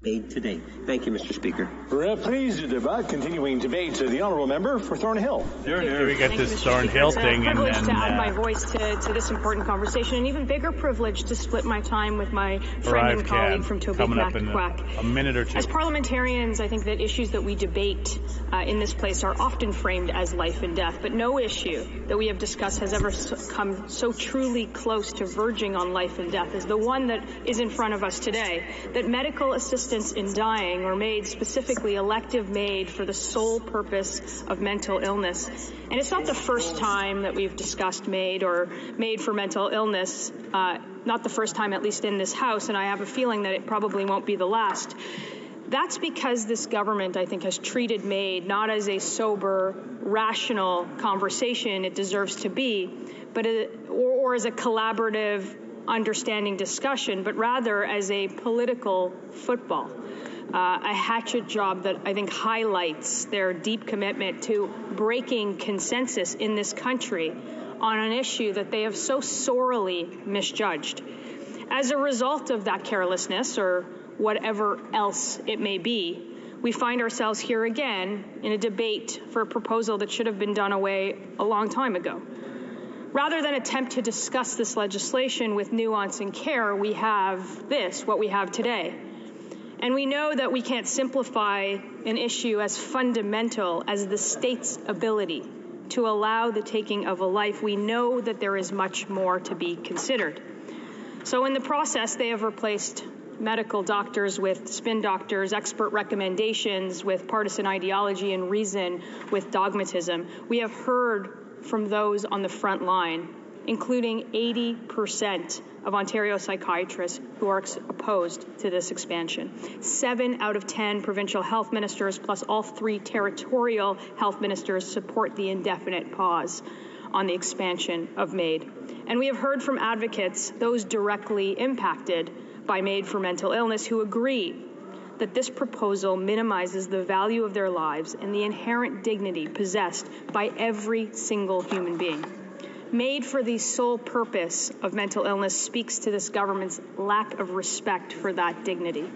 made today. Thank you, Mr. Speaker. Reprise du débat, continuing debate. The honourable member for Thornhill. Here we get this Thornhill thing. It's a privilege to add my voice to this important conversation. An even bigger privilege to split my time with my friend and colleague from Toby coming up in a minute or two. As parliamentarians, I think that issues that we debate in this place are often framed as life and death, but no issue that we have discussed has ever come so truly close to verging on life and death as the one that is in front of us today, that medical assistance in dying or MAID, specifically elective MAID, for the sole purpose of mental illness. And it's not the first time that we've discussed MAID or MAID for mental illness, not the first time, at least in this House, and I have a feeling that it probably won't be the last. That's because this government, I think, has treated MAID not as a sober, rational conversation it deserves to be, but or as a collaborative, understanding discussion, but rather as a political football, a hatchet job that I think highlights their deep commitment to breaking consensus in this country on an issue that they have so sorely misjudged. As a result of that carelessness, or whatever else it may be, we find ourselves here again in a debate for a proposal that should have been done away a long time ago. Rather than attempt to discuss this legislation with nuance and care, we have what we have today. And we know that we can't simplify an issue as fundamental as the state's ability to allow the taking of a life. We know that there is much more to be considered. So in the process, they have replaced medical doctors with spin doctors, expert recommendations with partisan ideology, and reason with dogmatism. We have heard from those on the front line, including 80% of Ontario psychiatrists who are opposed to this expansion. 7 out of 10 provincial health ministers, plus all 3 territorial health ministers, support the indefinite pause on the expansion of MAID. And we have heard from advocates, those directly impacted by MAID for mental illness, who agree that this proposal minimizes the value of their lives and the inherent dignity possessed by every single human being. MAID for the sole purpose of mental illness speaks to this government's lack of respect for that dignity.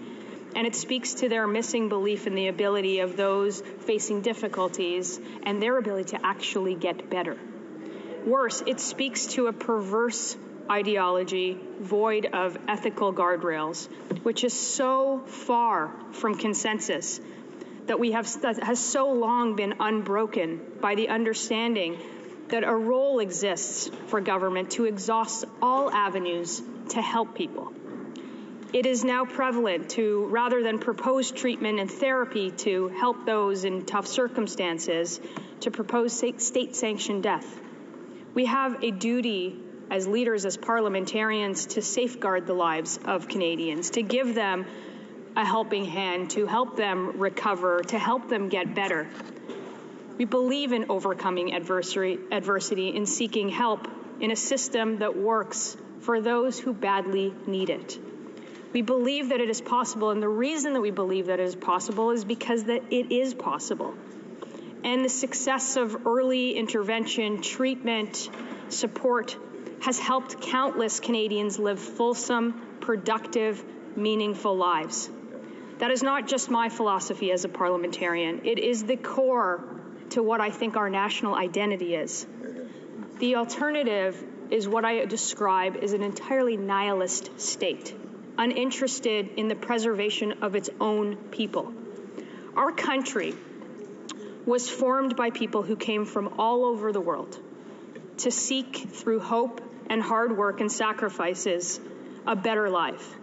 And it speaks to their missing belief in the ability of those facing difficulties and their ability to actually get better. Worse, it speaks to a perverse ideology void of ethical guardrails, which is so far from consensus that has so long been unbroken by the understanding that a role exists for government to exhaust all avenues to help people. It is now prevalent to, rather than propose treatment and therapy to help those in tough circumstances, to propose state-sanctioned death. We have a duty as leaders, as parliamentarians, to safeguard the lives of Canadians, to give them a helping hand, to help them recover, to help them get better. We believe in overcoming adversity, in seeking help in a system that works for those who badly need it. We believe that it is possible, and the reason that we believe that it is possible is because that it is possible. And the success of early intervention, treatment, support has helped countless Canadians live fulsome, productive, meaningful lives. That is not just my philosophy as a parliamentarian. It is the core to what I think our national identity is. The alternative is what I describe as an entirely nihilist state, uninterested in the preservation of its own people. Our country was formed by people who came from all over the world to seek, through hope and hard work and sacrifices, a better life.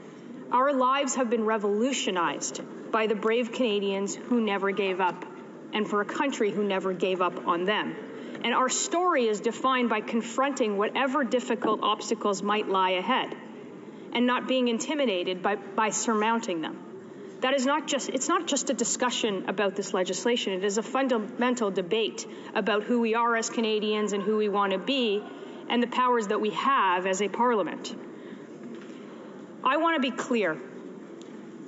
Our lives have been revolutionized by the brave Canadians who never gave up, and for a country who never gave up on them. And our story is defined by confronting whatever difficult obstacles might lie ahead and not being intimidated by surmounting them. It's not just a discussion about this legislation. It is a fundamental debate about who we are as Canadians and who we want to be and the powers that we have as a parliament. I want to be clear.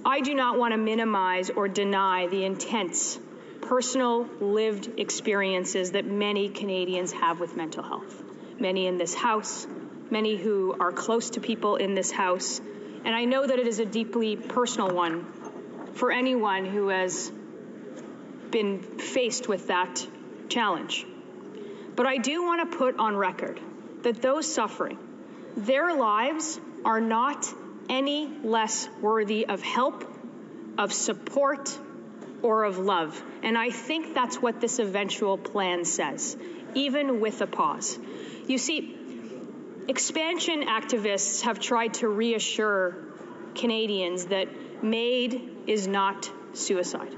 I do not want to minimize or deny the intense, personal, lived experiences that many Canadians have with mental health. Many in this House, many who are close to people in this House, and I know that it is a deeply personal one for anyone who has been faced with that challenge. But I do want to put on record that those suffering, their lives are not any less worthy of help, of support, or of love. And I think that's what this eventual plan says, even with a pause. You see, expansion activists have tried to reassure Canadians that MAID is not suicide.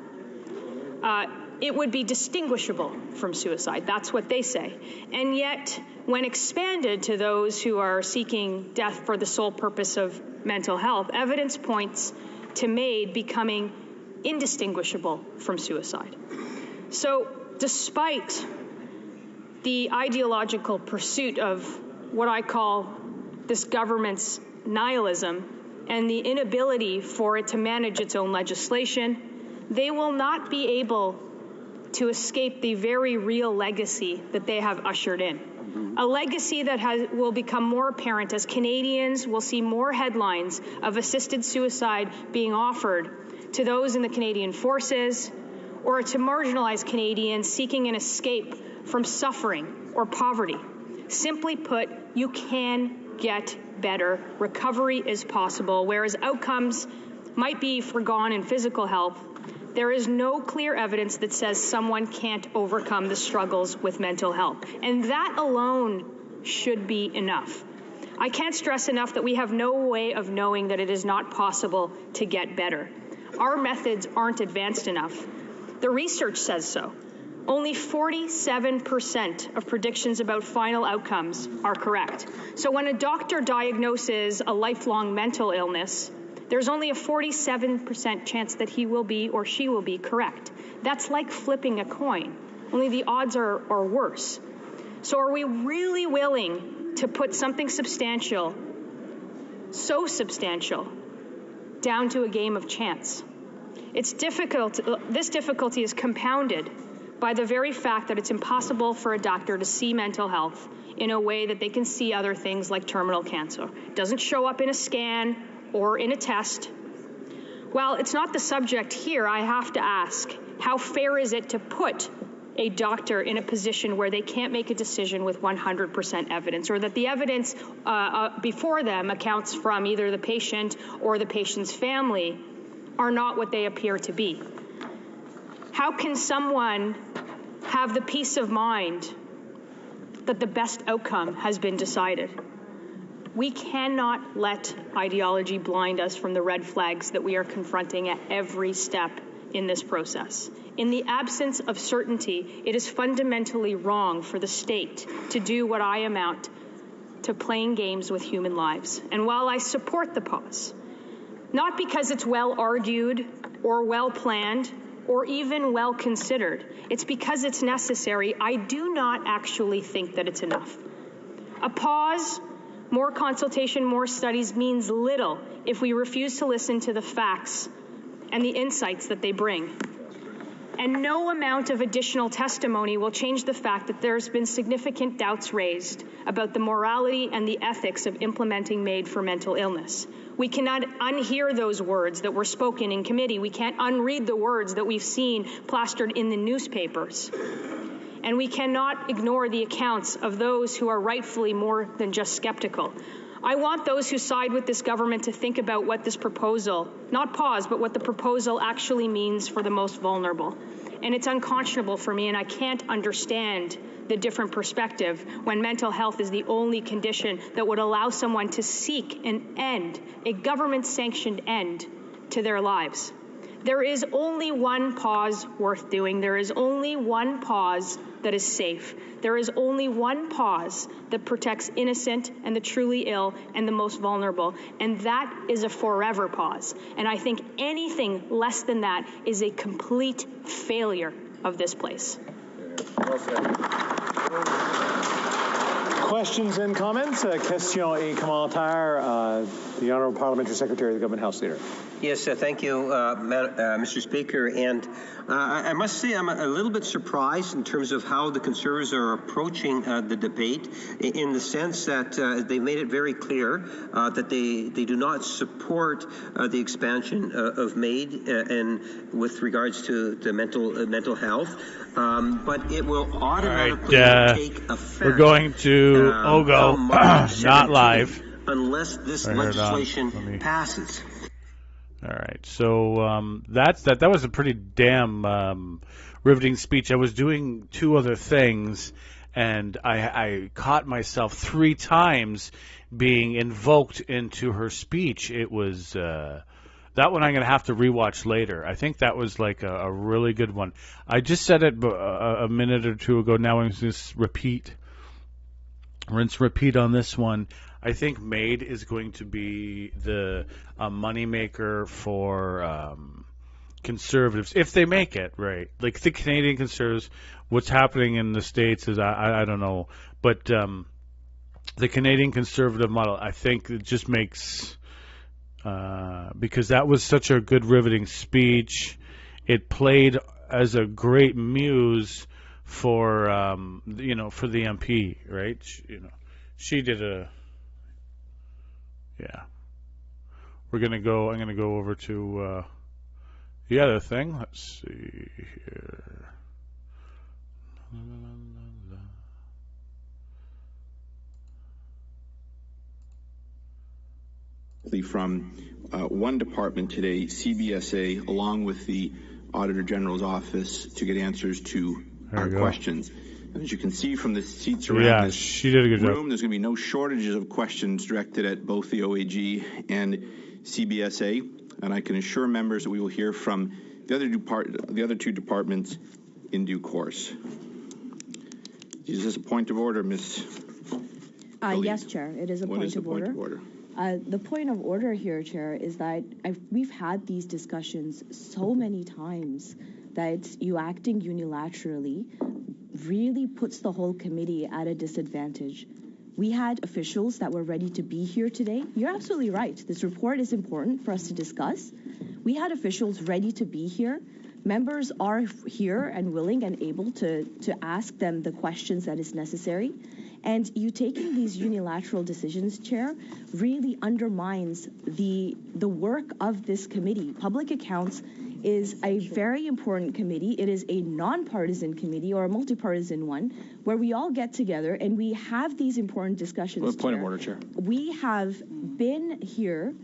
It would be distinguishable from suicide. That's what they say. And yet, when expanded to those who are seeking death for the sole purpose of mental health, evidence points to MAID becoming indistinguishable from suicide. So, despite the ideological pursuit of what I call this government's nihilism and the inability for it to manage its own legislation, they will not be able to escape the very real legacy that they have ushered in. A legacy that will become more apparent as Canadians will see more headlines of assisted suicide being offered to those in the Canadian Forces or to marginalized Canadians seeking an escape from suffering or poverty. Simply put, you can get better. Recovery is possible. Whereas outcomes might be foregone in physical health, there is no clear evidence that says someone can't overcome the struggles with mental health. And that alone should be enough. I can't stress enough that we have no way of knowing that it is not possible to get better. Our methods aren't advanced enough. The research says so. Only 47% of predictions about final outcomes are correct. So when a doctor diagnoses a lifelong mental illness, there's only a 47% chance that he will be or she will be correct. That's like flipping a coin, only the odds are worse. So are we really willing to put something substantial, so substantial, down to a game of chance? It's difficult. This difficulty is compounded by the very fact that it's impossible for a doctor to see mental health in a way that they can see other things like terminal cancer. It doesn't show up in a scan or in a test. While it's not the subject here, I have to ask, how fair is it to put a doctor in a position where they can't make a decision with 100% evidence, or that the evidence before them accounts from either the patient or the patient's family are not what they appear to be? How can someone have the peace of mind that the best outcome has been decided? We cannot let ideology blind us from the red flags that we are confronting at every step in this process. In the absence of certainty, it is fundamentally wrong for the state to do what I amount to playing games with human lives. And while I support the pause, not because it's well argued or well planned or even well considered, it's because it's necessary. I do not actually think that it's enough. A pause, more consultation, more studies means little if we refuse to listen to the facts and the insights that they bring. And no amount of additional testimony will change the fact that there's been significant doubts raised about the morality and the ethics of implementing MAID for mental illness. We cannot unhear those words that were spoken in committee. We can't unread the words that we've seen plastered in the newspapers. And we cannot ignore the accounts of those who are rightfully more than just skeptical. I want those who side with this government to think about what this proposal, not pause, but what the proposal actually means for the most vulnerable. And it's unconscionable for me, and I can't understand the different perspective when mental health is the only condition that would allow someone to seek an end, a government-sanctioned end to their lives. There is only one pause worth doing. There is only one pause that is safe. There is only one pause that protects innocent and the truly ill and the most vulnerable, and that is a forever pause. And I think anything less than that is a complete failure of this place. Questions and comments? Questions et commentaires The Honourable Parliamentary Secretary of the Government House Leader. Yes, thank you, Mr. Speaker. And I must say I'm a little bit surprised in terms of how the Conservatives are approaching the debate, in the sense that they made it very clear that they do not support the expansion of MAID and with regards to mental health, but it will automatically take effect. We're going to Ogo, not live. Unless this legislation passes. All right, so that was a pretty damn riveting speech. I was doing two other things, and I caught myself 3 times being invoked into her speech. It was that one I'm going to have to rewatch later. I think that was like a really good one. I just said it a minute or two ago. Now I'm just rinse repeat on this one. I think MAID is going to be the moneymaker for Conservatives, if they make it, right? Like the Canadian Conservatives, what's happening in the States is, I don't know. But the Canadian Conservative model, I think it just makes, because that was such a good, riveting speech. It played as a great muse for, for the MP, right? She did yeah. I'm going to go over to the other thing. Let's see here. From one department today, CBSA, along with the Auditor General's office, to get answers to our questions. And as you can see from the seats around this she did a good room, job. there's going to be no shortages of questions directed at both the OAG and CBSA. And I can assure members that we will hear from the other two departments in due course. Is this a point of order, Ms. Yes, Chair. It is a point of order. The point of order here, Chair, is that we've had these discussions so many times that you acting unilaterally really puts the whole committee at a disadvantage. We had officials that were ready to be here today. You're absolutely right. This report is important for us to discuss. We had officials ready to be here. Members are here and willing and able to ask them the questions that is necessary. And you taking these unilateral decisions, Chair, really undermines the work of this committee. Public Accounts is a very important committee. It is a nonpartisan committee, or a multipartisan one, where we all get together and we have these important discussions. Well, point of order, Chair. We have been here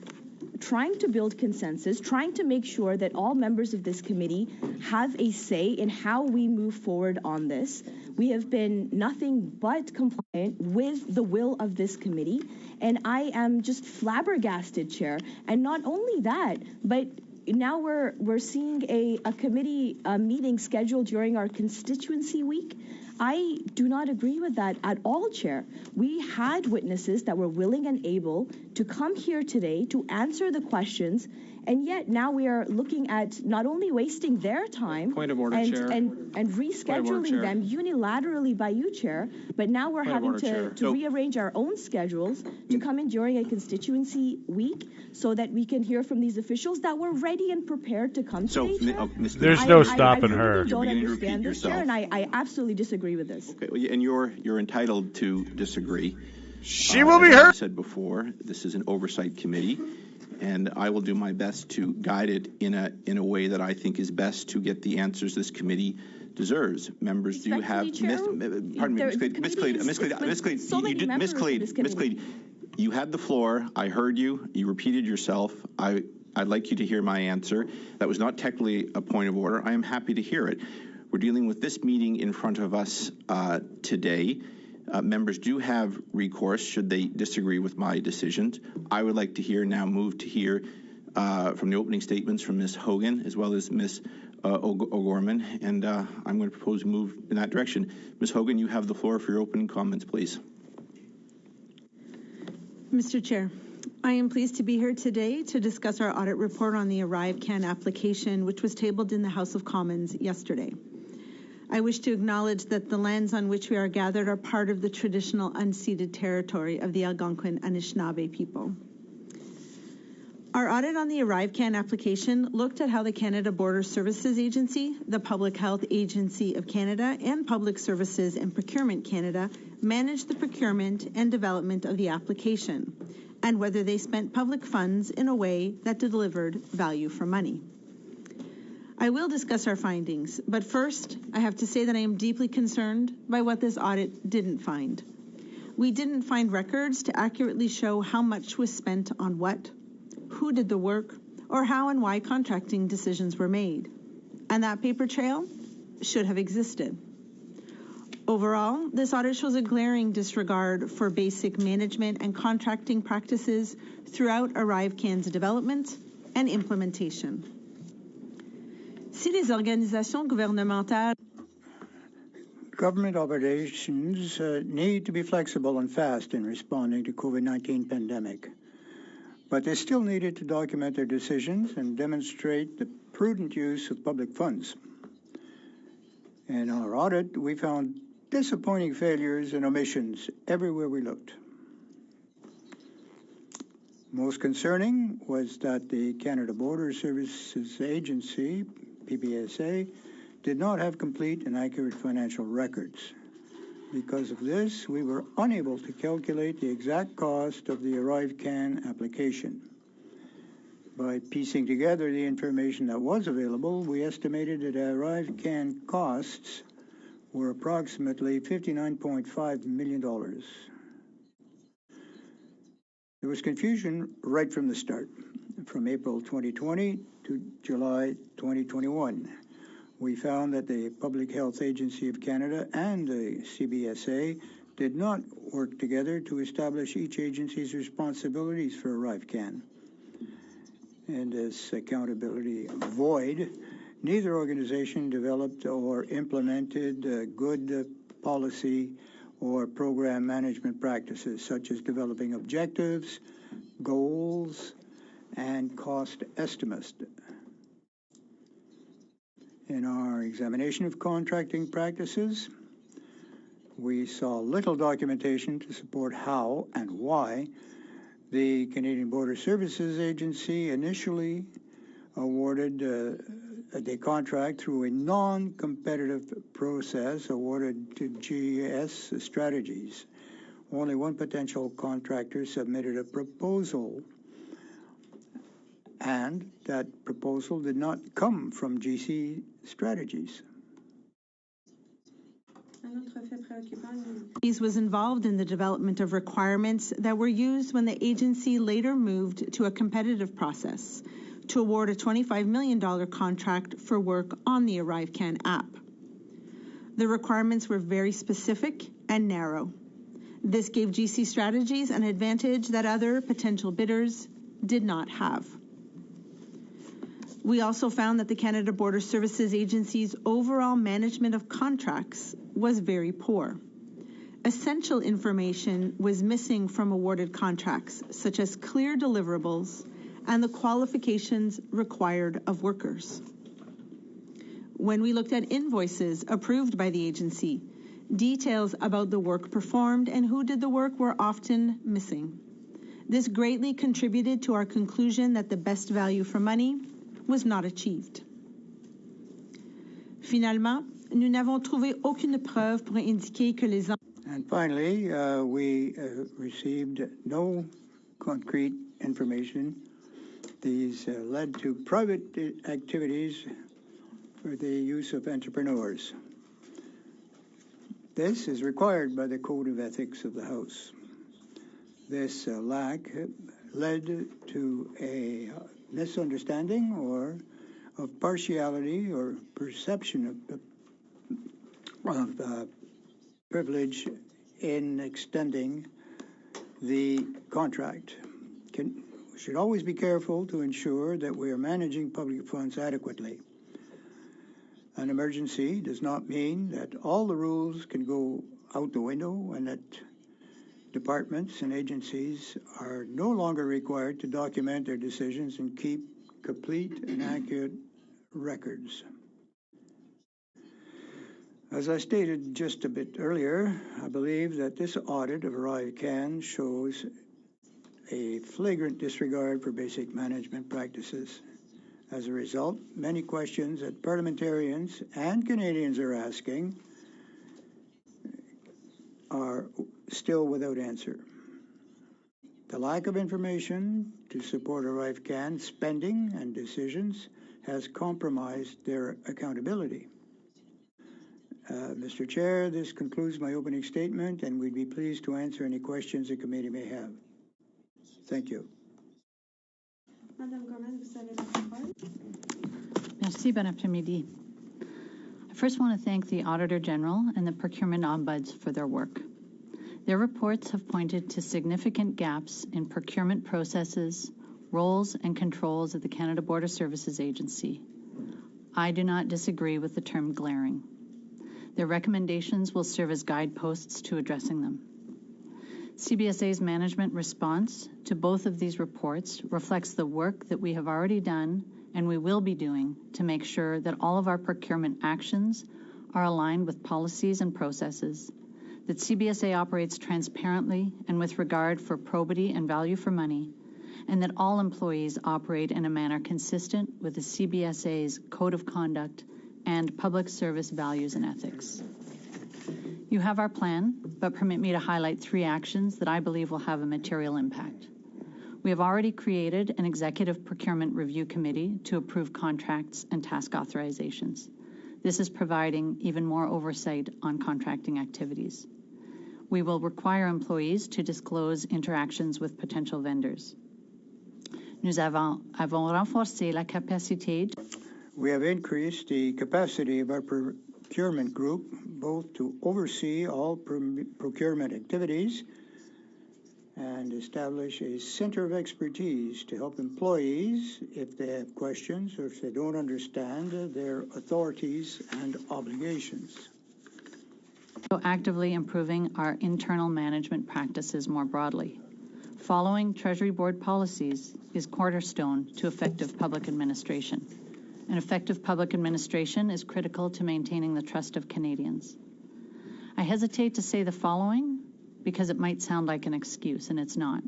trying to build consensus, trying to make sure that all members of this committee have a say in how we move forward on this. We have been nothing but compliant with the will of this committee, and I am just flabbergasted, Chair. And not only that, but now we're seeing a committee meeting scheduled during our constituency week. I do not agree with that at all, Chair. We had witnesses that were willing and able to come here today to answer the questions, and yet now we are looking at not only wasting their time Point of order, Chair. and rescheduling them unilaterally by you, Chair, but now we're having to rearrange our own schedules to come in during a constituency week so that we can hear from these officials that were ready and prepared to come today, Chair. There's no stopping her. I really don't understand this, Chair, and I absolutely disagree with this. Okay, well, and you're entitled to disagree. She will be as I heard. said before, this is an oversight committee, and I will do my best to guide it in a way that I think is best to get the answers this committee deserves. Members do have Miss Cleed, you had the floor. I heard you. You repeated yourself. I'd like you to hear my answer. That was not technically a point of order. I am happy to hear it. We're dealing with this meeting in front of us today. Members do have recourse should they disagree with my decisions. I would like to move to hear from the opening statements from Ms. Hogan as well as Ms. O'Gorman, and I'm going to propose a move in that direction. Ms. Hogan, you have the floor for your opening comments, please. Mr. Chair, I am pleased to be here today to discuss our audit report on the ArriveCan application, which was tabled in the House of Commons yesterday. I wish to acknowledge that the lands on which we are gathered are part of the traditional unceded territory of the Algonquin Anishinaabe people. Our audit on the ArriveCan application looked at how the Canada Border Services Agency, the Public Health Agency of Canada, and Public Services and Procurement Canada managed the procurement and development of the application, and whether they spent public funds in a way that delivered value for money. I will discuss our findings, but first, I have to say that I am deeply concerned by what this audit didn't find. We didn't find records to accurately show how much was spent on what, who did the work, or how and why contracting decisions were made. And that paper trail should have existed. Overall, this audit shows a glaring disregard for basic management and contracting practices throughout ArriveCan's development and implementation. Si les organisations gouvernementales Government operations need to be flexible and fast in responding to COVID-19 pandemic, but they still needed to document their decisions and demonstrate the prudent use of public funds. In our audit, we found disappointing failures and omissions everywhere we looked. Most concerning was that the Canada Border Services Agency, PBSA, did not have complete and accurate financial records. Because of this, we were unable to calculate the exact cost of the ArriveCan application. By piecing together the information that was available, we estimated that ArriveCan costs were approximately $59.5 million. There was confusion right from the start, from April 2020 to July 2021. We found that the Public Health Agency of Canada and the CBSA did not work together to establish each agency's responsibilities for ArriveCan. And as accountability void, neither organization developed or implemented good policy or program management practices, such as developing objectives, goals, and cost estimates. In our examination of contracting practices, we saw little documentation to support how and why the Canadian Border Services Agency initially awarded the contract through a non-competitive process awarded to GS Strategies. Only one potential contractor submitted a proposal, and that proposal did not come from GC Strategies. Was involved in the development of requirements that were used when the agency later moved to a competitive process to award a $25 million contract for work on the ArriveCan app. The requirements were very specific and narrow. This gave GC Strategies an advantage that other potential bidders did not have. We also found that the Canada Border Services Agency's overall management of contracts was very poor. Essential information was missing from awarded contracts, such as clear deliverables and the qualifications required of workers. When we looked at invoices approved by the agency, details about the work performed and who did the work were often missing. This greatly contributed to our conclusion that the best value for money was not achieved. Finalement, nous n'avons trouvé aucune preuve pour indiquer que les... And finally, we received no concrete information. These led to private activities for the use of entrepreneurs. This is required by the Code of Ethics of the House. This lack led to a misunderstanding or of partiality or perception of privilege in extending the contract. We should always be careful to ensure that we are managing public funds adequately. An emergency does not mean that all the rules can go out the window and that departments and agencies are no longer required to document their decisions and keep complete and accurate records. As I stated just a bit earlier, I believe that this audit of ArriveCan shows a flagrant disregard for basic management practices. As a result, many questions that parliamentarians and Canadians are asking are still without answer. The lack of information to support ArriveCan spending and decisions has compromised their accountability. Mr. Chair, this concludes my opening statement, and we'd be pleased to answer any questions the committee may have. Thank you. Merci, bon après-midi. I first want to thank the Auditor General and the Procurement Ombuds for their work. Their reports have pointed to significant gaps in procurement processes, roles, and controls at the Canada Border Services Agency. I do not disagree with the term glaring. Their recommendations will serve as guideposts to addressing them. CBSA's management response to both of these reports reflects the work that we have already done and we will be doing to make sure that all of our procurement actions are aligned with policies and processes, that CBSA operates transparently and with regard for probity and value for money, and that all employees operate in a manner consistent with the CBSA's Code of Conduct and Public Service Values and Ethics. You have our plan, but permit me to highlight 3 actions that I believe will have a material impact. We have already created an Executive Procurement Review Committee to approve contracts and task authorizations. This is providing even more oversight on contracting activities. We will require employees to disclose interactions with potential vendors. Nous avons renforcé la capacité. We have increased the capacity of our procurement group both to oversee all procurement activities and establish a center of expertise to help employees if they have questions or if they don't understand their authorities and obligations. So actively improving our internal management practices more broadly. Following Treasury Board policies is cornerstone to effective public administration. And effective public administration is critical to maintaining the trust of Canadians. I hesitate to say the following because it might sound like an excuse, and it's not.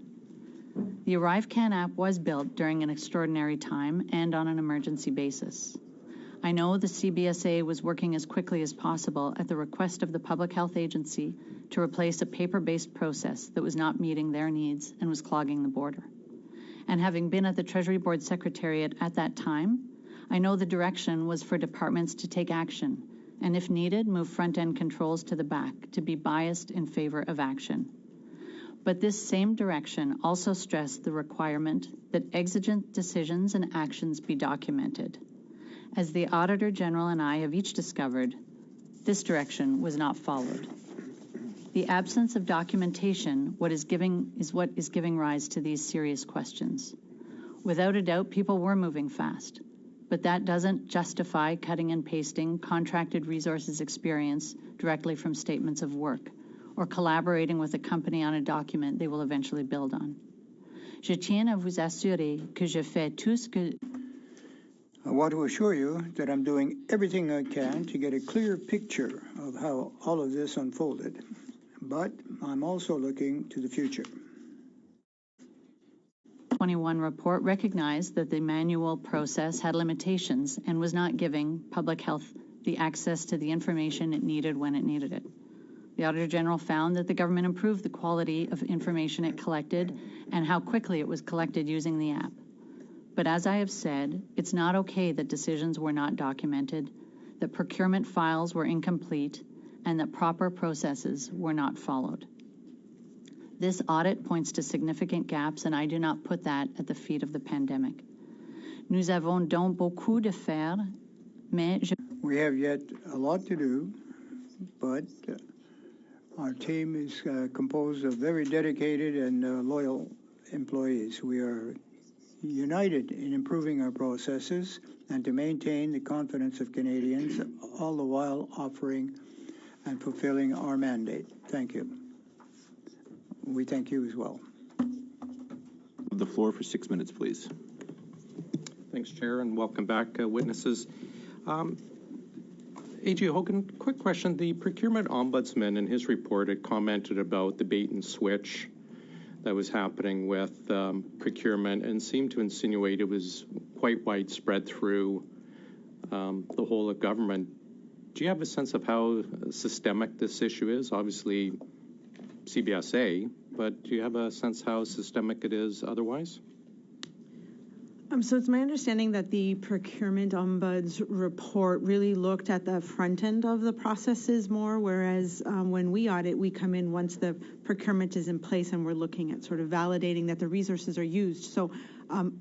The ArriveCan app was built during an extraordinary time and on an emergency basis. I know the CBSA was working as quickly as possible at the request of the Public Health Agency to replace a paper-based process that was not meeting their needs and was clogging the border. And having been at the Treasury Board Secretariat at that time, I know the direction was for departments to take action, and if needed, move front-end controls to the back to be biased in favor of action. But this same direction also stressed the requirement that exigent decisions and actions be documented. As the Auditor General and I have each discovered, this direction was not followed. The absence of documentation is what is giving rise to these serious questions. Without a doubt, people were moving fast. But that doesn't justify cutting and pasting contracted resources experience directly from statements of work or collaborating with a company on a document they will eventually build on. Je tiens à vous assurer que je fais tout ce que... I want to assure you that I'm doing everything I can to get a clear picture of how all of this unfolded. But I'm also looking to the future. 2021 report recognized that the manual process had limitations and was not giving public health the access to the information it needed when it needed it. The Auditor General found that the government improved the quality of information it collected and how quickly it was collected using the app. But as I have said, it's not okay that decisions were not documented, that procurement files were incomplete, and that proper processes were not followed. This audit points to significant gaps, and I do not put that at the feet of the pandemic. Nous avons donc beaucoup de faire, mais we have yet a lot to do, but our team is composed of very dedicated and loyal employees. We are united in improving our processes and to maintain the confidence of Canadians, all the while offering and fulfilling our mandate. Thank you. We thank you as well. The floor for 6 minutes, please. Thanks, Chair, and welcome back, witnesses. A.G. Hogan, quick question. The Procurement Ombudsman in his report had commented about the bait and switch that was happening with procurement and seemed to insinuate it was quite widespread through the whole of government. Do you have a sense of how systemic this issue is? Obviously, CBSA, but do you have a sense how systemic it is otherwise? So it's my understanding that the procurement ombuds report really looked at the front end of the processes more, whereas when we audit, we come in once the procurement is in place and we're looking at sort of validating that the resources are used. So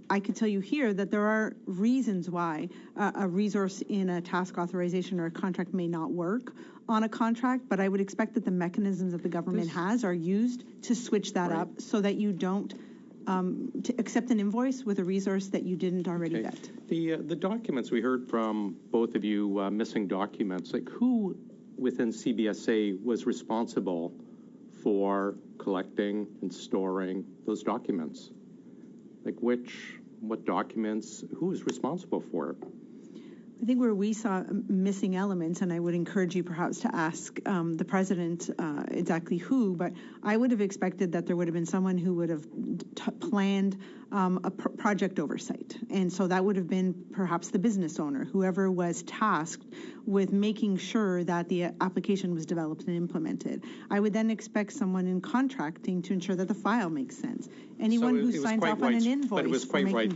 I could tell you here that there are reasons why a resource in a task authorization or a contract may not work on a contract, but I would expect that the mechanisms that the government has are used to switch that up so that you don't to accept an invoice with a resource that you didn't already vet. The documents we heard from both of you, missing documents, like who within CBSA was responsible for collecting and storing those documents? Like what documents, who was responsible for it? I think where we saw missing elements, and I would encourage you perhaps to ask the president exactly who, but I would have expected that there would have been someone who would have planned a project oversight. And so that would have been perhaps the business owner, whoever was tasked with making sure that the application was developed and implemented. I would then expect someone in contracting to ensure that the file makes sense. Anyone who signs off on an invoice, but it was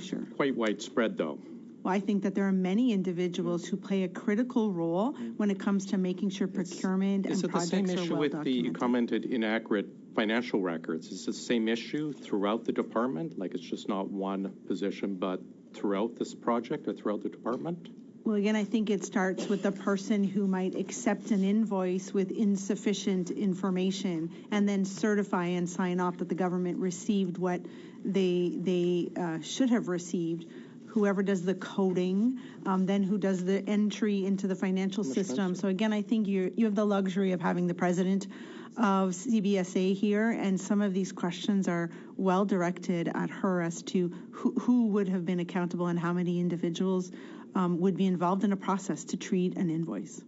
sure. quite widespread, though. Well, I think that there are many individuals who play a critical role when it comes to making sure procurement and projects are well documented. Is it the same issue with the, you commented, inaccurate financial records? Is it the same issue throughout the department? Like it's just not one position, but throughout this project or throughout the department? Well, again, I think it starts with the person who might accept an invoice with insufficient information and then certify and sign off that the government received what they should have received. Whoever does the coding, then who does the entry into the financial system. So again, I think you have the luxury of having the president of CBSA here, and some of these questions are well directed at her as to who would have been accountable and how many individuals would be involved in a process to treat an invoice.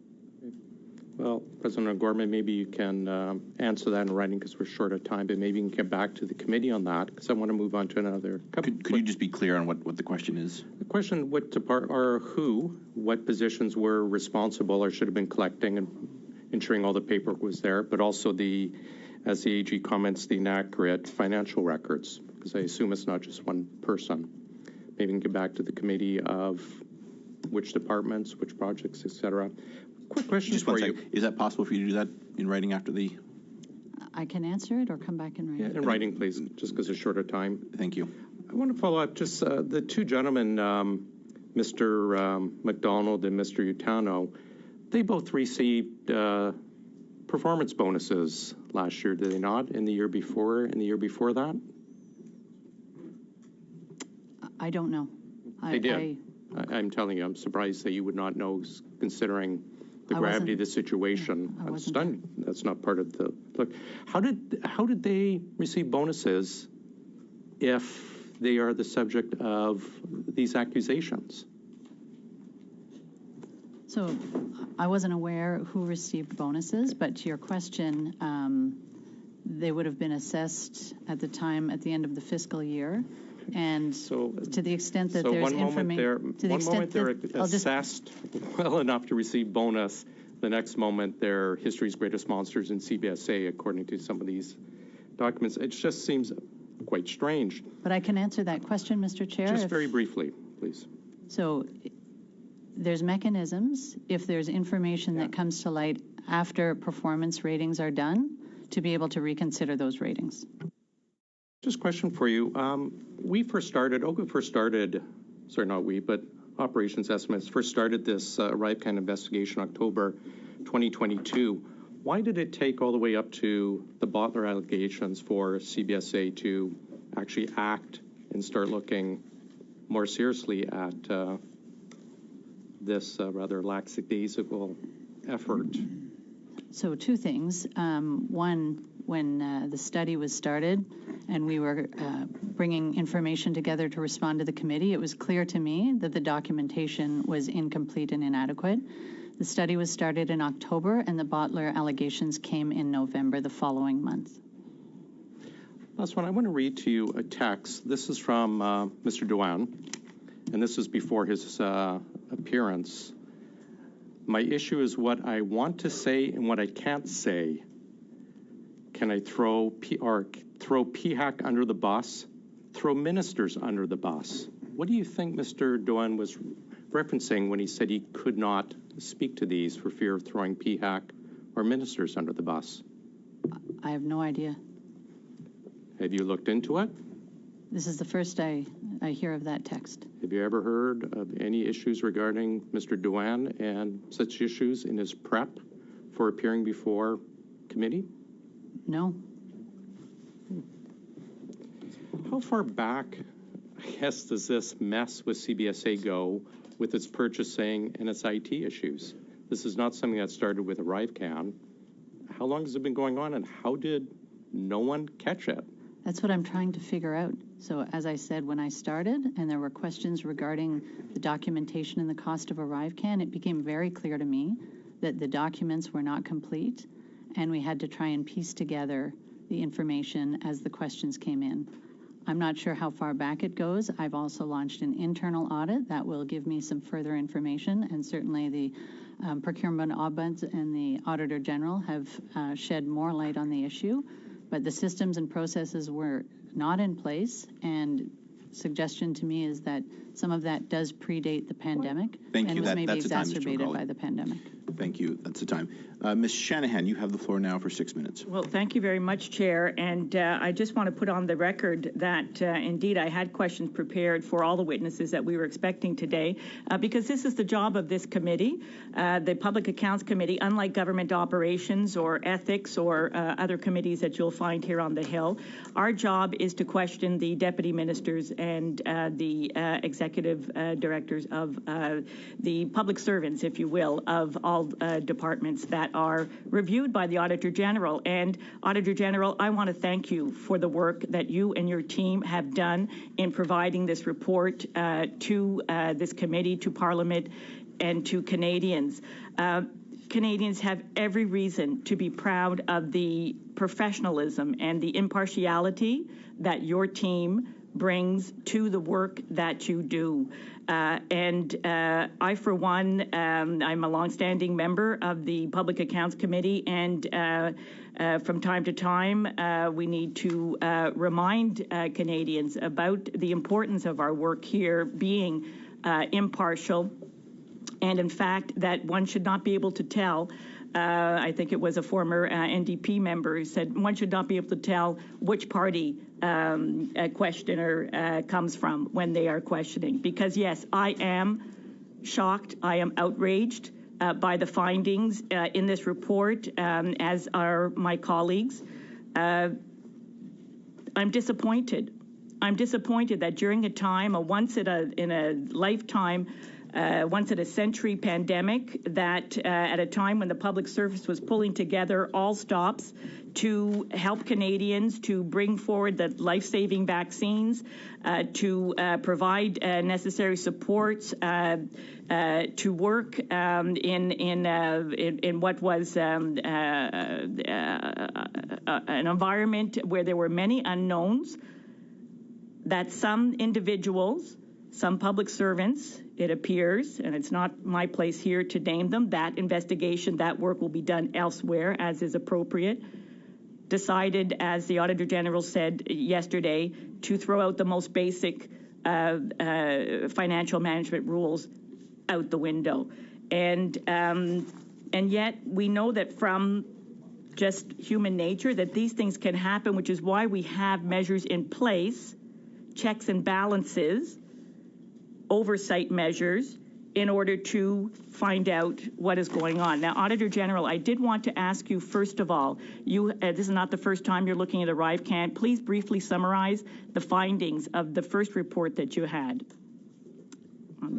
Well, President O'Gorman, maybe you can answer that in writing because we're short of time, but maybe you can get back to the committee on that because I want to move on to another. Could you just be clear on what the question is? The question, what positions were responsible or should have been collecting and ensuring all the paperwork was there, but also as the AG comments, the inaccurate financial records, because I assume it's not just one person. Maybe we can get back to the committee of which departments, which projects, etc. Quick question just for you. you. Is that possible for you to do that in writing after the... I can answer it or come back in writing. Yeah, in writing, please, just because it's shorter time. Thank you. I want to follow up just the two gentlemen, Mr. McDonald and Mr. Utano, they both received performance bonuses last year, did they not? And the year before that? I don't know. They did. I'm telling you, I'm surprised that you would not know, considering the gravity of the situation. I'm stunned. That's not part of the look. How did they receive bonuses if they are the subject of these accusations? So I wasn't aware who received bonuses, but to your question, they would have been assessed at the end of the fiscal year. And so, to the extent that there's information, one moment they're assessed well enough to receive bonus, the next moment they're history's greatest monsters in CBSA, according to some of these documents. It just seems quite strange. But I can answer that question, Mr. Chair. Just very briefly, please. So there's mechanisms, if there's information that comes to light after performance ratings are done, to be able to reconsider those ratings. Just a question for you. Oga first started, sorry, not we, but Operations Estimates first started this ArriveCan investigation October 2022. Why did it take all the way up to the Bottler allegations for CBSA to actually act and start looking more seriously at this rather lackadaisical effort? So two things. One, when the study was started and we were bringing information together to respond to the committee, it was clear to me that the documentation was incomplete and inadequate. The study was started in October, and the Bottler allegations came in November the following month. Last one, I want to read to you a text. This is from Mr. Dewan, and this is before his appearance. My issue is what I want to say and what I can't say. Can I throw PHAC under the bus? Throw ministers under the bus? What do you think Mr. Dewan was referencing when he said he could not speak to these for fear of throwing PHAC or ministers under the bus? I have no idea. Have you looked into it? This is the first I hear of that text. Have you ever heard of any issues regarding Mr. Dewan and such issues in his prep for appearing before committee? No. How far back, I guess, does this mess with CBSA go with its purchasing and its IT issues? This is not something that started with ArriveCan. How long has it been going on, and how did no one catch it? That's what I'm trying to figure out. So as I said, when I started and there were questions regarding the documentation and the cost of ArriveCan, it became very clear to me that the documents were not complete, and we had to try and piece together the information as the questions came in. I'm not sure how far back it goes. I've also launched an internal audit that will give me some further information, and certainly the procurement ombuds and the Auditor General have shed more light on the issue. But the systems and processes were not in place, and suggestion to me is that some of that does predate the pandemic. Thank you. And was maybe That's the time, Mr. exacerbated McCauley. by the pandemic. Thank you. That's the time. Ms. Shanahan, you have the floor now for 6 minutes. Well, thank you very much, Chair. And I just want to put on the record that indeed I had questions prepared for all the witnesses that we were expecting today, because this is the job of this committee, the Public Accounts Committee, unlike government operations or ethics or other committees that you'll find here on the Hill. Our job is to question the deputy ministers and the executive directors of the public servants, if you will, of all departments that are reviewed by the Auditor General. And Auditor General, I want to thank you for the work that you and your team have done in providing this report to this committee, to Parliament, and to Canadians. Canadians have every reason to be proud of the professionalism and the impartiality that your team brings to the work that you do. And I, for one, I'm a longstanding member of the Public Accounts Committee, and from time to time, we need to remind Canadians about the importance of our work here being impartial, and in fact, that one should not be able to tell. I think it was a former NDP member who said one should not be able to tell which party a questioner comes from when they are questioning. Because, yes, I am shocked, I am outraged by the findings in this report, as are my colleagues. I'm disappointed. I'm disappointed that during a time, a once in a lifetime, once in a century pandemic, that at a time when the public service was pulling together all stops to help Canadians, to bring forward the life-saving vaccines, to provide necessary supports, to work in what was an environment where there were many unknowns, that some individuals, some public servants, it appears, and it's not my place here to name them, that investigation, that work will be done elsewhere as is appropriate, decided, as the Auditor General said yesterday, to throw out the most basic financial management rules out the window. And yet we know that from just human nature that these things can happen, which is why we have measures in place, checks and balances, oversight measures, in order to find out what is going on. Now, Auditor General, I did want to ask you, first of all, this is not the first time you're looking at ArriveCan. Please briefly summarize the findings of the first report that you had.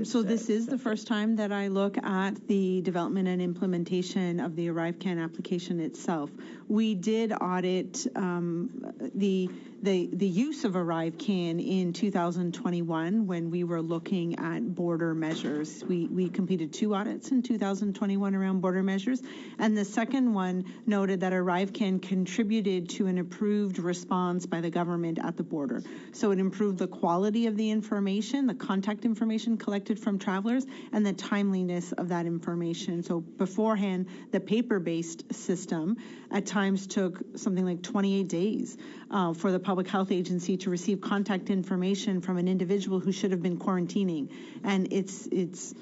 So this is the first time that I look at the development and implementation of the ArriveCan application itself. We did audit the the use of ArriveCan in 2021 when we were looking at border measures. We completed 2 audits in 2021 around border measures, and the second one noted that ArriveCan contributed to an improved response by the government at the border. So it improved the quality of the information, the contact information collected from travelers, and the timeliness of that information. So beforehand, the paper-based system at times took something like 28 days for the public health agency to receive contact information from an individual who should have been quarantining. And it's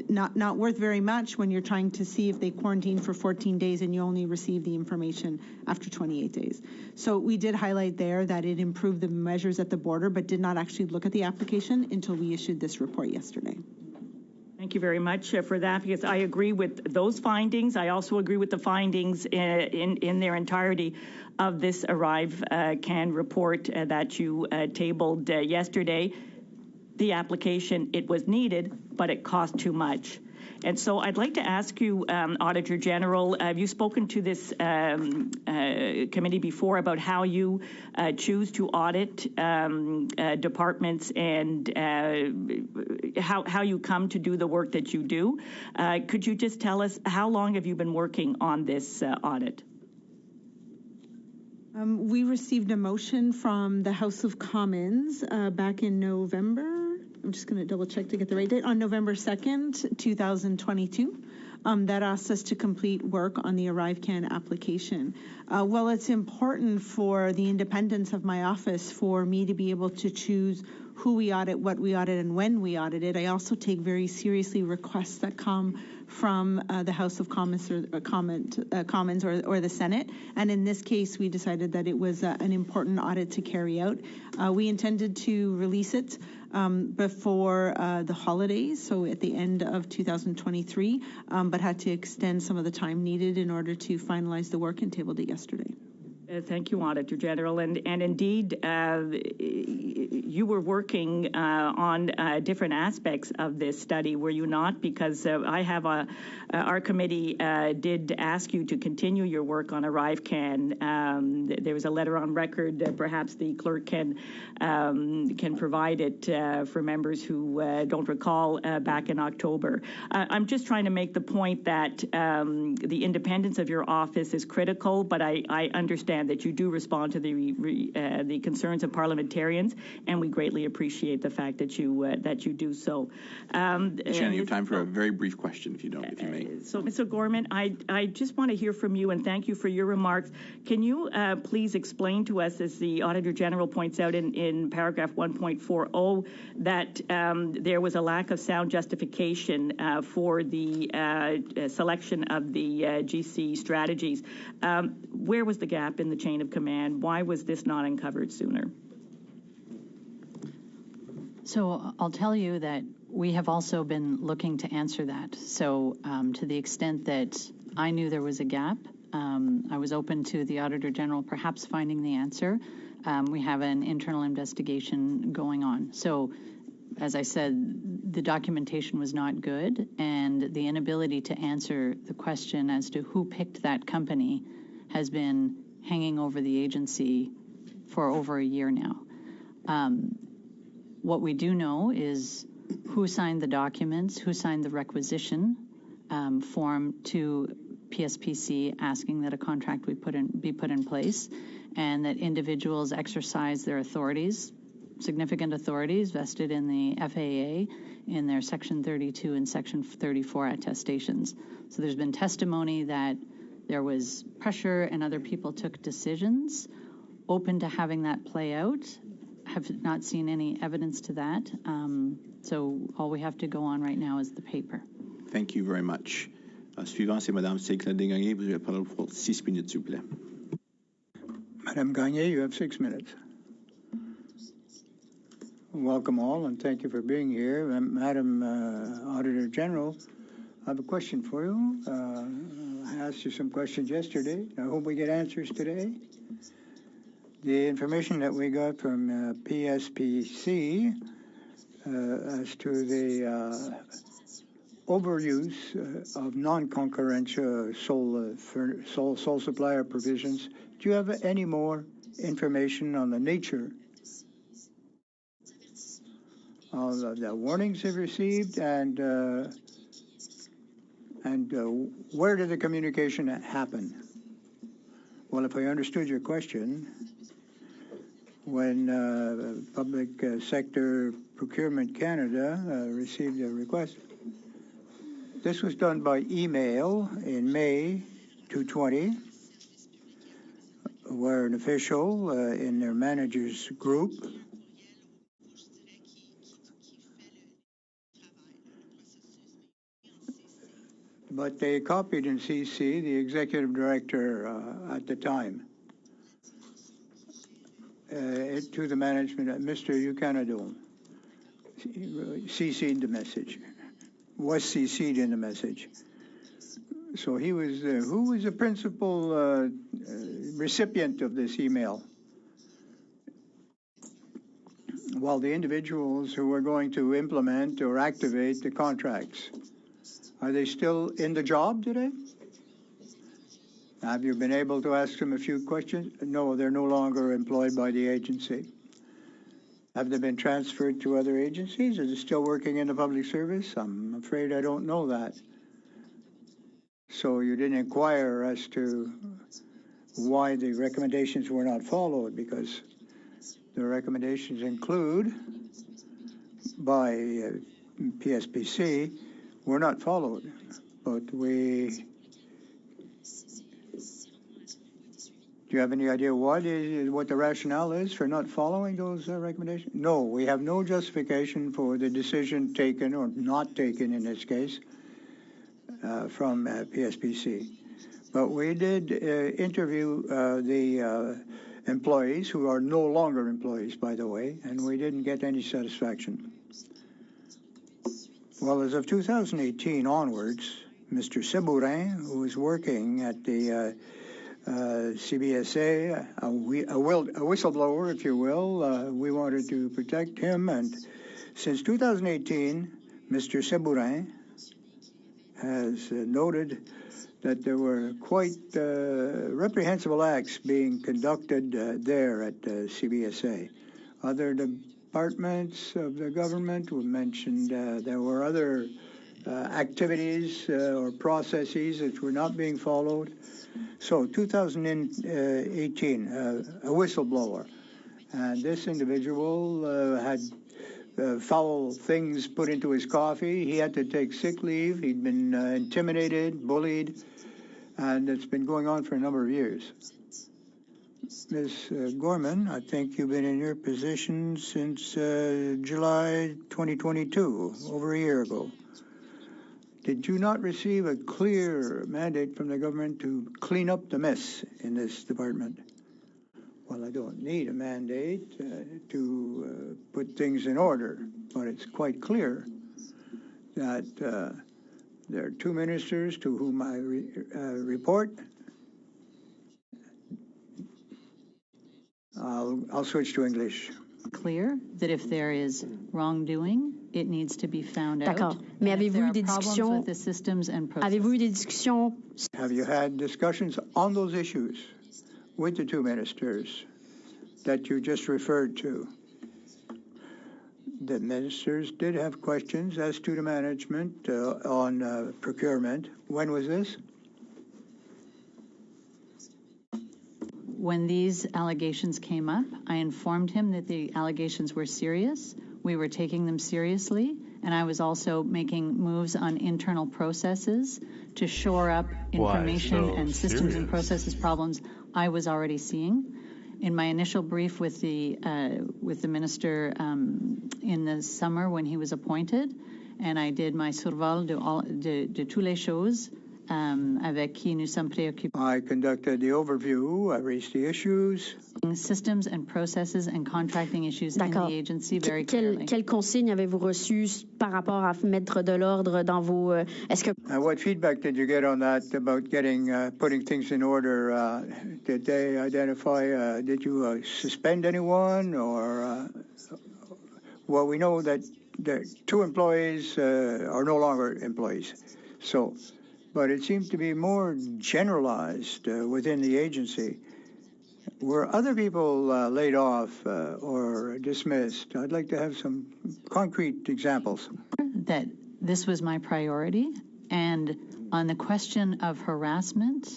not worth very much when you're trying to see if they quarantine for 14 days and you only receive the information after 28 days. So we did highlight there that it improved the measures at the border, but did not actually look at the application until we issued this report yesterday. Thank you very much for that, because I agree with those findings. I also agree with the findings in their entirety of this ArriveCan report that you tabled yesterday. The application, it was needed, but it cost too much. And so I'd like to ask you, Auditor General, have you spoken to this committee before about how you choose to audit departments and how you come to do the work that you do? Could you just tell us how long have you been working on this audit? We received a motion from the House of Commons back in November. I'm just going to double check to get the right date. On November 2nd, 2022, that asked us to complete work on the ArriveCan application. Well, it's important for the independence of my office for me to be able to choose who we audit, what we audit, and when we audit it. I also take very seriously requests that come from the House of Commons or Commons or the Senate. And in this case, we decided that it was an important audit to carry out. We intended to release it before the holidays, so at the end of 2023, but had to extend some of the time needed in order to finalize the work and tabled it yesterday. Thank you, Auditor General. And indeed, you were working on different aspects of this study, were you not? Because our committee did ask you to continue your work on ArriveCan. There was a letter on record. Perhaps the clerk can provide it for members who don't recall back in October. I'm just trying to make the point that the independence of your office is critical, but I understand that you do respond to the concerns of parliamentarians, and we greatly appreciate the fact that you do so. Shannon, you have time for a very brief question, if you may. So, Mr. Gorman, I just want to hear from you, and thank you for your remarks. Can you please explain to us, as the Auditor General points out in paragraph 1.40, that there was a lack of sound justification for the selection of the GC strategies? Where was the gap in the chain of command? Why was this not uncovered sooner? So I'll tell you that we have also been looking to answer that. So to the extent that I knew there was a gap, I was open to the Auditor General perhaps finding the answer. We have an internal investigation going on. So as I said, the documentation was not good, and the inability to answer the question as to who picked that company has been hanging over the agency for over a year now. What we do know is who signed the documents, who signed the requisition form to PSPC asking that a contract be put in place, and that individuals exercise their authorities, significant authorities vested in the FAA in their Section 32 and Section 34 attestations. So there's been testimony that there was pressure and other people took decisions. Open to having that play out. Have not seen any evidence to that. So all we have to go on right now is the paper. Thank you very much. Suivant, c'est Madame Gagné. Vous avez la parole pour 6 minutes, s'il vous plaît. Madame Gagné, you have 6 minutes. Welcome all, and thank you for being here. Madam Auditor General, I have a question for you. I asked you some questions yesterday. I hope we get answers today. The information that we got from PSPC as to the overuse of non-concurrential sole supplier provisions, do you have any more information on the nature of the warnings they've received and where did the communication happen? Well, if I understood your question, when Public Sector Procurement Canada received a request, this was done by email in May 2020, where an official in their manager's group but they copied in CC the executive director at the time to the management, Mr. Eucanadome, CC'd the message, was CC'd in the message. So he was, who was the principal recipient of this email? Well, the individuals who were going to implement or activate the contracts. Are they still in the job today? Have you been able to ask them a few questions? No, they're no longer employed by the agency. Have they been transferred to other agencies? Are they still working in the public service? I'm afraid I don't know that. So you didn't inquire as to why the recommendations were not followed, because the recommendations include by PSPC were not followed, but do you have any idea what the rationale is for not following those recommendations? No, we have no justification for the decision taken or not taken in this case from PSPC. But we did interview the employees, who are no longer employees, by the way, and we didn't get any satisfaction. Well, as of 2018 onwards, Mr. Sebourin, who was working at the CBSA, a whistleblower, if you will, we wanted to protect him, and since 2018, Mr. Sebourin has noted that there were quite reprehensible acts being conducted there at CBSA. Other departments of the government were mentioned. There were other activities or processes that were not being followed. So 2018, a whistleblower. And this individual had foul things put into his coffee. He had to take sick leave. He'd been intimidated, bullied, and it's been going on for a number of years. Ms. Gorman, I think you've been in your position since July 2022, over a year ago. Did you not receive a clear mandate from the government to clean up the mess in this department? Well, I don't need a mandate to put things in order, but it's quite clear that there are two ministers to whom I report. I'll switch to English. Clear that if there is wrongdoing, it needs to be found out. D'accord. Mais avez-vous eu des discussions? With the systems and processes. Avez-vous eu des discussions? Have you had discussions on those issues with the two ministers that you just referred to? The ministers did have questions as to the management on procurement. When was this? When these allegations came up, I informed him that the allegations were serious. We were taking them seriously, and I was also making moves on internal processes to shore up information and systems and processes problems I was already seeing. In my initial brief with the minister in the summer when he was appointed, and I did my survol de toutes les choses avec qui nous sommes préoccupés. I conducted the overview, I raised the issues. Systems and processes and contracting issues in the agency very clearly. Quelles consignes avez-vous reçues par rapport à mettre de l'ordre dans vos... Est-ce que... What feedback did you get on that about putting things in order? Did they identify, did you suspend anyone or... well, we know that the two employees are no longer employees. So... But it seems to be more generalized within the agency. Were other people laid off or dismissed? I'd like to have some concrete examples. That this was my priority, and on the question of harassment,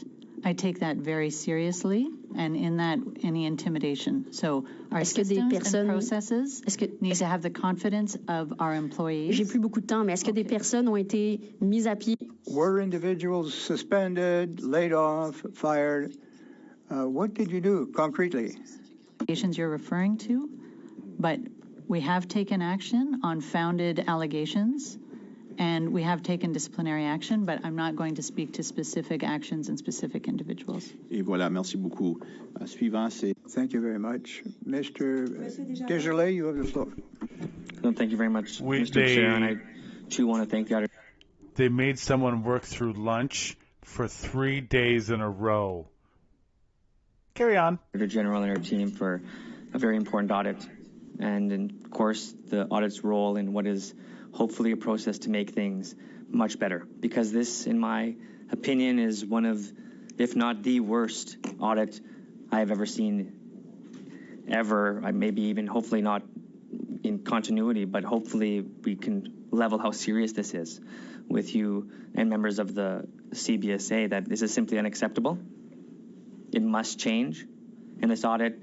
I take that very seriously, and in that, any intimidation. So our systems and processes need to have the confidence of our employees. J'ai plus beaucoup de temps, mais est-ce que des personnes ont été mises à pied? Were individuals suspended, laid off, fired? What did you do concretely? You're referring to, but we have taken action on founded allegations, and we have taken disciplinary action, but I'm not going to speak to specific actions and specific individuals. Et voilà, merci beaucoup. Suivant, c'est... Thank you very much. Mr. Desjardins, you have the floor. No, thank you very much, Mr. Chair, and I too want to thank the auditor. They made someone work through lunch for 3 days in a row. Carry on. Auditor General and our team for a very important audit, and of course the audit's role in what is hopefully a process to make things much better. Because this, in my opinion, is one of, if not the worst audit I have ever seen, ever. Maybe even, hopefully not in continuity, but hopefully we can level how serious this is with you and members of the CBSA, that this is simply unacceptable. It must change. In this audit,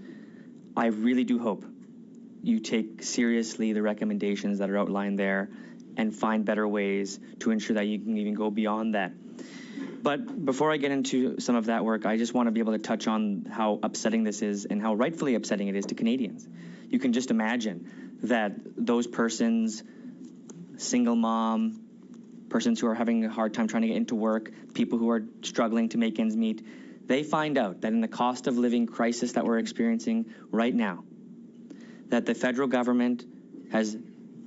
I really do hope you take seriously the recommendations that are outlined there and find better ways to ensure that you can even go beyond that. But before I get into some of that work, I just want to be able to touch on how upsetting this is and how rightfully upsetting it is to Canadians. You can just imagine that those persons, single mom, persons who are having a hard time trying to get into work, people who are struggling to make ends meet, they find out that in the cost of living crisis that we're experiencing right now, that the federal government has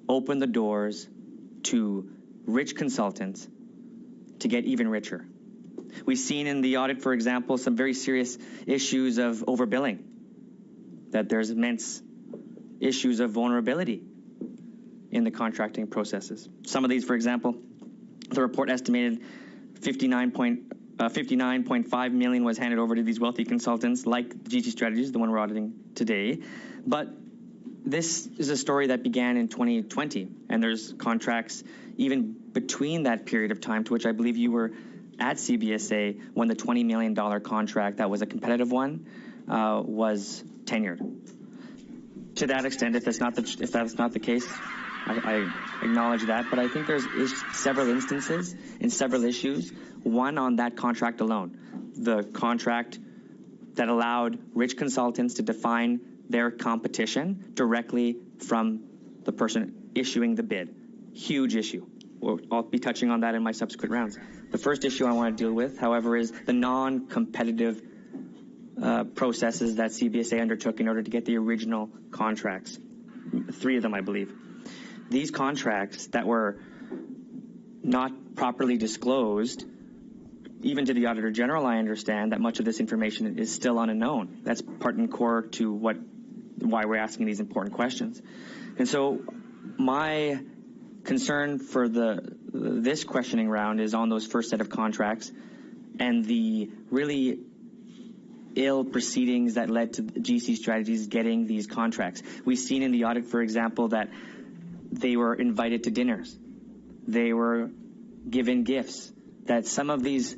opened the doors to rich consultants to get even richer. We've seen in the audit, for example, some very serious issues of overbilling, that there's immense issues of vulnerability in the contracting processes. Some of these, for example, the report estimated 59.5 million was handed over to these wealthy consultants like GC Strategies, the one we're auditing today. But this is a story that began in 2020, and there's contracts even between that period of time, to which I believe you were at CBSA when the $20 million contract that was a competitive one was tenured. To that extent, if that's not the case, I acknowledge that, but I think there's several instances in several issues. One on that contract alone, the contract that allowed rich consultants to define their competition directly from the person issuing the bid. Huge issue. I'll be touching on that in my subsequent rounds. The first issue I want to deal with, however, is the non-competitive processes that CBSA undertook in order to get the original contracts. 3 of them, I believe. These contracts that were not properly disclosed, even to the Auditor General, I understand that much of this information is still unknown. That's part and core to why we're asking these important questions. And so my concern for this questioning round is on those first set of contracts and the really ill proceedings that led to GC Strategies getting these contracts. We've seen in the audit, for example, that they were invited to dinners. They were given gifts. That some of these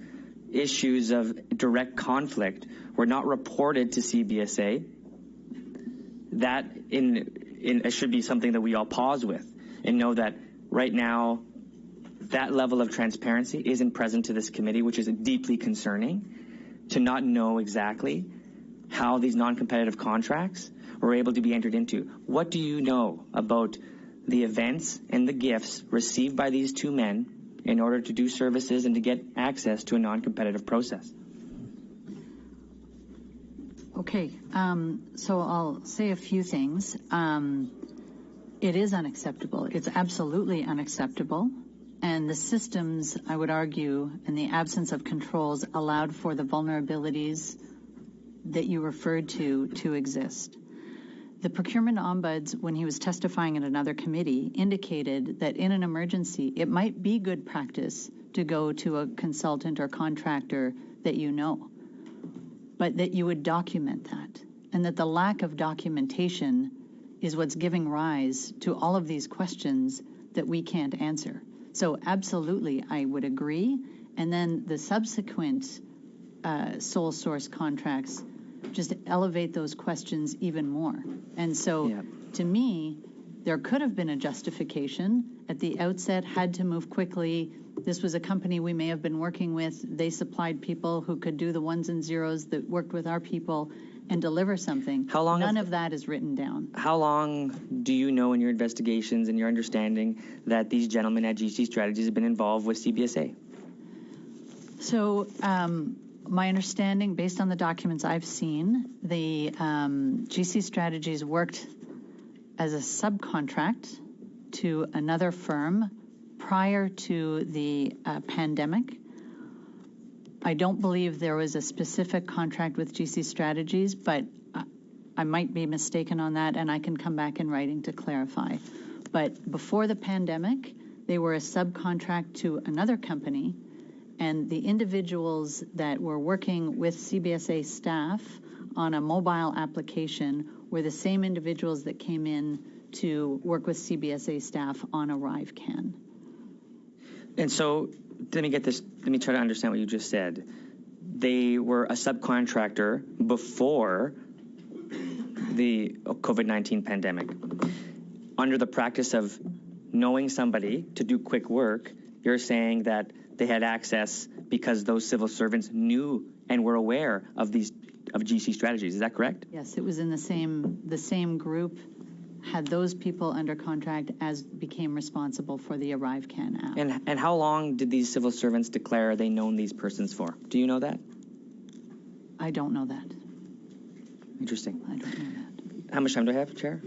issues of direct conflict were not reported to CBSA. That it should be something that we all pause with and know that right now that level of transparency isn't present to this committee, which is deeply concerning, to not know exactly how these non-competitive contracts were able to be entered into. What do you know about the events and the gifts received by these 2 men in order to do services and to get access to a non-competitive process? Okay, so I'll say a few things. It is unacceptable. It's absolutely unacceptable. And the systems, I would argue, in the absence of controls, allowed for the vulnerabilities that you referred to exist. The procurement ombuds, when he was testifying in another committee, indicated that in an emergency, it might be good practice to go to a consultant or contractor that you know, but that you would document that. and that the lack of documentation is what's giving rise to all of these questions that we can't answer. So absolutely, I would agree. And then the subsequent sole source contracts just elevate those questions even more. And so to me, there could have been a justification at the outset, had to move quickly. This was a company we may have been working with. They supplied people who could do the ones and zeros that worked with our people and deliver something. How long? None of that is written down. How long do you know in your investigations and your understanding that these gentlemen at GC Strategies have been involved with CBSA? So my understanding, based on the documents I've seen, the GC Strategies worked as a subcontract to another firm prior to the pandemic. I don't believe there was a specific contract with GC Strategies, but I might be mistaken on that, and I can come back in writing to clarify. But before the pandemic, they were a subcontract to another company, and the individuals that were working with CBSA staff on a mobile application were the same individuals that came in to work with CBSA staff on ArriveCan. And so, let me try to understand what you just said. They were a subcontractor before the COVID-19 pandemic. Under the practice of knowing somebody to do quick work, you're saying that they had access because those civil servants knew and were aware of GC Strategies. Is that correct? Yes, it was in the same group, had those people under contract as became responsible for the ArriveCan app. And how long did these civil servants declare they known these persons for? Do you know that? I don't know that. Interesting. I don't know that. How much time do I have, Chair?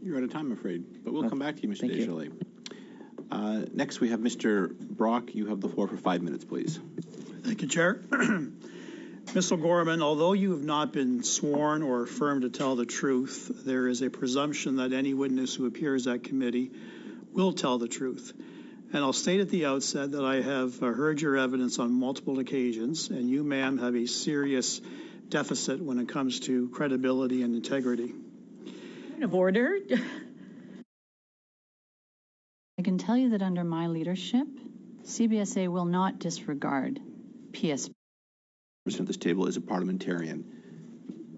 You're out of time, I'm afraid. But we'll come back to you, Mr. Deschalais. Next, we have Mr. Brock. You have the floor for 5 minutes, please. Thank you, Chair. Ms. O'Gorman, although you have not been sworn or affirmed to tell the truth, there is a presumption that any witness who appears at committee will tell the truth. And I'll state at the outset that I have heard your evidence on multiple occasions, and you, ma'am, have a serious deficit when it comes to credibility and integrity. Point of order. I can tell you that under my leadership, CBSA will not disregard PSP. At this table is a parliamentarian.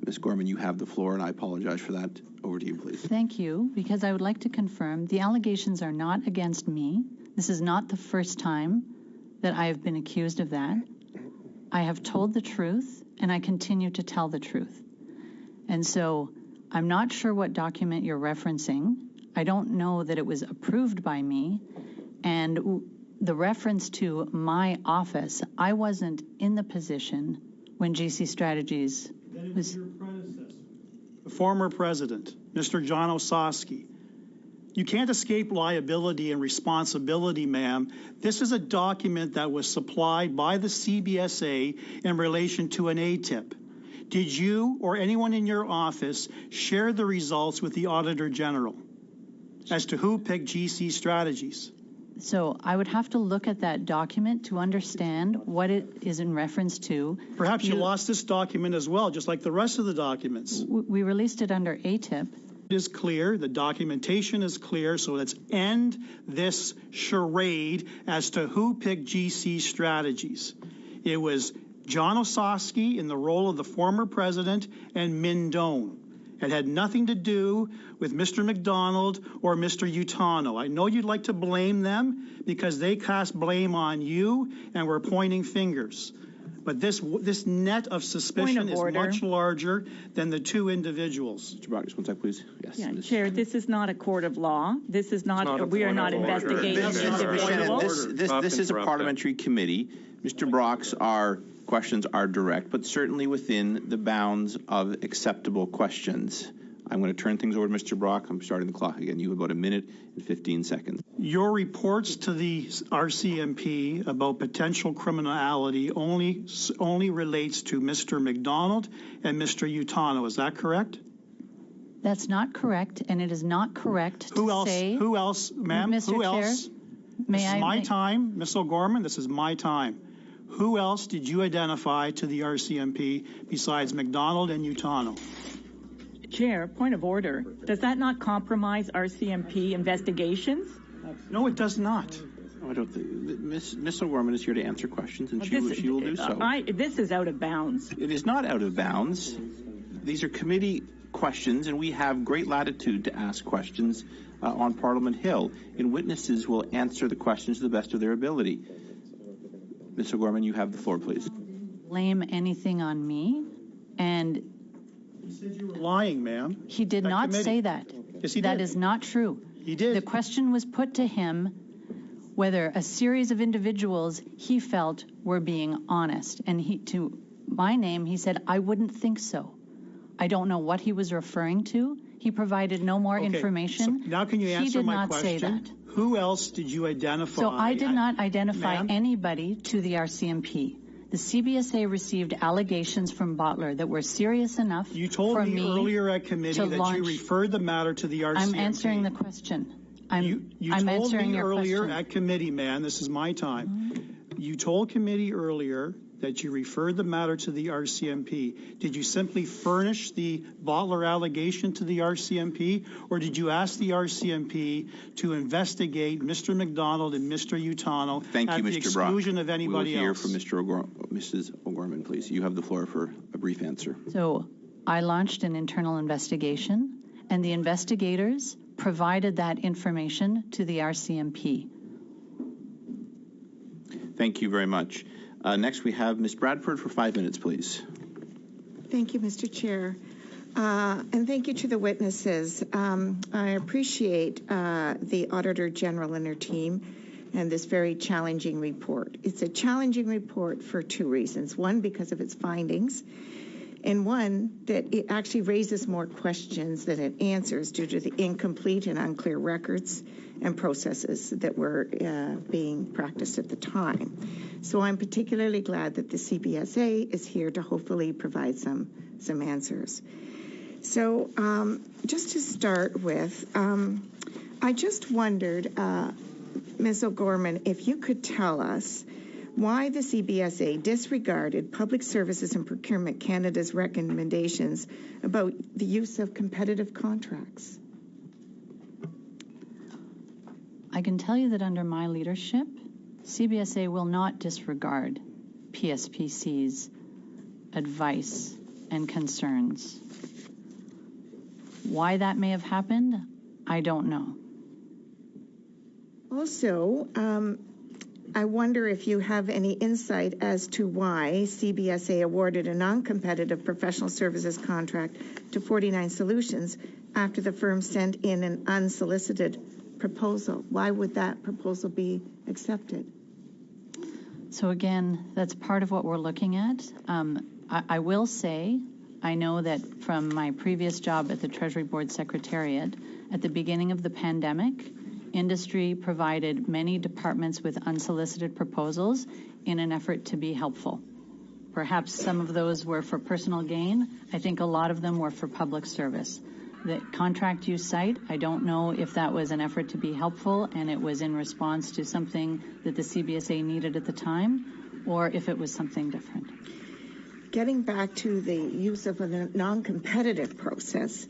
Ms. Gorman, you have the floor, and I apologize for that. Over to you, please. Thank you, because I would like to confirm the allegations are not against me. This is not the first time that I have been accused of that. I have told the truth, and I continue to tell the truth. And so I'm not sure what document you're referencing. I don't know that it was approved by me. And the reference to my office, I wasn't in the position when GC Strategies was... Your predecessor, the former president, Mr. John Osowski. You can't escape liability and responsibility, ma'am. This is a document that was supplied by the CBSA in relation to an ATIP. Did you or anyone in your office share the results with the Auditor General as to who picked GC Strategies? So I would have to look at that document to understand what it is in reference to. Perhaps you lost this document as well, just like the rest of the documents. We released it under ATIP. It is clear, the documentation is clear, so let's end this charade as to who picked GC Strategies. It was John Osowski in the role of the former president and Min Doan. It had nothing to do with Mr. McDonald or Mr. Utano. I know you'd like to blame them because they cast blame on you and were pointing fingers. But this net of suspicion is much larger than the two individuals. Mr. Brock, just one sec, please. Yes. Yeah, Chair, this is not a court of law. This is not we are not investigating individuals. This is a parliamentary committee. Mr. Brock's questions are direct, but certainly within the bounds of acceptable questions. I'm going to turn things over to Mr. Brock. I'm starting the clock again. You have about 1 minute and 15 seconds. Your reports to the RCMP about potential criminality only relates to Mr. McDonald and Mr. Utano. Is that correct? That's not correct, and it is not correct to say... Who else, ma'am? Mr. Who Chair, else? This is my time. Ms. O'Gorman, this is my time. Who else did you identify to the RCMP besides McDonald and Utano? Chair, point of order. Does that not compromise RCMP investigations? No, it does not. No, I don't think. Ms. O'Gorman is here to answer questions, and she will do so. This is out of bounds. It is not out of bounds. These are committee questions, and we have great latitude to ask questions on Parliament Hill, and witnesses will answer the questions to the best of their ability. Ms. O'Gorman, you have the floor, please. Blame anything on me, and He said you were lying, ma'am. he did not say that. Yes, he did. That is not true. He did. The question was put to him whether a series of individuals he felt were being honest. And to my name, he said, I wouldn't think so. I don't know what he was referring to. He provided no more information. So now can you answer my question? He did not say that. Who else did you identify? So I did not identify anybody to the RCMP. The CBSA received allegations from Bottler that were serious enough You told for me earlier at committee that you referred the matter to the RCMP. I'm answering the question. You I'm told answering me your earlier question. at committee, man, this is my time. You told committee earlier that you referred the matter to the RCMP. Did you simply furnish the Bottler allegation to the RCMP, or did you ask the RCMP to investigate Mr. McDonald and Mr. Utano at the exclusion of anybody else? We'll hear from Mrs. O'Gorman, please. You have the floor for a brief answer. So I launched an internal investigation, and the investigators provided that information to the RCMP. Thank you very much. Next, we have Ms. Bradford for 5 minutes, please. Thank you, Mr. Chair. And thank you to the witnesses. I appreciate the Auditor General and her team and this very challenging report. It's a challenging report for two reasons. One, because of its findings, and one, that it actually raises more questions than it answers due to the incomplete and unclear records and processes that were being practiced at the time. So I'm particularly glad that the CBSA is here to hopefully provide some answers. So just to start with, I just wondered, Ms. O'Gorman, if you could tell us why the CBSA disregarded Public Services and Procurement Canada's recommendations about the use of competitive contracts. I can tell you that under my leadership, CBSA will not disregard PSPC's advice and concerns. Why that may have happened, I don't know. Also, I wonder if you have any insight as to why CBSA awarded a non-competitive professional services contract to 49 Solutions after the firm sent in an unsolicited proposal. Why would that proposal be accepted? So again, that's part of what we're looking at. I will say, I know that from my previous job at the Treasury Board Secretariat, at the beginning of the pandemic, industry provided many departments with unsolicited proposals in an effort to be helpful. Perhaps some of those were for personal gain. I think a lot of them were for public service. The contract you cite, I don't know if that was an effort to be helpful and it was in response to something that the CBSA needed at the time, or if it was something different. Getting back to the use of a non-competitive process,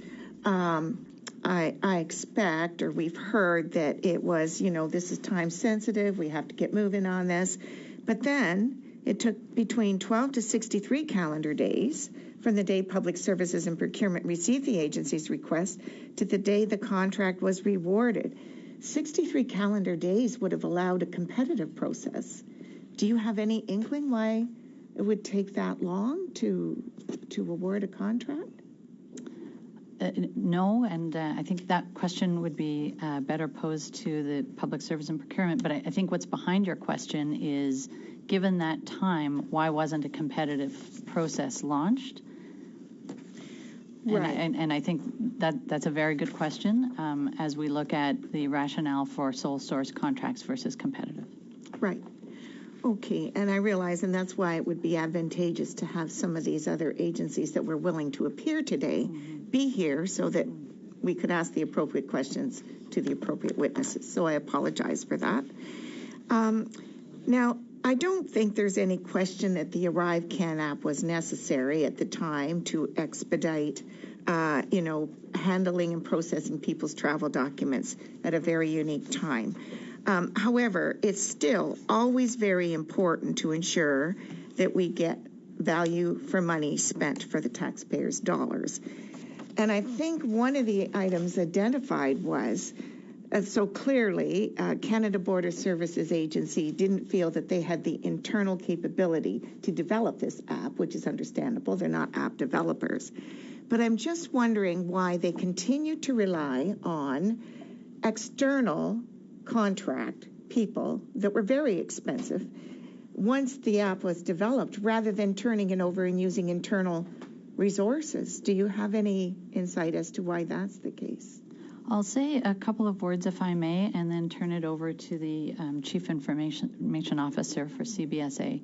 I expect, or we've heard that it was, this is time sensitive, we have to get moving on this. But then it took between 12 to 63 calendar days from the day Public Services and Procurement received the agency's request to the day the contract was rewarded. 63 calendar days would have allowed a competitive process. Do you have any inkling why it would take that long to award a contract? No, and I think that question would be better posed to the Public Service and Procurement. But I think what's behind your question is, given that time, why wasn't a competitive process launched? Right. And I think that's a very good question as we look at the rationale for sole source contracts versus competitive. Right. Okay, and I realize, and that's why it would be advantageous to have some of these other agencies that were willing to appear today be here so that we could ask the appropriate questions to the appropriate witnesses. So I apologize for that. Now, I don't think there's any question that the ArriveCan app was necessary at the time to expedite handling and processing people's travel documents at a very unique time. However, it's still always very important to ensure that we get value for money spent for the taxpayers' dollars. And I think one of the items identified was, so clearly, Canada Border Services Agency didn't feel that they had the internal capability to develop this app, which is understandable. They're not app developers. But I'm just wondering why they continue to rely on external contract people that were very expensive once the app was developed, rather than turning it over and using internal resources. Do you have any insight as to why that's the case? I'll say a couple of words, if I may, and then turn it over to the Chief Information Officer for CBSA.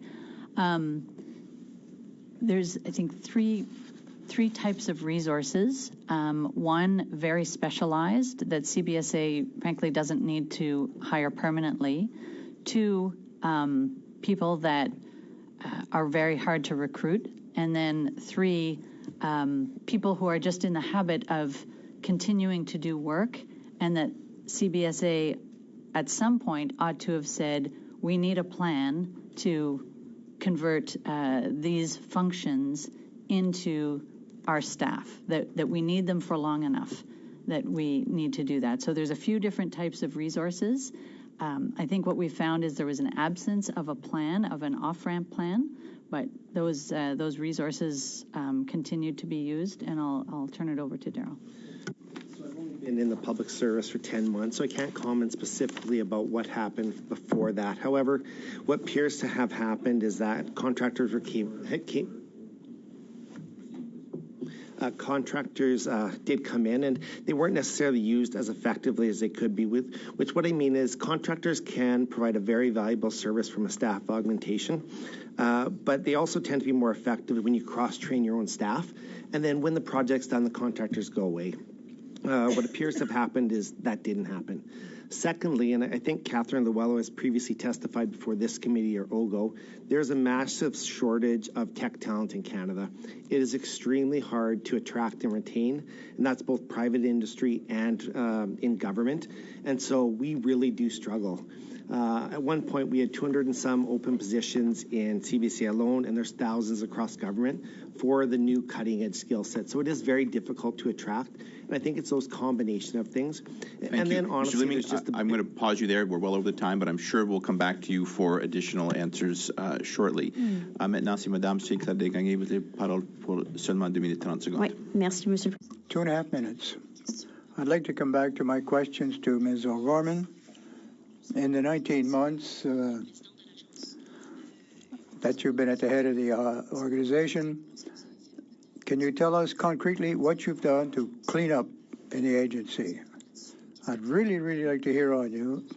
There's, I think, three types of resources. One, very specialized, that CBSA, frankly, doesn't need to hire permanently. Two, people that are very hard to recruit. And then three, people who are just in the habit of continuing to do work, and that CBSA at some point ought to have said, we need a plan to convert these functions into our staff, that we need them for long enough, that we need to do that. So there's a few different types of resources. I think what we found is there was an absence of a plan, of an off-ramp plan, but those resources continued to be used, and I'll turn it over to Darryl. I've only been in the public service for 10 months, so I can't comment specifically about what happened before that. However, what appears to have happened is that contractors did come in, and they weren't necessarily used as effectively as they could be. Which what I mean is contractors can provide a very valuable service from a staff augmentation, but they also tend to be more effective when you cross-train your own staff, and then when the project's done, the contractors go away. What appears to have happened is that didn't happen. Secondly, and I think Catherine Luello has previously testified before this committee or OGO, there's a massive shortage of tech talent in Canada. It is extremely hard to attract and retain, and that's both private industry and in government. And so we really do struggle. At one point, we had 200 and some open positions in CBC alone, and there's thousands across government for the new cutting-edge skill set. So it is very difficult to attract, and I think it's those combination of things. Thank you. Then honestly, Vleeming, I'm going to pause you there. We're well over the time, but I'm sure we'll come back to you for additional answers shortly. Maintenant, si Madame Secrétaire de gagner, vous avez parole pour seulement 2 minutes 30 secondes. Oui, merci, Monsieur. 2.5 minutes. I'd like to come back to my questions to Ms. O'Gorman. In the 19 months that you've been at the head of the organization, can you tell us concretely what you've done to clean up in the agency? I'd really, really like to hear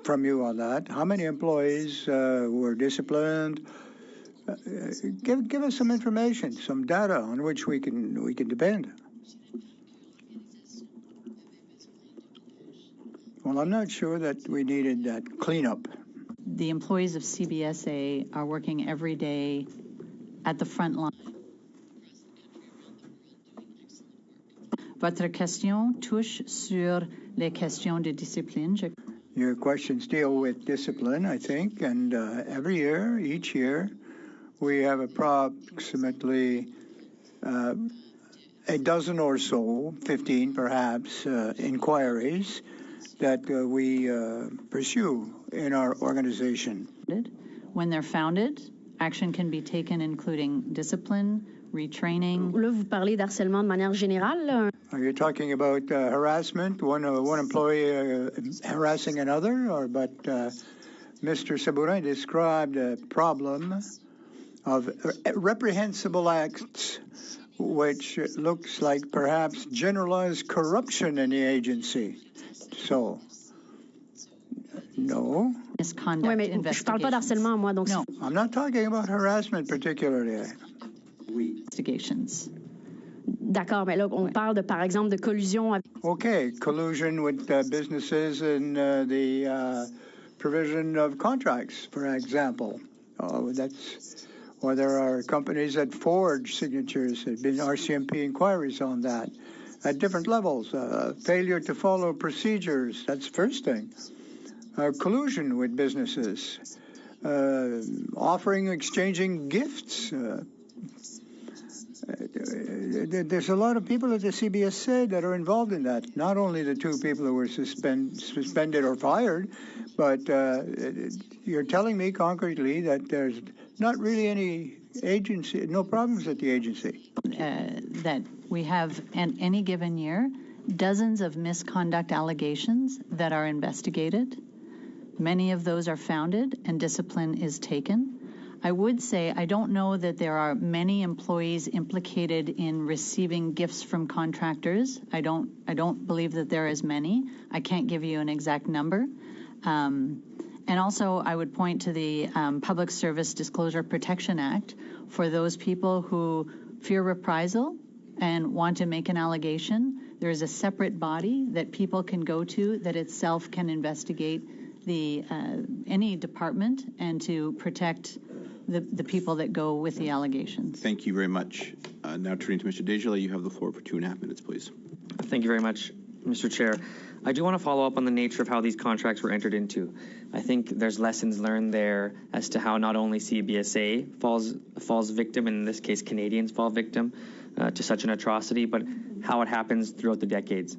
from you on that. How many employees were disciplined? Give us some information, some data on which we can depend. Well, I'm not sure that we needed that cleanup. The employees of CBSA are working every day at the front line. Votre question touche sur les questions de discipline. Your questions deal with discipline, I think, and each year, we have approximately a dozen or so, 15 perhaps, inquiries that we pursue in our organization. When they're founded, action can be taken, including discipline, retraining. Là, vous parlez d'harcèlement de manière générale. Are you talking about harassment, one employee harassing another, but Mr. Sabourin described a problem of reprehensible acts, which looks like perhaps generalized corruption in the agency. So, no. Misconduct investigations. No. I'm not talking about harassment particularly. Investigations. D'accord, mais là, on parle par exemple de collusion. Okay, collusion with businesses in the provision of contracts, for example. Or there are companies that forge signatures. There have been RCMP inquiries on that. at different levels. Failure to follow procedures, that's the first thing. Collusion with businesses. Exchanging gifts. There's a lot of people at the CBSA that are involved in that. Not only the two people who were suspended or fired, but you're telling me concretely that there's not really no problems at the agency. That we have, in any given year, dozens of misconduct allegations that are investigated. Many of those are founded and discipline is taken. I would say I don't know that there are many employees implicated in receiving gifts from contractors. I don't believe that there are as many. I can't give you an exact number. And also, I would point to the Public Service Disclosure Protection Act for those people who fear reprisal and want to make an allegation. There is a separate body that people can go to that itself can investigate any department and to protect the people that go with the allegations. Thank you very much. Now turning to Mr. Desjardins, you have the floor for 2.5 minutes, please. Thank you very much, Mr. Chair. I do want to follow up on the nature of how these contracts were entered into. I think there's lessons learned there as to how not only CBSA falls victim, and in this case Canadians fall victim to such an atrocity, but how it happens throughout the decades.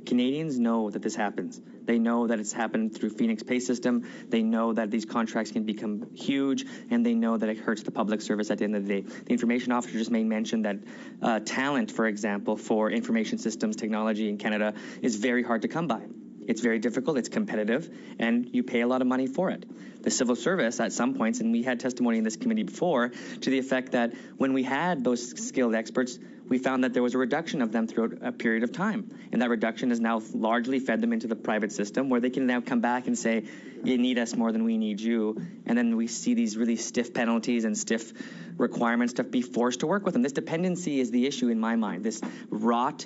Canadians know that this happens. They know that it's happened through Phoenix Pay System. They know that these contracts can become huge, and they know that it hurts the public service at the end of the day. The information officer just made mention that talent, for example, for information systems technology in Canada is very hard to come by. It's very difficult, it's competitive, and you pay a lot of money for it. The civil service, at some points, and we had testimony in this committee before, to the effect that when we had those skilled experts, we found that there was a reduction of them throughout a period of time. And that reduction has now largely fed them into the private system, where they can now come back and say, you need us more than we need you. And then we see these really stiff penalties and stiff requirements to be forced to work with them. This dependency is the issue in my mind. This rot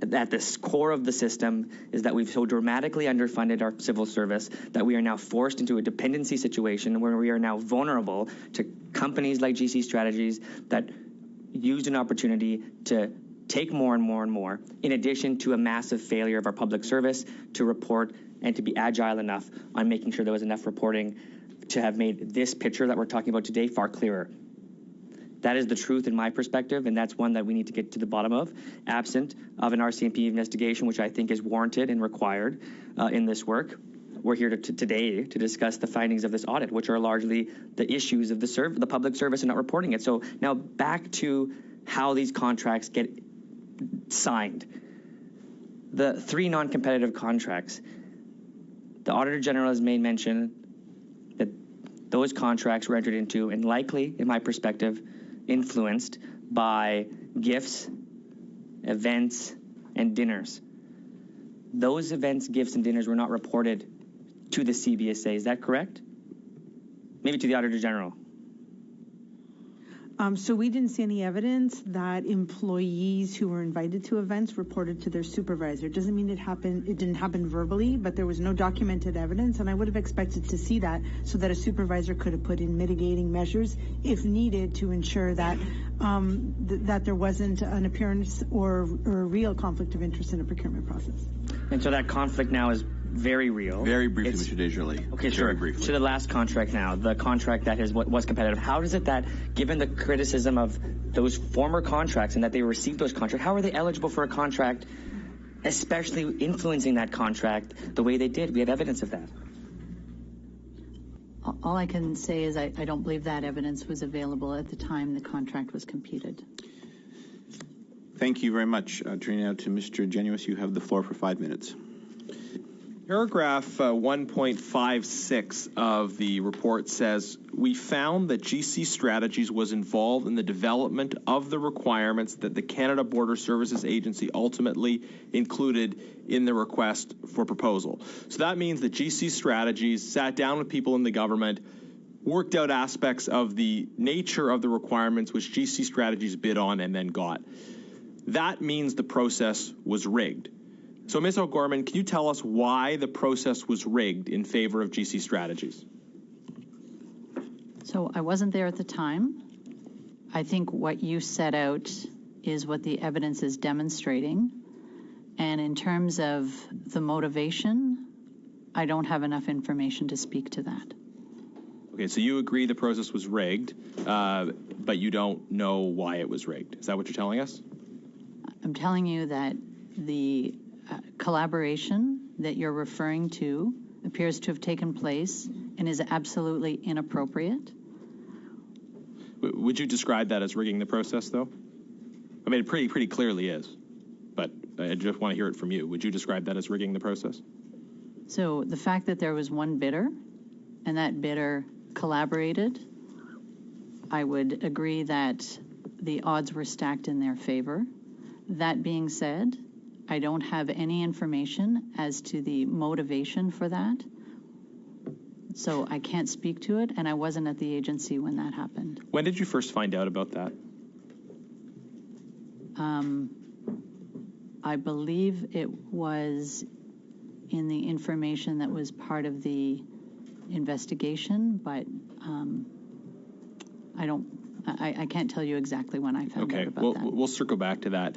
at the core of the system is that we've so dramatically underfunded our civil service that we are now forced into a dependency situation where we are now vulnerable to companies like GC Strategies that used an opportunity to take more and more and more, in addition to a massive failure of our public service to report and to be agile enough on making sure there was enough reporting to have made this picture that we're talking about today far clearer. That is the truth in my perspective, and that's one that we need to get to the bottom of, absent of an RCMP investigation, which I think is warranted and required in this work. We're here today to discuss the findings of this audit, which are largely the issues of the public service and not reporting it. So now back to how these contracts get signed. The 3 non-competitive contracts. The Auditor General has made mention that those contracts were entered into and likely, in my perspective, influenced by gifts, events, and dinners. Those events, gifts, and dinners were not reported to the CBSA. Is that correct? Maybe to the Auditor General. So we didn't see any evidence that employees who were invited to events reported to their supervisor. It doesn't mean it didn't happen verbally, but there was no documented evidence, and I would have expected to see that so that a supervisor could have put in mitigating measures if needed to ensure that that there wasn't an appearance or a real conflict of interest in a procurement process. And so that conflict now is very real. Very briefly, Mr. Desjardins. Okay, sure. Very briefly. To the last contract now, the contract that was competitive. How is it that, given the criticism of those former contracts and that they received those contracts, how are they eligible for a contract, especially influencing that contract the way they did? We have evidence of that. All I can say is I don't believe that evidence was available at the time the contract was competed. Thank you very much. Turning now to Mr. Genuis, you have the floor for 5 minutes. Paragraph 1.56 of the report says, we found that GC Strategies was involved in the development of the requirements that the Canada Border Services Agency ultimately included in the request for proposal. So that means that GC Strategies sat down with people in the government, worked out aspects of the nature of the requirements which GC Strategies bid on and then got. That means the process was rigged. So, Ms. O'Gorman, can you tell us why the process was rigged in favor of GC Strategies? So I wasn't there at the time. I think what you set out is what the evidence is demonstrating. And in terms of the motivation, I don't have enough information to speak to that. Okay, so you agree the process was rigged, but you don't know why it was rigged. Is that what you're telling us? I'm telling you that the collaboration that you're referring to appears to have taken place and is absolutely inappropriate. Would you describe that as rigging the process, though? I mean, it pretty clearly is, but I just want to hear it from you. Would you describe that as rigging the process? So the fact that there was one bidder and that bidder collaborated, I would agree that the odds were stacked in their favor. That being said, I don't have any information as to the motivation for that. So I can't speak to it, and I wasn't at the agency when that happened. When did you first find out about that? I believe it was in the information that was part of the investigation, but I can't tell you exactly when I found out about that. We'll circle back to that.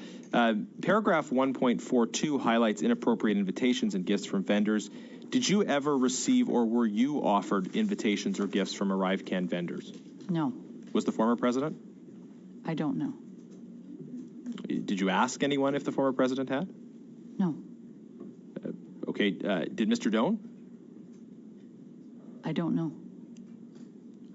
Paragraph 1.42 highlights inappropriate invitations and gifts from vendors. Did you ever receive or were you offered invitations or gifts from ArriveCan vendors? No. Was the former president? I don't know. Did you ask anyone if the former president had? No. Did Mr. Doan? I don't know.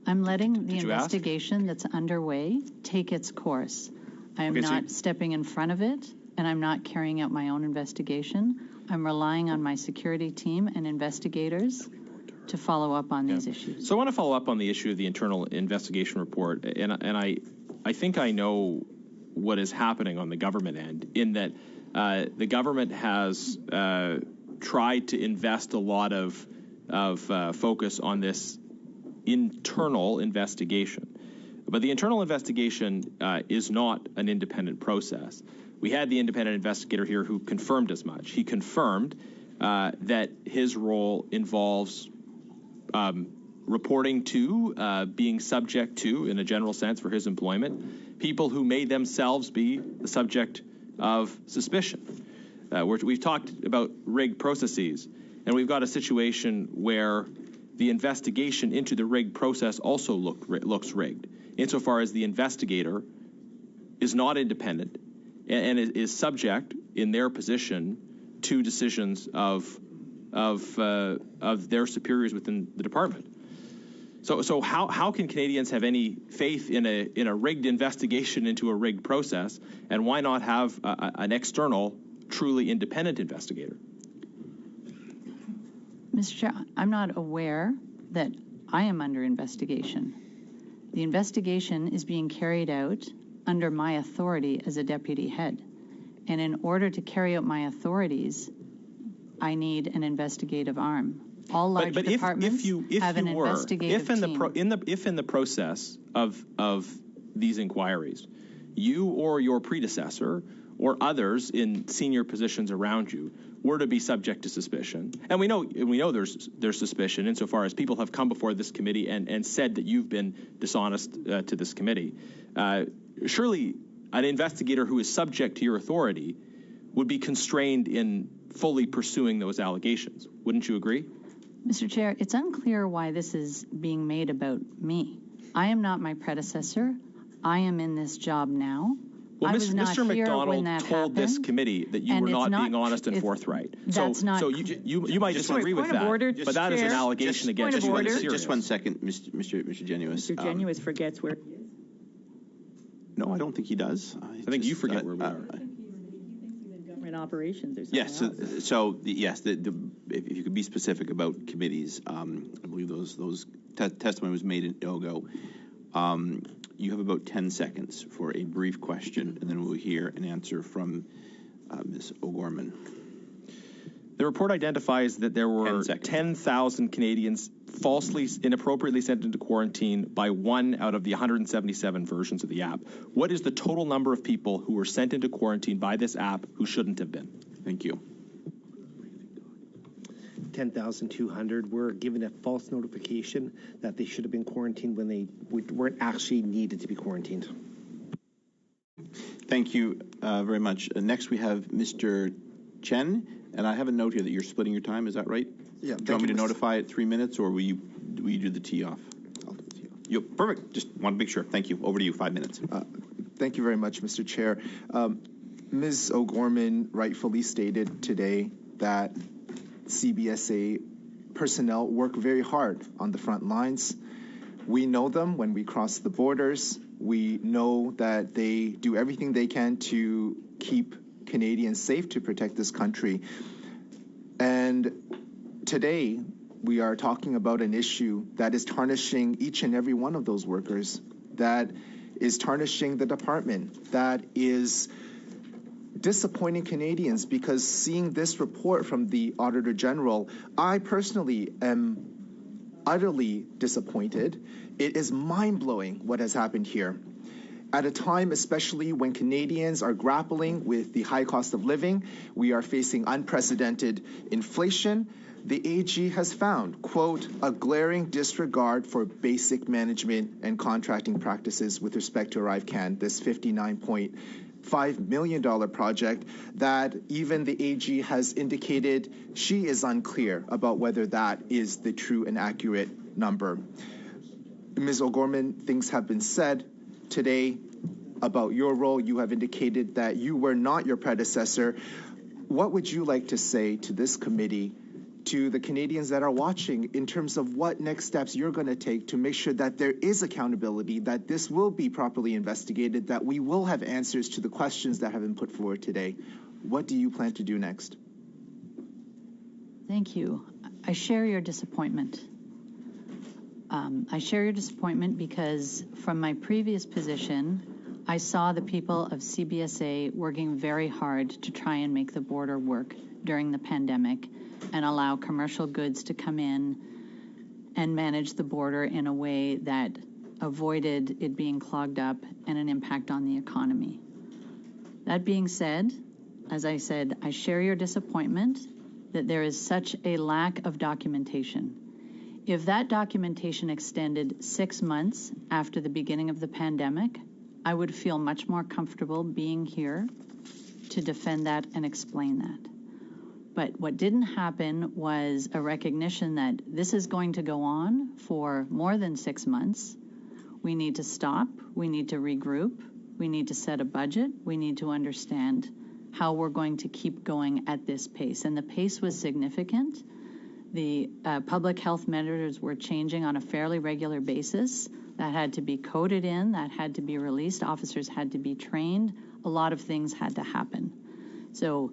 I'm letting the investigation that's underway take its course. I am not stepping in front of it, and I'm not carrying out my own investigation. I'm relying on my security team and investigators to follow up on these issues. So I want to follow up on the issue of the internal investigation report, and I think I know what is happening on the government end, in that the government has tried to invest a lot of focus on this internal investigation. But the internal investigation is not an independent process. We had the independent investigator here who confirmed as much. He confirmed that his role involves reporting to, being subject to, in a general sense for his employment, people who may themselves be the subject of suspicion. We've talked about rigged processes, and we've got a situation where the investigation into the rigged process also looks rigged, insofar as the investigator is not independent and is subject, in their position, to decisions of their superiors within the department. So how can Canadians have any faith in a rigged investigation into a rigged process, and why not have an external, truly independent investigator? Mr. Chair, I'm not aware that I am under investigation. The investigation is being carried out under my authority as a deputy head. And in order to carry out my authorities, I need an investigative arm. All large departments have an investigative team. If in the process of these inquiries, you or your predecessor or others in senior positions around you were to be subject to suspicion, and we know there's suspicion insofar as people have come before this committee and said that you've been dishonest to this committee, surely an investigator who is subject to your authority would be constrained in fully pursuing those allegations. Wouldn't you agree? Mr. Chair, it's unclear why this is being made about me. I am not my predecessor. I am in this job now. Well, I was not Mr. here McDonald when that told happened, this committee that you were not being honest and forthright. That's not. So you might disagree with that, but that is an allegation against you. Just 1 second, Mr. Genuis. Mr. Genuis forgets where. No, I don't think he does. I think you forget where we are. Government operations or something. Yes. If you could be specific about committees, I believe those testimony was made in Ogo. You have about 10 seconds for a brief question, and then we'll hear an answer from Ms. O'Gorman. The report identifies that there were 10,000 Canadians falsely, inappropriately sent into quarantine by one out of the 177 versions of the app. What is the total number of people who were sent into quarantine by this app who shouldn't have been? Thank you. 10,200 were given a false notification that they should have been quarantined when they weren't actually needed to be quarantined. Thank you very much. Next, we have Mr. Chen, and I have a note here that you're splitting your time. Is that right? Yeah. Do you want me to notify at 3 minutes, or will you do the tee off? I'll do the tee off. Yep, perfect. Just want to make sure. Thank you. Over to you. 5 minutes. Thank you very much, Mr. Chair. Ms. O'Gorman rightfully stated today that CBSA personnel work very hard on the front lines. We know them when we cross the borders. We know that they do everything they can to keep Canadians safe, to protect this country. And today, we are talking about an issue that is tarnishing each and every one of those workers, that is tarnishing the department, that is disappointing Canadians, because seeing this report from the Auditor General, I personally am utterly disappointed. It is mind-blowing what has happened here. At a time, especially when Canadians are grappling with the high cost of living, we are facing unprecedented inflation, the AG has found, quote, a glaring disregard for basic management and contracting practices with respect to ArriveCan, this $59.5 million project that even the AG has indicated she is unclear about whether that is the true and accurate number. Ms. O'Gorman, things have been said today about your role. You have indicated that you were not your predecessor. What would you like to say to this committee, to the Canadians that are watching, in terms of what next steps you're going to take to make sure that there is accountability, that this will be properly investigated, that we will have answers to the questions that have been put forward today? What do you plan to do next? Thank you. I share your disappointment. I share your disappointment because from my previous position, I saw the people of CBSA working very hard to try and make the border work during the pandemic and allow commercial goods to come in and manage the border in a way that avoided it being clogged up and an impact on the economy. That being said, as I said, I share your disappointment that there is such a lack of documentation. If that documentation extended 6 months after the beginning of the pandemic, I would feel much more comfortable being here to defend that and explain that. But what didn't happen was a recognition that this is going to go on for more than 6 months. We need to stop. We need to regroup. We need to set a budget. We need to understand how we're going to keep going at this pace. And the pace was significant. The public health measures were changing on a fairly regular basis. That had to be coded in. That had to be released. Officers had to be trained. A lot of things had to happen. So,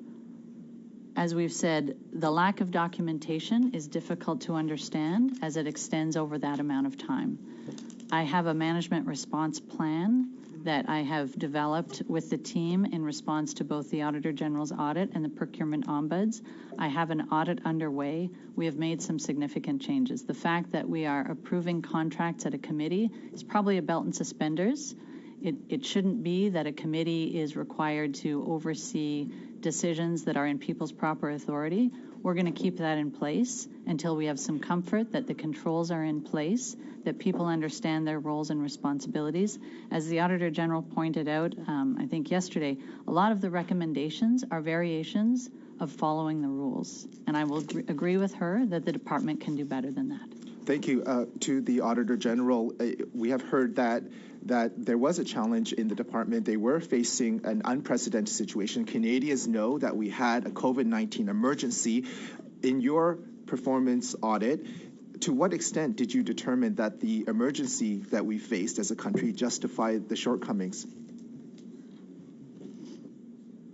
as we've said, the lack of documentation is difficult to understand as it extends over that amount of time. I have a management response plan that I have developed with the team in response to both the Auditor General's audit and the procurement ombuds. I have an audit underway. We have made some significant changes. The fact that we are approving contracts at a committee is probably a belt and suspenders. It shouldn't be that a committee is required to oversee decisions that are in people's proper authority. We're going to keep that in place until we have some comfort that the controls are in place, that people understand their roles and responsibilities. As the Auditor General pointed out, I think yesterday, a lot of the recommendations are variations of following the rules. And I will agree with her that the department can do better than that. Thank you. To the Auditor General, we have heard that there was a challenge in the department. They were facing an unprecedented situation. Canadians know that we had a COVID-19 emergency. In your performance audit, to what extent did you determine that the emergency that we faced as a country justified the shortcomings?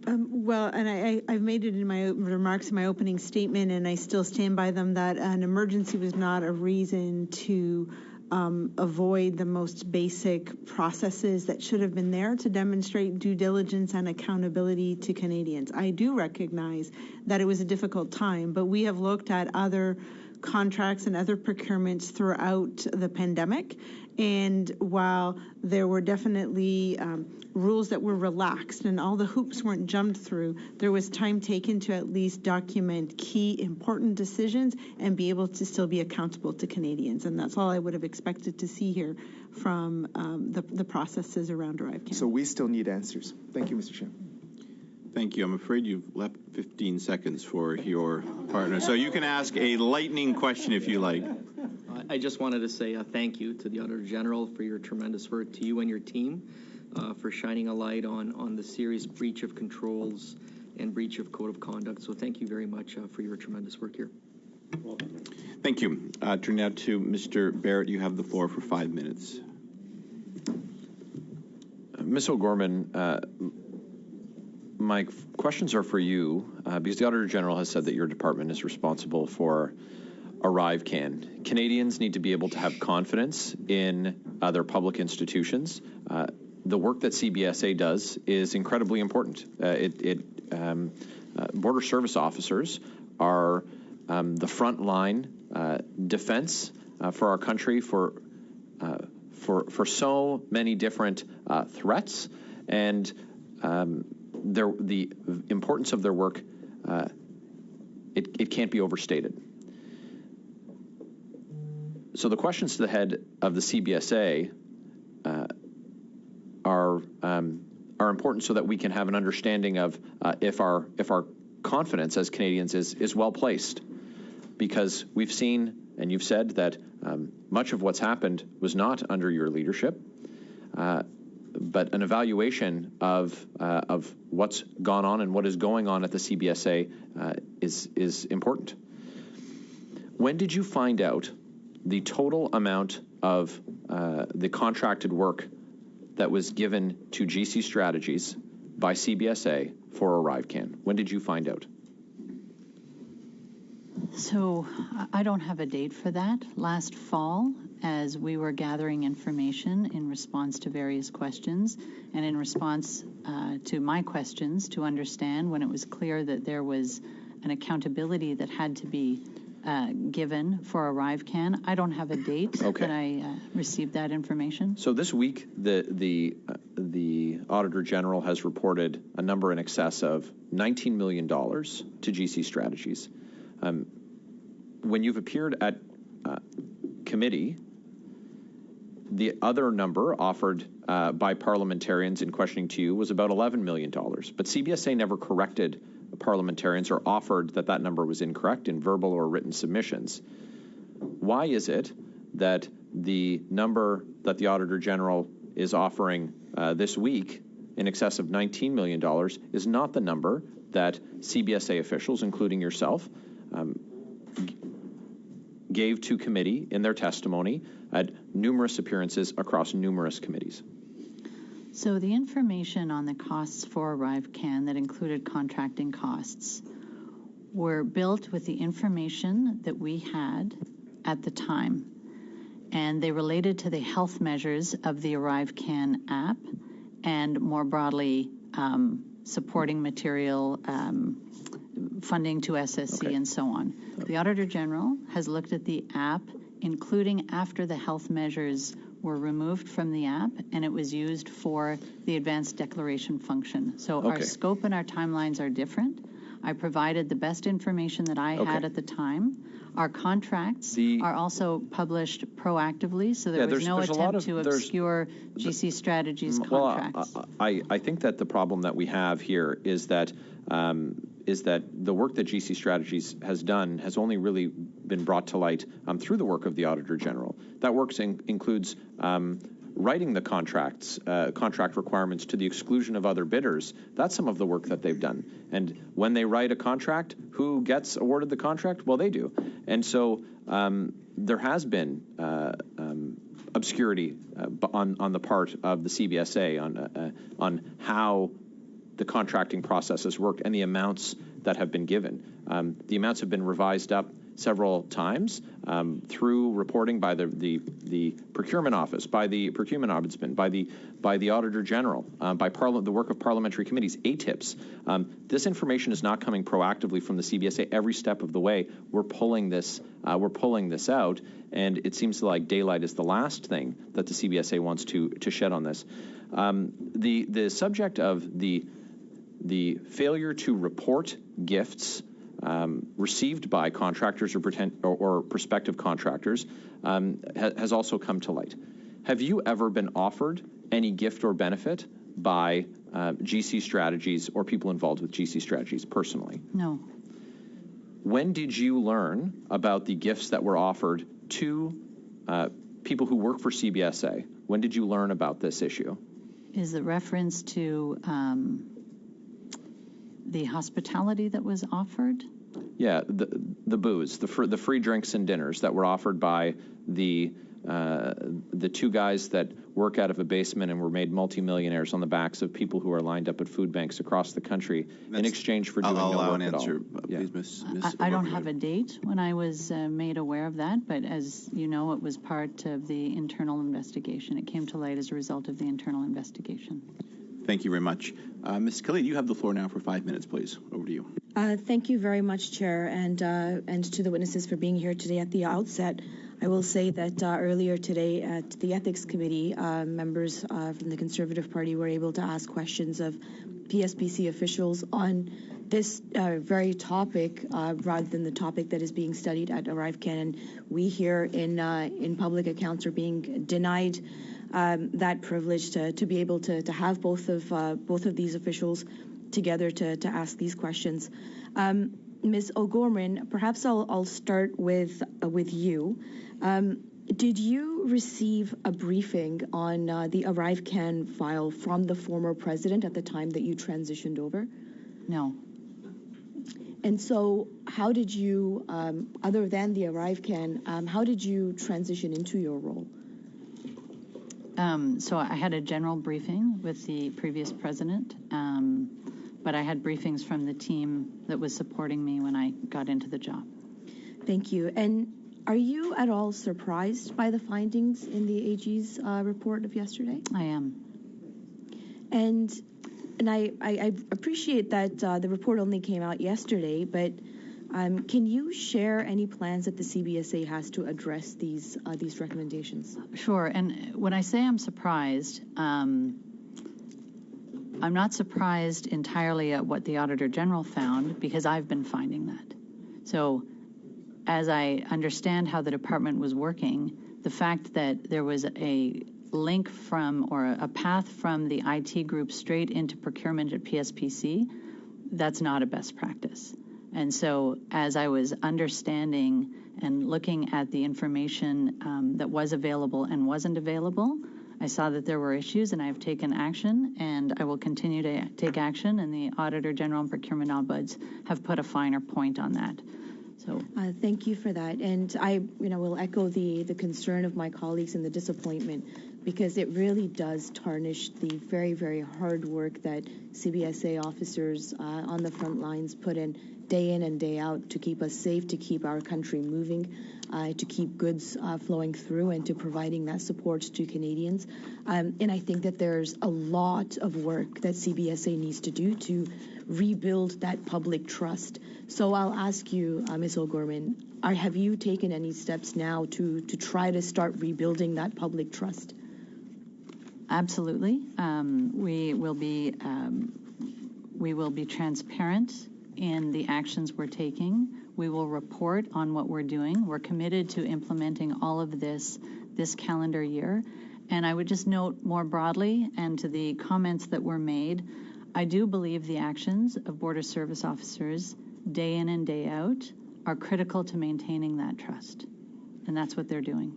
Well, and I've made it in my remarks in my opening statement, and I still stand by them, that an emergency was not a reason to avoid the most basic processes that should have been there to demonstrate due diligence and accountability to Canadians. I do recognize that it was a difficult time, but we have looked at other contracts and other procurements throughout the pandemic. And while there were definitely rules that were relaxed and all the hoops weren't jumped through, there was time taken to at least document key important decisions and be able to still be accountable to Canadians. And that's all I would have expected to see here from the processes around ArriveCan. So we still need answers. Thank you, Mr. Chair. Thank you. I'm afraid you've left 15 seconds for your partner. So you can ask a lightning question if you like. I just wanted to say thank you to the Auditor General for your tremendous work, to you and your team for shining a light on the serious breach of controls and breach of code of conduct. So thank you very much for your tremendous work here. Thank you. Turn now to Mr. Barrett. You have the floor for 5 minutes. Ms. O'Gorman, my questions are for you because the Auditor General has said that your department is responsible for ArriveCan. Canadians need to be able to have confidence in their public institutions. The work that CBSA does is incredibly important. Border service officers are the frontline defense for our country for so many different threats, and the importance of their work it can't be overstated. So the questions to the head of the CBSA are important so that we can have an understanding of if our confidence as Canadians is well placed, because we've seen, and you've said that much of what's happened was not under your leadership, but an evaluation of what's gone on and what is going on at the CBSA is important. When did you find out the total amount of the contracted work that was given to GC Strategies by CBSA for ArriveCan? When did you find out? So I don't have a date for that. Last fall, as we were gathering information in response to various questions and in response to my questions to understand when it was clear that there was an accountability that had to be given for ArriveCan. I don't have a date that I received that information. So this week, the Auditor General has reported a number in excess of $19 million to GC Strategies. When you've appeared at committee, the other number offered by parliamentarians in questioning to you was about $11 million. But CBSA never corrected parliamentarians or offered that number was incorrect in verbal or written submissions. Why is it that the number that the Auditor General is offering this week in excess of $19 million is not the number that CBSA officials, including yourself, gave to committee in their testimony at numerous appearances across numerous committees? So the information on the costs for ArriveCan that included contracting costs were built with the information that we had at the time, and they related to the health measures of the ArriveCan app and more broadly supporting material, funding to SSC and so on. The Auditor General has looked at the app, including after the health measures were removed from the app and it was used for the advanced declaration function. So our scope and our timelines are different. I provided the best information that I had at the time. Our contracts are also published proactively, so there was no attempt to obscure GC Strategies contracts. Well, I think that the problem that we have here is that the work that GC Strategies has done has only really been brought to light through the work of the Auditor General. That work includes writing the contract requirements to the exclusion of other bidders. That's some of the work that they've done. And when they write a contract, who gets awarded the contract? Well, they do. And so there has been obscurity on the part of the CBSA on how the contracting process has worked and the amounts that have been given. The amounts have been revised up several times through reporting by the procurement office, by the procurement ombudsman, by the Auditor General, by the work of parliamentary committees, ATIPs. This information is not coming proactively from the CBSA every step of the way. We're pulling this out, and it seems like daylight is the last thing that the CBSA wants to shed on this. The subject of the failure to report gifts received by contractors or prospective contractors has also come to light. Have you ever been offered any gift or benefit by GC Strategies or people involved with GC Strategies personally? No. When did you learn about the gifts that were offered to people who work for CBSA? When did you learn about this issue? Is the reference to the hospitality that was offered? Yeah, the booze, the free drinks and dinners that were offered by the two guys that work out of a basement and were made multimillionaires on the backs of people who are lined up at food banks across the country in exchange for doing no work at all. Please, Ms. I don't have a date when I was made aware of that, but as you know, it was part of the internal investigation. It came to light as a result of the internal investigation. Thank you very much. Ms. Kelly, you have the floor now for 5 minutes, please. Over to you. Thank you very much, Chair, and to the witnesses for being here today. At the outset, I will say that earlier today at the Ethics Committee, members from the Conservative Party were able to ask questions of PSPC officials on this very topic rather than the topic that is being studied at ArriveCan. And we here in public accounts are being denied that privilege to be able to have both of these officials together to ask these questions. Ms. O'Gorman, perhaps I'll start with you. Did you receive a briefing on the ArriveCan file from the former president at the time that you transitioned over? No. And so how did you, other than the ArriveCan, how did you transition into your role? So I had a general briefing with the previous president, but I had briefings from the team that was supporting me when I got into the job. Thank you. And are you at all surprised by the findings in the AG's report of yesterday? I am. And I appreciate that the report only came out yesterday, but can you share any plans that the CBSA has to address these recommendations? Sure. And when I say I'm surprised, I'm not surprised entirely at what the Auditor General found, because I've been finding that. So as I understand how the department was working, the fact that there was a link from or a path from the IT group straight into procurement at PSPC, that's not a best practice. And so as I was understanding and looking at the information that was available and wasn't available, I saw that there were issues, and I've taken action, and I will continue to take action, and the Auditor General and Procurement Ombuds have put a finer point on that. So thank you for that. And I will echo the concern of my colleagues and the disappointment, because it really does tarnish the very, very hard work that CBSA officers on the front lines put in day and day out to keep us safe, to keep our country moving, to keep goods flowing through, and to providing that support to Canadians. And I think that there's a lot of work that CBSA needs to do to rebuild that public trust. So I'll ask you, Ms. O'Gorman, have you taken any steps now to try to start rebuilding that public trust? Absolutely. We will be transparent in the actions we're taking. We will report on what we're doing. We're committed to implementing all of this calendar year. And I would just note more broadly, and to the comments that were made, I do believe the actions of border service officers day in and day out are critical to maintaining that trust. And that's what they're doing.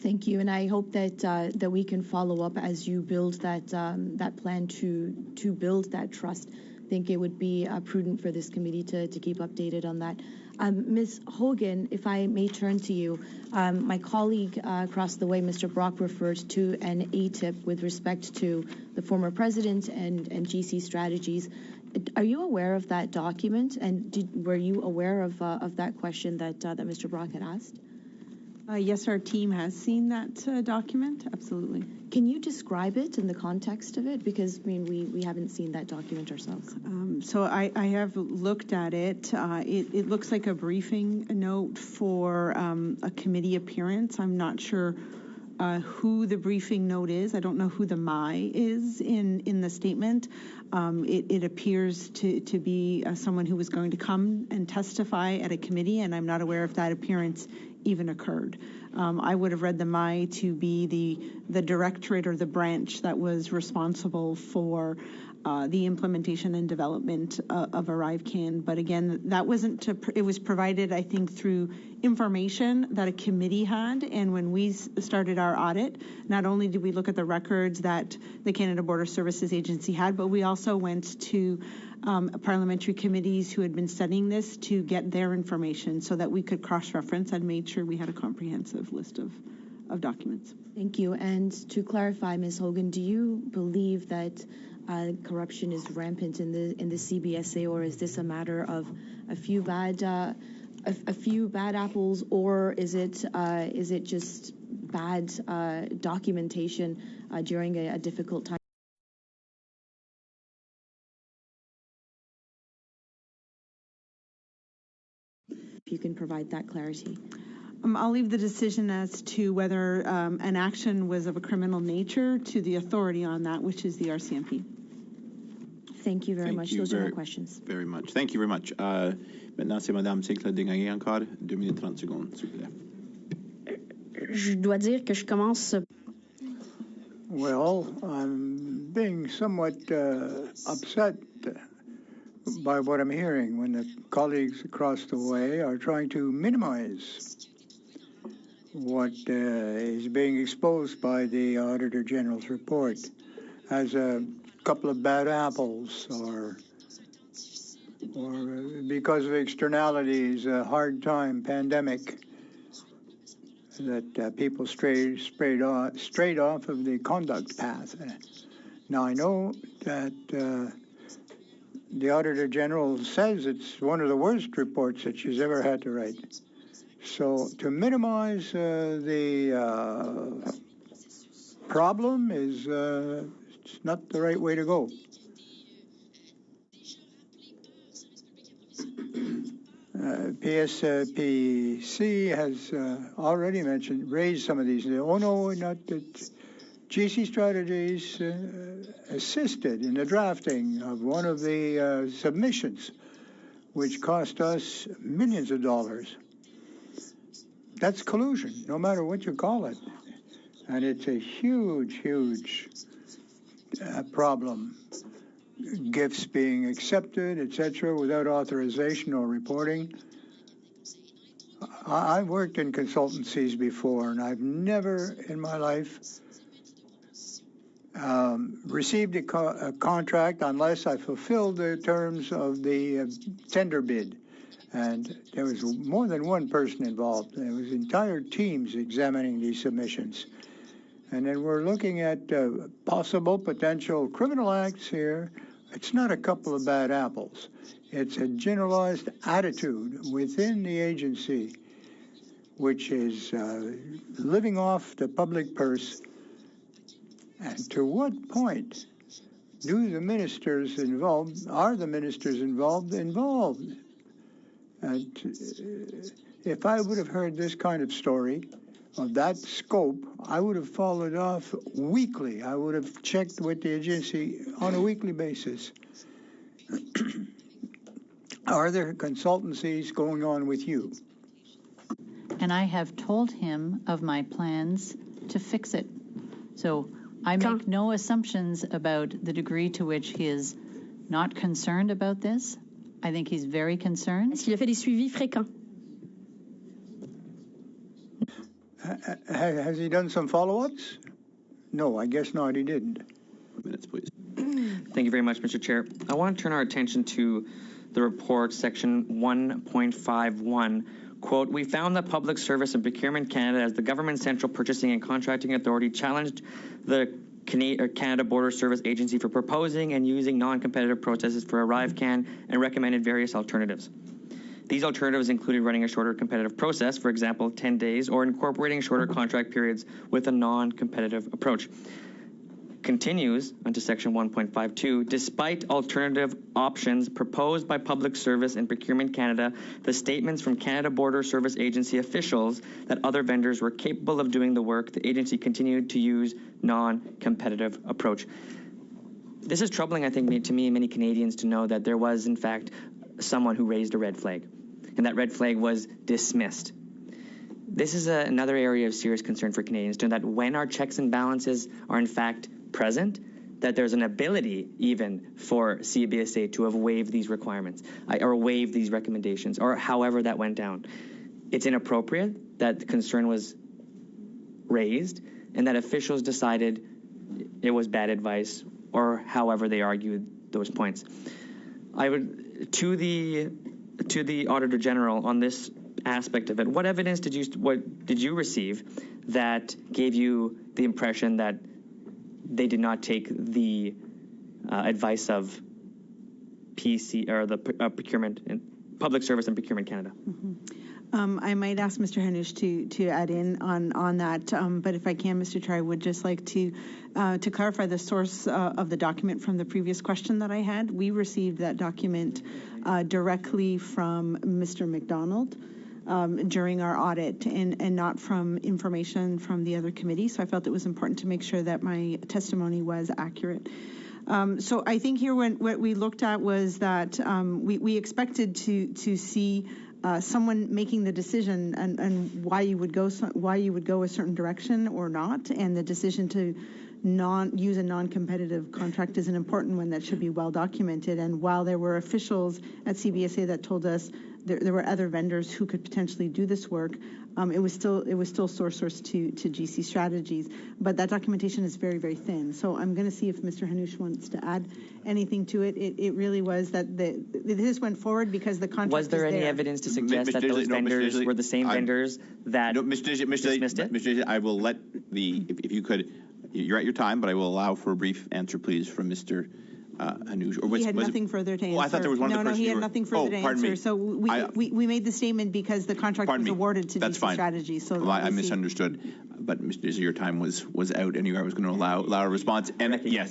Thank you, and I hope that we can follow up as you build that plan to build that trust. I think it would be prudent for this committee to keep updated on that. Ms. Hogan, if I may turn to you, my colleague across the way, Mr. Brock, referred to an ATIP with respect to the former president and GC Strategies. Are you aware of that document, and were you aware of that question that Mr. Brock had asked? Yes, our team has seen that document. Absolutely. Can you describe it in the context of it? Because we haven't seen that document ourselves. So I have looked at it. It looks like a briefing note for a committee appearance. I'm not sure who the briefing note is. I don't know who the MI is in the statement. It appears to be someone who was going to come and testify at a committee, and I'm not aware if that appearance even occurred. I would have read the MI to be the directorate or the branch that was responsible for the implementation and development of ArriveCan. But again, that wasn't it was provided, I think, through information that a committee had. And when we started our audit, not only did we look at the records that the Canada Border Services Agency had, but we also went to parliamentary committees who had been studying this to get their information so that we could cross-reference and made sure we had a comprehensive list of documents. Thank you. And to clarify, Ms. Hogan, do you believe that corruption is rampant in the CBSA, or is this a matter of a few bad apples, or is it just bad documentation during a difficult time? If you can provide that clarity. I'll leave the decision as to whether an action was of a criminal nature to the authority on that, which is the RCMP. Thank you very much. Those are my questions. Very much. Thank you very much. Maintenant, c'est Madame Sinclair-Dingagé encore. 2 minutes 30 secondes, s'il vous plaît. Je dois dire que je commence. Well, I'm being somewhat upset by what I'm hearing when the colleagues across the way are trying to minimize what is being exposed by the Auditor General's report as a couple of bad apples or because of externalities, a hard time, pandemic, that people strayed off of the conduct path. Now, I know that the Auditor General says it's one of the worst reports that she's ever had to write. So to minimize the problem is it's not the right way to go. PSPC has already raised some of these. Oh no, not that. GC Strategies assisted in the drafting of one of the submissions, which cost us millions of dollars. That's collusion, no matter what you call it. And it's a huge, huge problem. Gifts being accepted, etc., without authorization or reporting. I've worked in consultancies before, and I've never in my life received a contract unless I fulfilled the terms of the tender bid. And there was more than one person involved. There was entire teams examining these submissions. And then we're looking at possible potential criminal acts here. It's not a couple of bad apples. It's a generalized attitude within the agency, which is living off the public purse. And to what point are the ministers involved? And if I would have heard this kind of story of that scope, I would have followed off weekly. I would have checked with the agency on a weekly basis. Are there consultancies going on with you? And I have told him of my plans to fix it. So I make no assumptions about the degree to which he is not concerned about this. I think he's very concerned. Est-ce qu'il a fait des suivis fréquents? Has he done some follow-ups? No, I guess not. He didn't. Minutes, please. Thank you very much, Mr. Chair. I want to turn our attention to the report, section 1.51. Quote, we found that Public Service and Procurement Canada, as the government's central purchasing and contracting authority, challenged the Canada Border Service Agency for proposing and using non-competitive processes for ArriveCan and recommended various alternatives. These alternatives included running a shorter competitive process, for example, 10 days, or incorporating shorter contract periods with a non-competitive approach. Continues onto section 1.52, despite alternative options proposed by Public Service and Procurement Canada, the statements from Canada Border Service Agency officials that other vendors were capable of doing the work, the agency continued to use non-competitive approach. This is troubling, I think, to me and many Canadians to know that there was, in fact, someone who raised a red flag, and that red flag was dismissed. This is another area of serious concern for Canadians, to know that when our checks and balances are in fact present, that there's an ability even for CBSA to have waived these requirements or waived these recommendations, or however that went down. It's inappropriate that the concern was raised and that officials decided it was bad advice, or however they argued those points. I would, to the Auditor General on this aspect of it, what evidence did you receive that gave you the impression that they did not take the advice of PC or the Procurement and Public Service and Procurement Canada? I might ask Mr. Hannoush to add in on that, but if I can, Mr. Chair, I would just like to clarify the source of the document from the previous question that I had. We received that document directly from Mr. McDonald during our audit, and not from information from the other committee. So I felt it was important to make sure that my testimony was accurate. So I think here what we looked at was that we expected to see someone making the decision and why you would go a certain direction or not, and the decision to use a non-competitive contract is an important one that should be well documented. And while there were officials at CBSA that told us there were other vendors who could potentially do this work, it was still sourced to GC Strategies, but that documentation is very, very thin. So I'm going to see if Mr. Hannoush wants to add anything to it. It really was that this went forward because the contract was there any evidence to suggest that those vendors were the same vendors that dismissed it? Mr. I will let if you could, you're at your time, but I will allow for a brief answer, please, from Mr. Hannoush. Or he had nothing further to answer. Oh, I thought there was one of the he had nothing further to answer. Me. So we made the statement because the contract was awarded to GC Strategies. So I misunderstood. But Mr. Dizzy, your time was out anyway. I was going to allow a response. And thank you,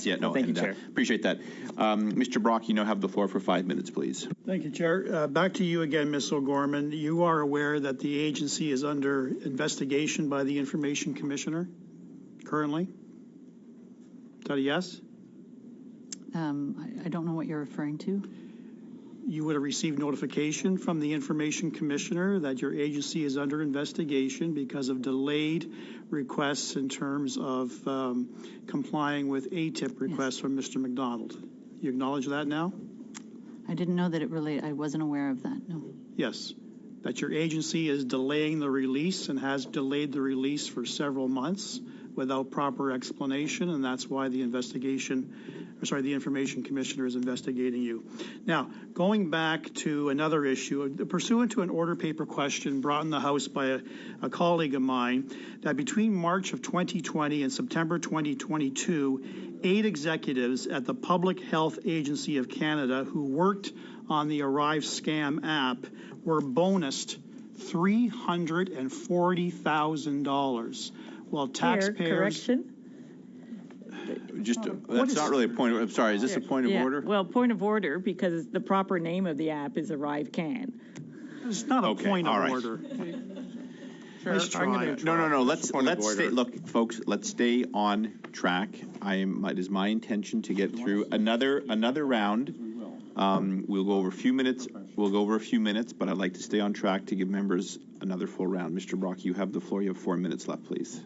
Chair. Appreciate that. Mr. Brock, you now have the floor for 5 minutes, please. Thank you, Chair. Back to you again, Ms. O'Gorman. You are aware that the agency is under investigation by the Information Commissioner currently? Is that a yes? I don't know what you're referring to. You would have received notification from the Information Commissioner that your agency is under investigation because of delayed requests in terms of complying with ATIP requests from Mr. McDonald. You acknowledge that now? I didn't know that it related. I wasn't aware of that, no. Yes, that your agency is delaying the release and has delayed the release for several months without proper explanation, and that's why the Information Commissioner is investigating you. Now, going back to another issue, pursuant to an order paper question brought in the House by a colleague of mine, that between March of 2020 and September 2022, 8 executives at the Public Health Agency of Canada who worked on the ArriveCan app were bonused $340,000. Well, taxpayers. Correction. That's not really a point. I'm sorry. Is this a point of order? Well, point of order because the proper name of the app is ArriveCan. It's not a point of order. No. Let's stay. Look, folks. Let's stay on track. It is my intention to get through another round. We'll go over a few minutes. But I'd like to stay on track to give members another full round. Mr. Brock, you have the floor. You have 4 minutes left, please.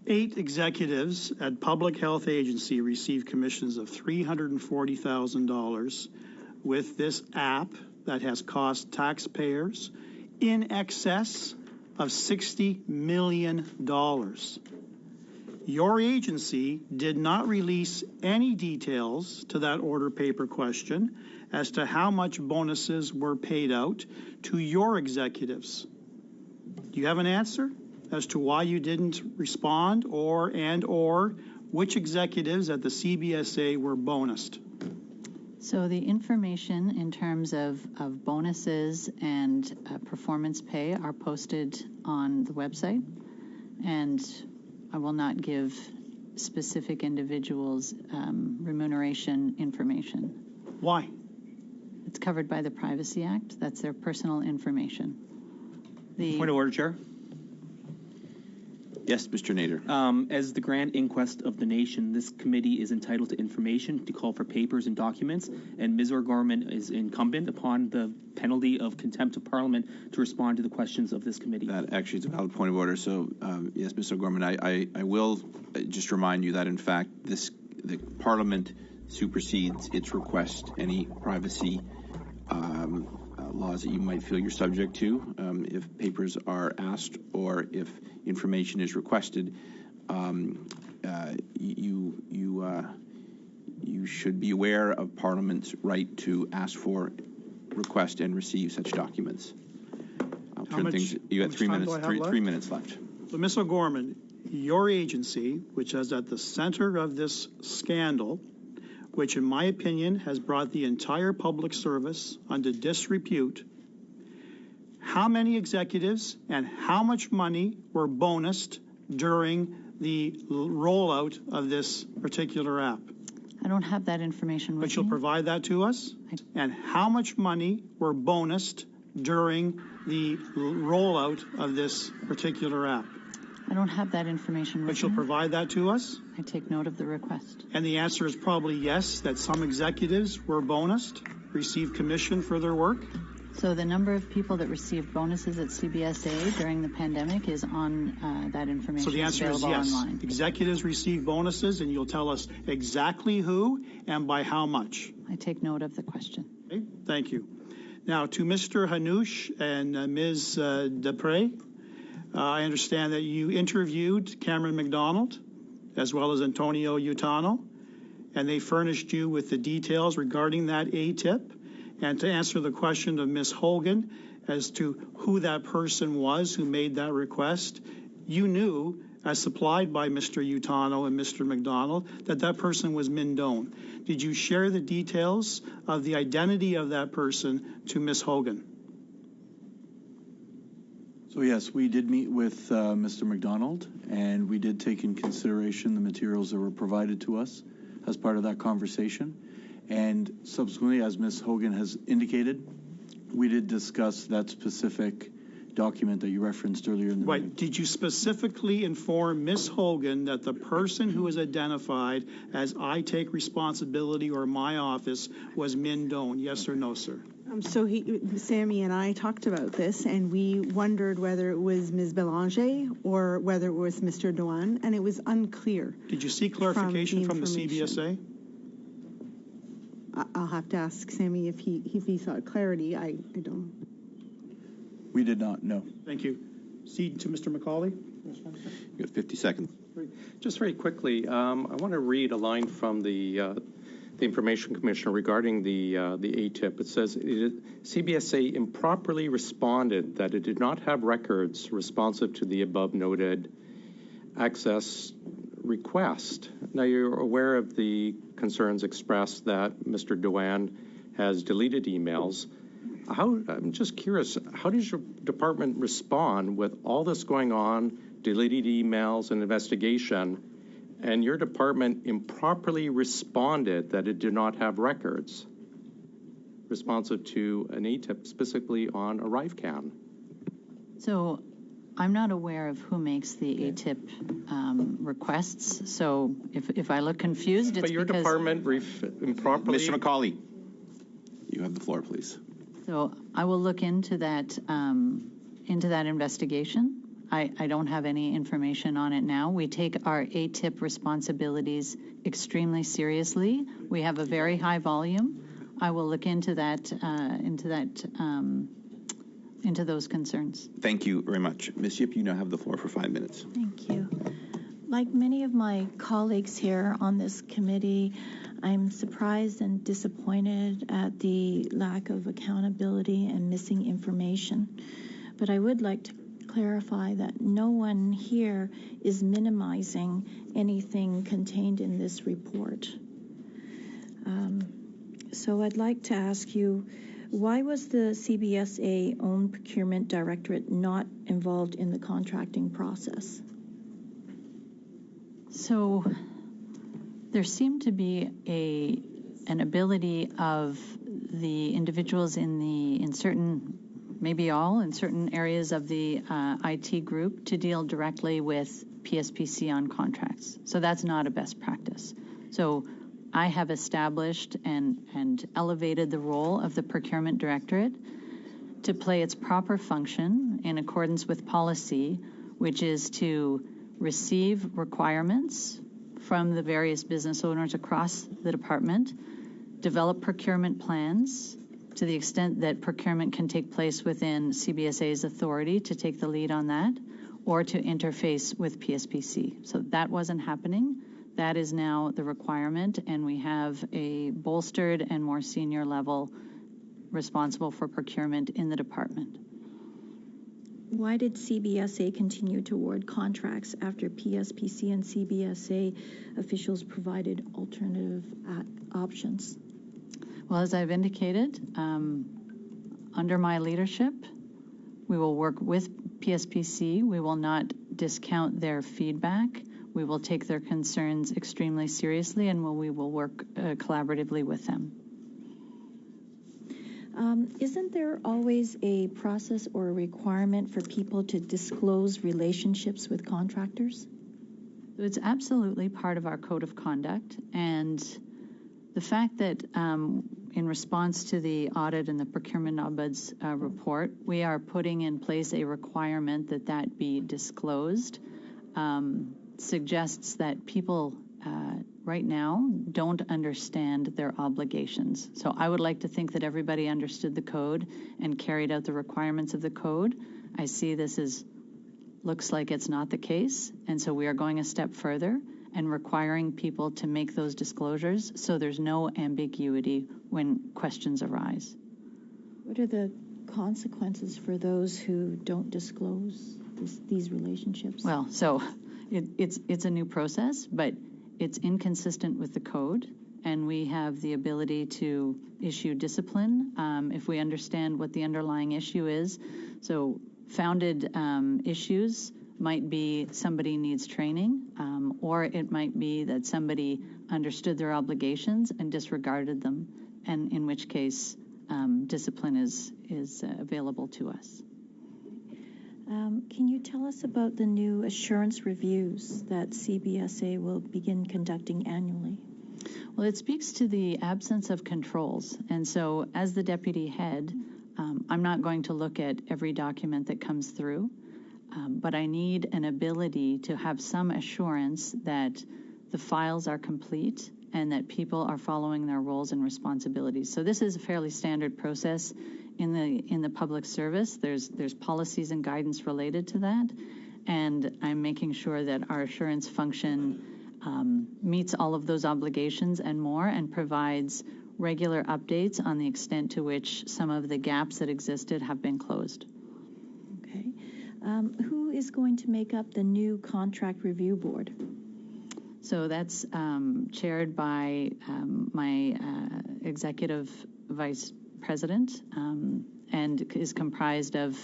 8 executives at Public Health Agency received commissions of $340,000 with this app that has cost taxpayers in excess of $60 million. Your agency did not release any details to that order paper question as to how much bonuses were paid out to your executives. Do you have an answer as to why you didn't respond or which executives at the CBSA were bonused? So the information in terms of bonuses and performance pay are posted on the website, and I will not give specific individuals remuneration information. Why? It's covered by the Privacy Act. That's their personal information. Point of order, Chair. Yes, Mr. Nader. As the grand inquest of the nation, this committee is entitled to information, to call for papers and documents, and Ms. O'Gorman is incumbent upon the penalty of contempt of Parliament to respond to the questions of this committee. That actually is a valid point of order. So, yes, Mr. O'Gorman, I will just remind you that, in fact, the Parliament supersedes its request any privacy laws that you might feel you're subject to. If papers are asked or if information is requested, you should be aware of Parliament's right to ask for, request, and receive such documents. I'll turn things. You got 3 minutes. 3 minutes left. So, Ms. O'Gorman, your agency, which is at the center of this scandal, which in my opinion has brought the entire public service under disrepute, how many executives and how much money were bonused during the rollout of this particular app? I don't have that information with me. But you'll provide that to us? And how much money were bonused during the rollout of this particular app? I don't have that information with me. But you'll provide that to us? I take note of the request. And the answer is probably yes, that some executives were bonused, received commission for their work? So the number of people that received bonuses at CBSA during the pandemic is on that information. So the answer is yes. Online. Executives received bonuses, and you'll tell us exactly who and by how much. I take note of the question. Okay, thank you. Now, to Mr. Hannoush and Ms. Després, I understand that you interviewed Cameron McDonald as well as Antonio Utano, and they furnished you with the details regarding that ATIP. And to answer the question of Ms. Hogan as to who that person was who made that request, you knew, as supplied by Mr. Utano and Mr. McDonald, that that person was Mindone. Did you share the details of the identity of that person to Ms. Hogan? So yes, we did meet with Mr. McDonald, and we did take in consideration the materials that were provided to us as part of that conversation. And subsequently, as Ms. Hogan has indicated, we did discuss that specific document that you referenced earlier in the meeting. Did you specifically inform Ms. Hogan that the person who was identified as I take responsibility or my office was Mindone? Yes or no, sir? So Sami and I talked about this, and we wondered whether it was Ms. Belanger or whether it was Mr. Douan, and it was unclear. Did you seek clarification from the CBSA? I'll have to ask Sami if he sought clarity. I don't. We did not, no. Thank you. Cede to Mr. McCauley. You got 50 seconds. Just very quickly, I want to read a line from the Information Commissioner regarding the ATIP. It says, CBSA improperly responded that it did not have records responsive to the above noted access request. Now, you're aware of the concerns expressed that Mr. Douan has deleted emails. I'm just curious, how does your department respond with all this going on, deleted emails and investigation, and your department improperly responded that it did not have records responsive to an ATIP, specifically on ArriveCan? So I'm not aware of who makes the ATIP requests. So if I look confused, it's but your because department improperly... Mr. McCauley, you have the floor, please. So I will look into that investigation. I don't have any information on it now. We take our ATIP responsibilities extremely seriously. We have a very high volume. I will look into that, into those concerns. Thank you very much. Ms. Yip, you now have the floor for 5 minutes. Thank you. Like many of my colleagues here on this committee, I'm surprised and disappointed at the lack of accountability and missing information. But I would like to clarify that no one here is minimizing anything contained in this report. So I'd like to ask you, why was the CBSA own procurement directorate not involved in the contracting process? So there seemed to be an ability of the individuals in certain maybe all, in certain areas of the IT group to deal directly with PSPC on contracts. So that's not a best practice. So I have established and elevated the role of the Procurement Directorate to play its proper function in accordance with policy, which is to receive requirements from the various business owners across the department, develop procurement plans to the extent that procurement can take place within CBSA's authority to take the lead on that, or to interface with PSPC. So that wasn't happening. That is now the requirement, and we have a bolstered and more senior level responsible for procurement in the department. Why did CBSA continue to award contracts after PSPC and CBSA officials provided alternative options? Well, as I've indicated, under my leadership, we will work with PSPC. We will not discount their feedback. We will take their concerns extremely seriously, and we will work collaboratively with them. Isn't there always a process or a requirement for people to disclose relationships with contractors? It's absolutely part of our code of conduct, and the fact that in response to the audit and the Procurement Ombuds report, we are putting in place a requirement that be disclosed suggests that people right now don't understand their obligations. So I would like to think that everybody understood the code and carried out the requirements of the code. I see this looks like it's not the case, and so we are going a step further and requiring people to make those disclosures so there's no ambiguity when questions arise. What are the consequences for those who don't disclose these relationships? Well, so it's a new process, but it's inconsistent with the code, and we have the ability to issue discipline if we understand what the underlying issue is. So founded issues might be somebody needs training, or it might be that somebody understood their obligations and disregarded them, and in which case discipline is available to us. Can you tell us about the new assurance reviews that CBSA will begin conducting annually? Well, it speaks to the absence of controls. And so as the deputy head, I'm not going to look at every document that comes through, but I need an ability to have some assurance that the files are complete and that people are following their roles and responsibilities. So this is a fairly standard process in the public service. There's policies and guidance related to that, and I'm making sure that our assurance function meets all of those obligations and more, and provides regular updates on the extent to which some of the gaps that existed have been closed. Okay. Who is going to make up the new contract review board? So that's chaired by my executive vice president, and is comprised of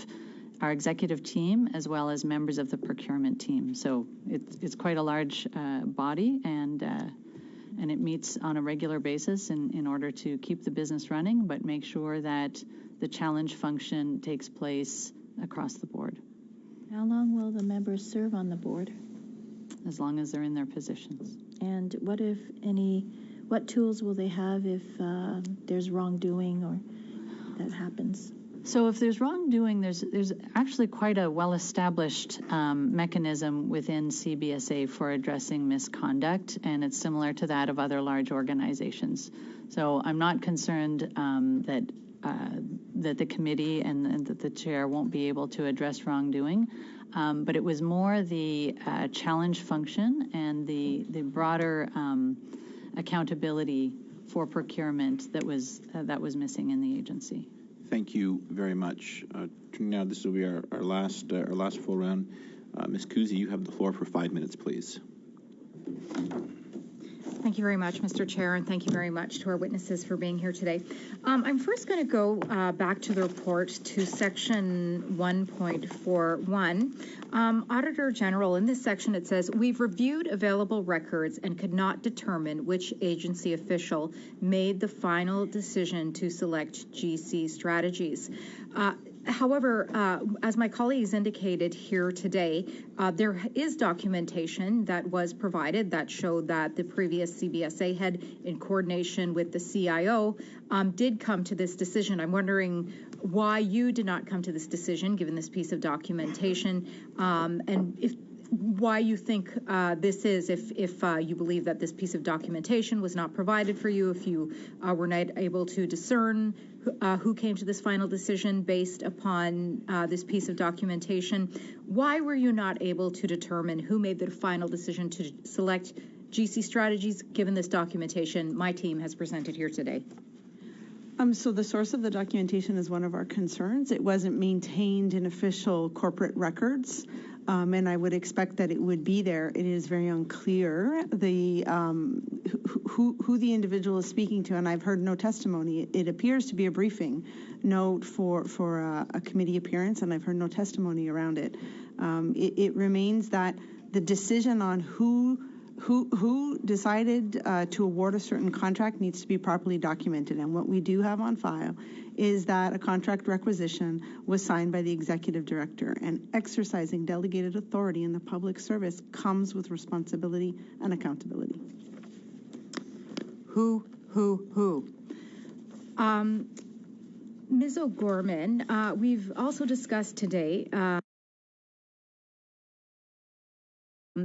our executive team as well as members of the procurement team. So it's quite a large body, and it meets on a regular basis in order to keep the business running, but make sure that the challenge function takes place across the board. How long will the members serve on the board? As long as they're in their positions. And what tools will they have if there's wrongdoing or that happens? So if there's wrongdoing, there's actually quite a well-established mechanism within CBSA for addressing misconduct, and it's similar to that of other large organizations. So I'm not concerned that the committee and that the chair won't be able to address wrongdoing, but it was more the challenge function and the broader accountability for procurement that was missing in the agency. Thank you very much. Now this will be our last full round. Ms. Kuzi, you have the floor for 5 minutes, please. Thank you very much, Mr. Chair, and thank you very much to our witnesses for being here today. I'm first going to go back to the report to section 1.41. Auditor General, in this section it says, we've reviewed available records and could not determine which agency official made the final decision to select GC strategies. However, as my colleagues indicated here today, there is documentation that was provided that showed that the previous CBSA head, in coordination with the CIO, did come to this decision. I'm wondering why you did not come to this decision, given this piece of documentation, and why you think this is, if you believe that this piece of documentation was not provided for you, if you were not able to discern who came to this final decision based upon this piece of documentation. Why were you not able to determine who made the final decision to select GC Strategies, given this documentation my team has presented here today? So the source of the documentation is one of our concerns. It wasn't maintained in official corporate records, and I would expect that it would be there. It is very unclear who the individual is speaking to, and I've heard no testimony. It appears to be a briefing note for a committee appearance, and I've heard no testimony around it. It remains that the decision on who decided to award a certain contract needs to be properly documented. And what we do have on file is that a contract requisition was signed by the executive director, and exercising delegated authority in the public service comes with responsibility and accountability. Who? Ms. O'Gorman, we've also discussed today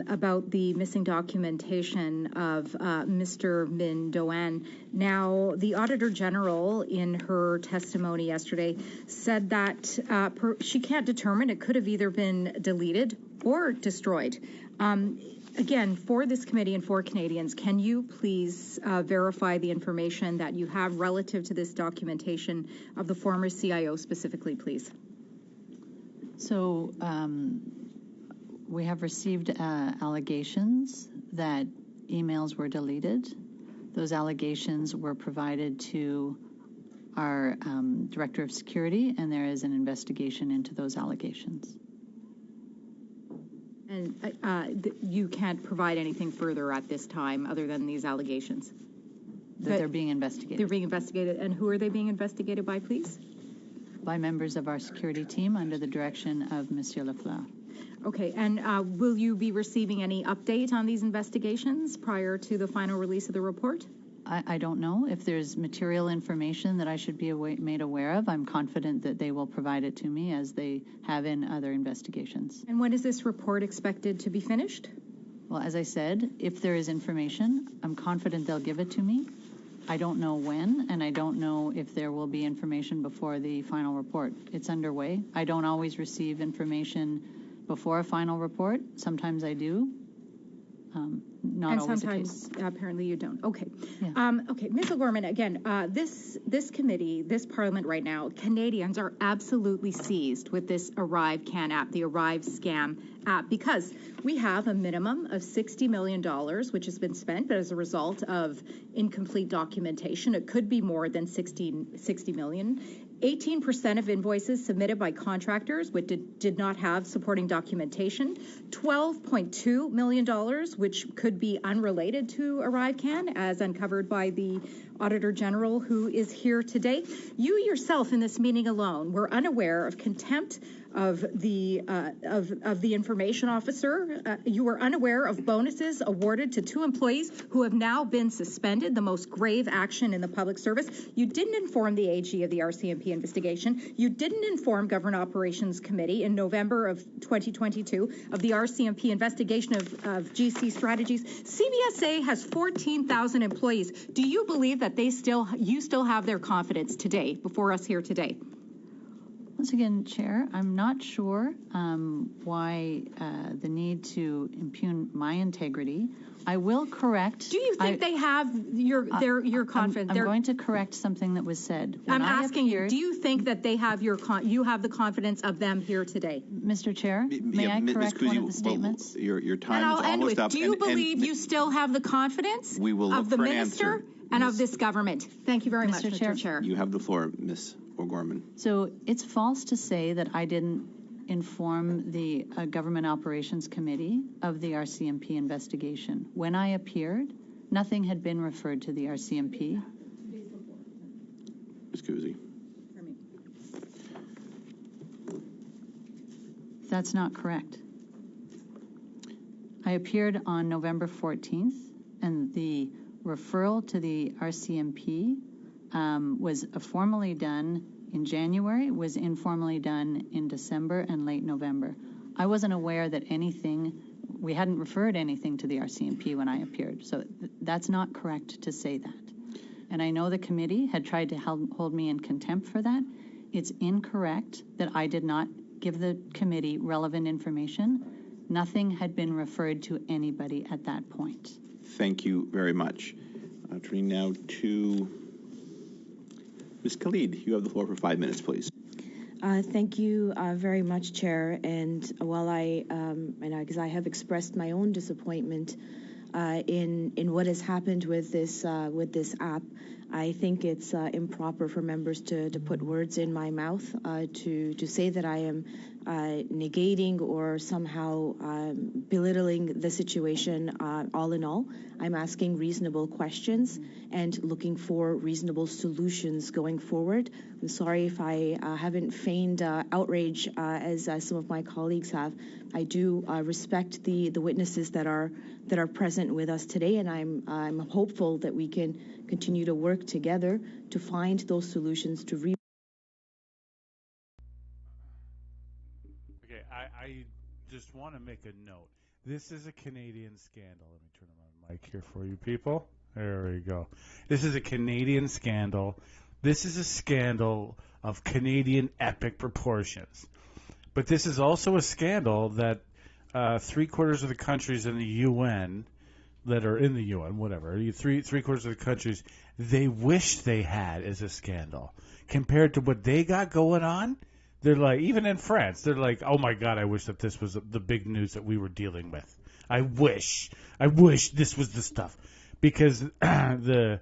about the missing documentation of Mr. Min Doan. Now, the Auditor General, in her testimony yesterday, said that she can't determine. It could have either been deleted or destroyed. Again, for this committee and for Canadians, can you please verify the information that you have relative to this documentation of the former CIO specifically, please? So, we have received allegations that emails were deleted. Those allegations were provided to our Director of Security, and there is an investigation into those allegations. And you can't provide anything further at this time other than these allegations? That they're being investigated. They're being investigated. And who are they being investigated by, please? By members of our security team under the direction of Monsieur Lafleur. Okay, and will you be receiving any update on these investigations prior to the final release of the report? I don't know. If there's material information that I should be made aware of, I'm confident that they will provide it to me as they have in other investigations. And when is this report expected to be finished? Well, as I said, if there is information, I'm confident they'll give it to me. I don't know when, and I don't know if there will be information before the final report. It's underway. I don't always receive information before a final report. Sometimes I do. Not and always sometimes, apparently, you don't. Okay. Yeah. Okay, Ms. O'Gorman, again, this committee, this parliament right now, Canadians are absolutely seized with this ArriveCan app, the Arrive Scam app, because we have a minimum of $60 million, which has been spent, but as a result of incomplete documentation, it could be more than 60 million. 18% of invoices submitted by contractors which did not have supporting documentation, $12.2 million, which could be unrelated to ArriveCan, as uncovered by the Auditor General, who is here today. You yourself, in this meeting alone, were unaware of contempt of the information officer. You were unaware of bonuses awarded to 2 employees who have now been suspended, the most grave action in the public service. You didn't inform the AG of the RCMP investigation. You didn't inform Government Operations Committee in November of 2022 of the RCMP investigation of GC Strategies. CBSA has 14,000 employees. Do you believe that you still have their confidence today, before us here today? Once again, Chair, I'm not sure why the need to impugn my integrity. I will correct. Do you think they have your confidence? I'm going to correct something that was said. I'm asking you. Do you think that they have you have the confidence of them here today, Mr. Chair? May I correct one of the statements? Your time is almost up. Do you believe you still have the confidence of the minister and of this government? Thank you very much, Mr. Chair. You have the floor, Ms. O'Gorman. So it's false to say that I didn't inform the Government Operations Committee of the RCMP investigation. When I appeared, nothing had been referred to the RCMP. Ms. Kuzi. That's not correct. I appeared on November 14th, and the referral to the RCMP was formally done in January, was informally done in December and late November. I wasn't aware that we hadn't referred anything to the RCMP when I appeared, so that's not correct to say that. And I know the committee had tried to hold me in contempt for that. It's incorrect that I did not give the committee relevant information. Nothing had been referred to anybody at that point. Thank you very much. Turning now to Ms. Khalid. You have the floor for 5 minutes, please. Thank you very much, Chair. And while because I have expressed my own disappointment in what has happened with this app, I think it's improper for members to put words in my mouth to say that I am negating or somehow belittling the situation. All in all, I'm asking reasonable questions and looking for reasonable solutions going forward. I'm sorry if I haven't feigned outrage as some of my colleagues have. I do respect the witnesses that are present with us today, and I'm hopeful that we can continue to work together to find those solutions to Okay, I just want to make a note. This is a Canadian scandal. Let me turn on my mic here for you people. There we go. This is a Canadian scandal. This is a scandal of Canadian epic proportions. But this is also a scandal that 3/4 of the countries in the UN that are in the UN, whatever, three-quarters of the countries, they wish they had as a scandal. Compared to what they got going on, they're like, even in France, they're like, oh my God, I wish that this was the big news that we were dealing with. I wish this was the stuff. Because the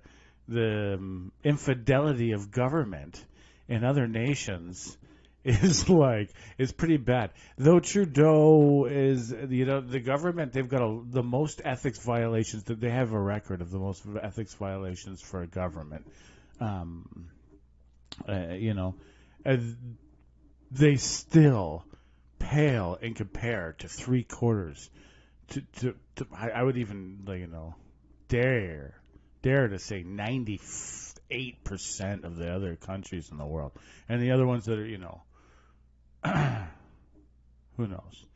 infidelity of government in other nations is pretty bad. Though Trudeau is, the government, they've got the most ethics violations. They have a record of the most ethics violations for a government. They still pale in compare to 3/4. I would even, dare to say 98% of the other countries in the world, and the other ones that are, who knows?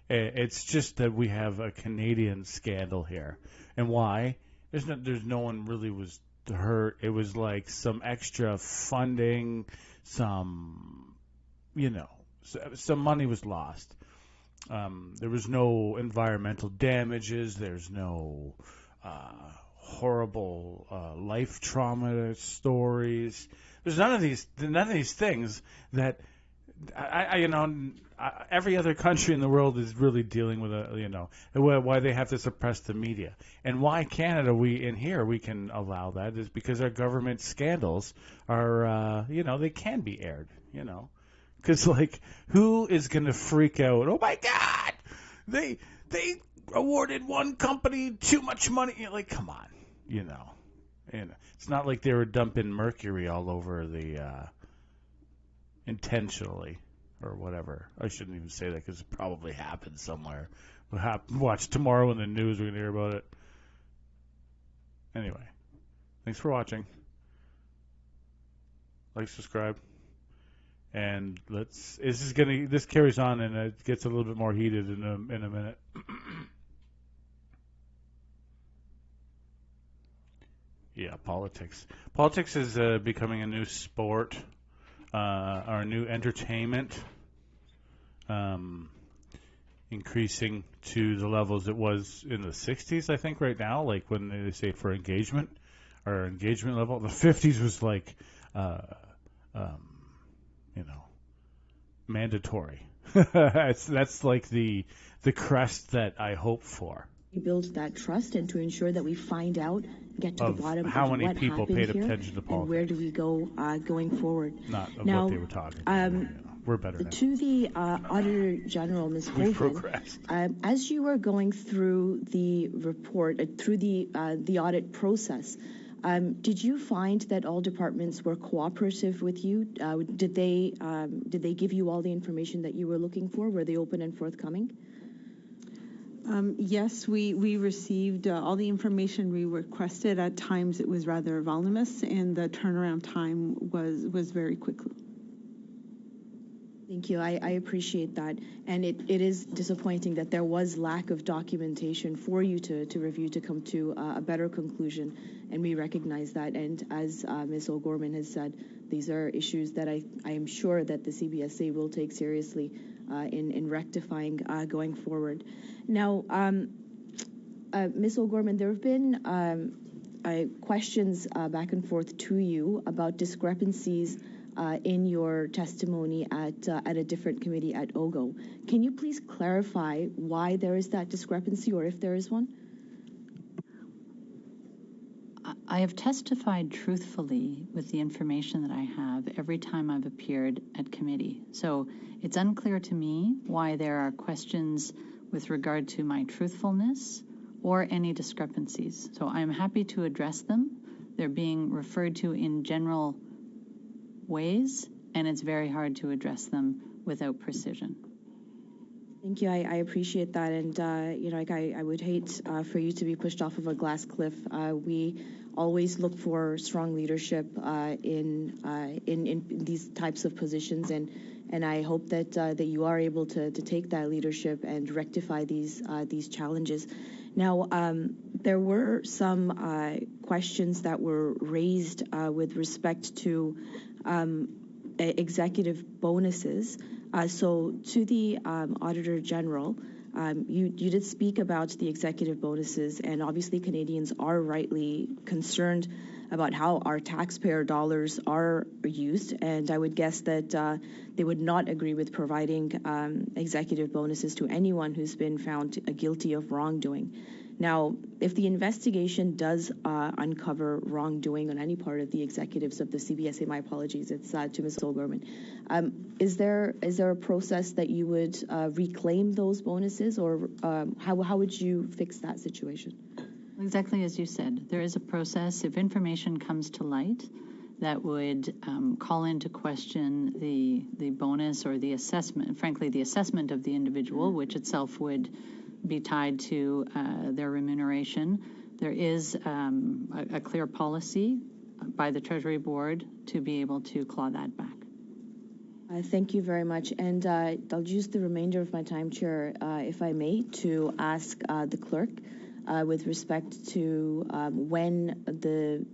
It's just that we have a Canadian scandal here, and why? There's no one really was hurt. It was like some extra funding, some money was lost. There was no environmental damages. There's no horrible life trauma stories. There's none of these things that every other country in the world is really dealing with why they have to suppress the media, and why Canada we can allow that is because our government scandals are they can be aired, because who is going to freak out? Oh my God, they awarded one company too much money. Come on, it's not like they were dumping mercury all over the intentionally or whatever. I shouldn't even say that because it probably happened somewhere. Watch tomorrow in the news, we're going to hear about it. Anyway, thanks for watching. Like, subscribe. And this carries on, and it gets a little bit more heated in a minute. Yeah, politics. Politics is becoming a new sport, or a new entertainment, increasing to the levels it was in the 60s, I think, right now, like when they say for engagement, or engagement level. The 50s was mandatory. That's like the crest that I hope for. Build that trust and to ensure that we find out, get to the bottom how of many what people happened paid here attention to politics, and where do we go going forward. Not of now, what they were talking about. We're better now. To the Auditor General, Ms. Hogan, as you were going through the report, through the audit process, Did you find that all departments were cooperative with you? Did they give you all the information that you were looking for? Were they open and forthcoming? Yes, we received all the information we requested. At times it was rather voluminous, and the turnaround time was very quick. Thank you. I appreciate that. And it is disappointing that there was lack of documentation for you to review to come to a better conclusion, and we recognize that. And as Ms. O'Gorman has said, these are issues that I am sure that the CBSA will take seriously in rectifying going forward. Now, Ms. O'Gorman, there have been questions back and forth to you about discrepancies in your testimony at a different committee at OGO. Can you please clarify why there is that discrepancy, or if there is one? I have testified truthfully with the information that I have every time I've appeared at committee. So it's unclear to me why there are questions with regard to my truthfulness or any discrepancies. So I'm happy to address them. They're being referred to in general ways, and it's very hard to address them without precision. Thank you. I appreciate that, and I would hate for you to be pushed off of a glass cliff. We always look for strong leadership in these types of positions, and I hope that you are able to take that leadership and rectify these challenges. Now, there were some questions that were raised with respect to executive bonuses. So to the Auditor General, you did speak about the executive bonuses, and obviously Canadians are rightly concerned about how our taxpayer dollars are used, and I would guess that they would not agree with providing executive bonuses to anyone who's been found guilty of wrongdoing. Now, if the investigation does uncover wrongdoing on any part of the executives of the CBSA, my apologies, it's to Ms. O'Gorman, is there a process that you would reclaim those bonuses, or how would you fix that situation? Exactly as you said, there is a process. If information comes to light that would call into question the bonus or the assessment, frankly, the assessment of the individual, which itself would be tied to their remuneration, there is a clear policy by the Treasury Board to be able to claw that back. Thank you very much. And I'll use the remainder of my time, Chair, if I may, to ask the clerk with respect to when the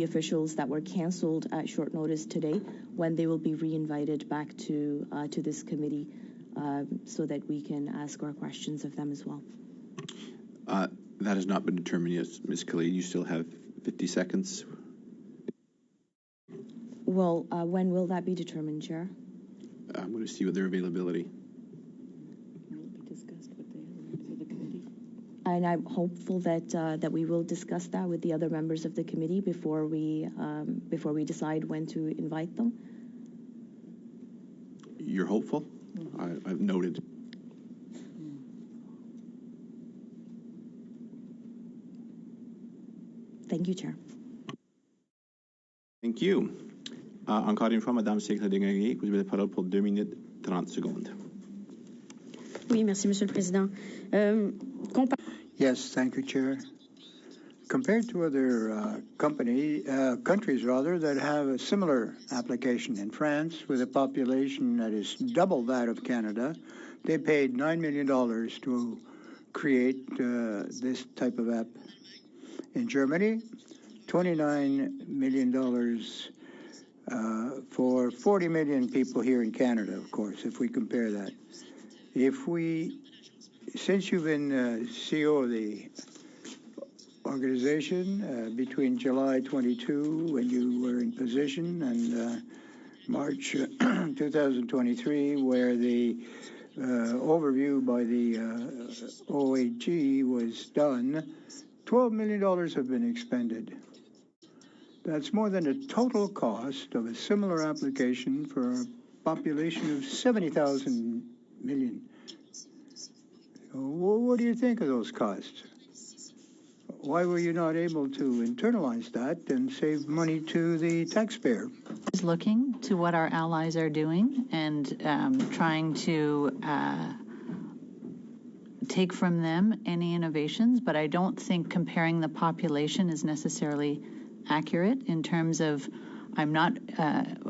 officials that were cancelled at short notice today, when they will be reinvited back to this committee, so that we can ask our questions of them as well. That has not been determined yet, Ms. Khalid. You still have 50 seconds. Well, when will that be determined, Chair? I'm going to see what their availability. And I'm hopeful that we will discuss that with the other members of the committee before we decide when to invite them. You're hopeful? I've noted. Thank you, Chair. Thank you. Encore une fois, Madame Secrétaire, vous avez la parole pour 2 minutes 30 secondes. Oui, merci, Monsieur le Président. Yes, thank you, Chair. Compared to other countries that have a similar application in France, with a population that is double that of Canada, they paid $9 million to create this type of app. In Germany, $29 million for 40 million people here in Canada, of course, if we compare that. Since you've been CEO of the organization between July 22, when you were in position, and March 2023, where the overview by the OAG was done, $12 million have been expended. That's more than the total cost of a similar application for a population of 70,000 million. What do you think of those costs? why were you not able to internalize that and save money to the taxpayer? Is looking to what our allies are doing and trying to take from them any innovations, but I don't think comparing the population is necessarily accurate in terms of I'm not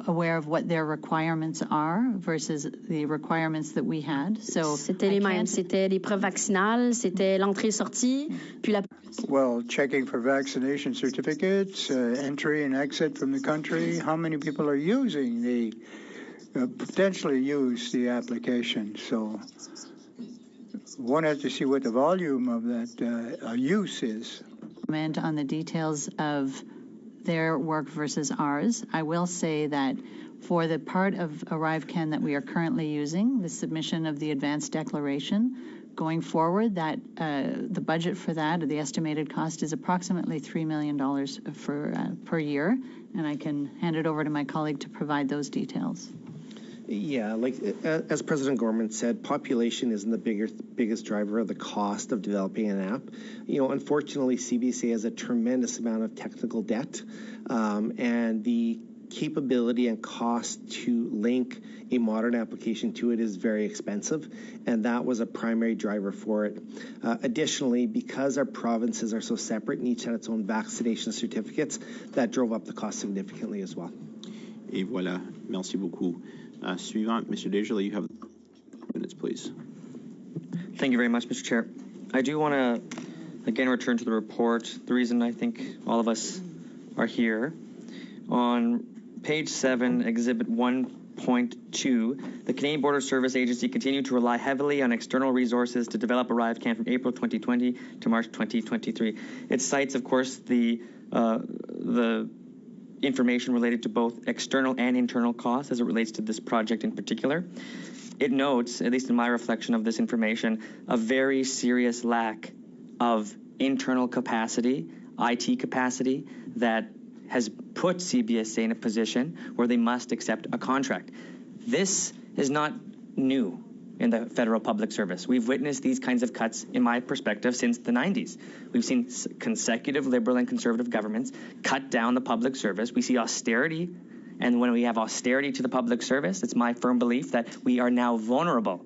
aware of what their requirements are versus the requirements that we had. So c'était les mêmes, c'était les preuves vaccinales, c'était l'entrée-sortie, puis la. Well, checking for vaccination certificates, entry and exit from the country. How many people are using the potentially use the application? So one has to see what the volume of that use is. Comment on the details of their work versus ours. I will say that for the part of ArriveCan that we are currently using, the submission of the advanced declaration, going forward, that the budget for that, or the estimated cost, is approximately $3 million per year, and I can hand it over to my colleague to provide those details. Yeah, like as President Gorman said, population isn't the biggest driver of the cost of developing an app. You know, unfortunately, CBSA has a tremendous amount of technical debt, and the capability and cost to link a modern application to it is very expensive, and that was a primary driver for it. Additionally, because our provinces are so separate and each had its own vaccination certificates, that drove up the cost significantly as well. Et voilà, merci beaucoup. Suivant, Mr. Desjardins, you have minutes, please. Thank you very much, Mr. Chair. I do want to, again, return to the report. The reason I think all of us are here. On page 7, Exhibit 1.2, the Canadian Border Service Agency continued to rely heavily on external resources to develop ArriveCan from April 2020 to March 2023. It cites, of course, the information related to both external and internal costs as it relates to this project in particular. It notes, at least in my reflection of this information, a very serious lack of internal capacity, IT capacity, that has put CBSA in a position where they must accept a contract. This is not new in the federal public service. We've witnessed these kinds of cuts, in my perspective, since the 90s. We've seen consecutive Liberal and Conservative governments cut down the public service. We see austerity, and when we have austerity to the public service, it's my firm belief that we are now vulnerable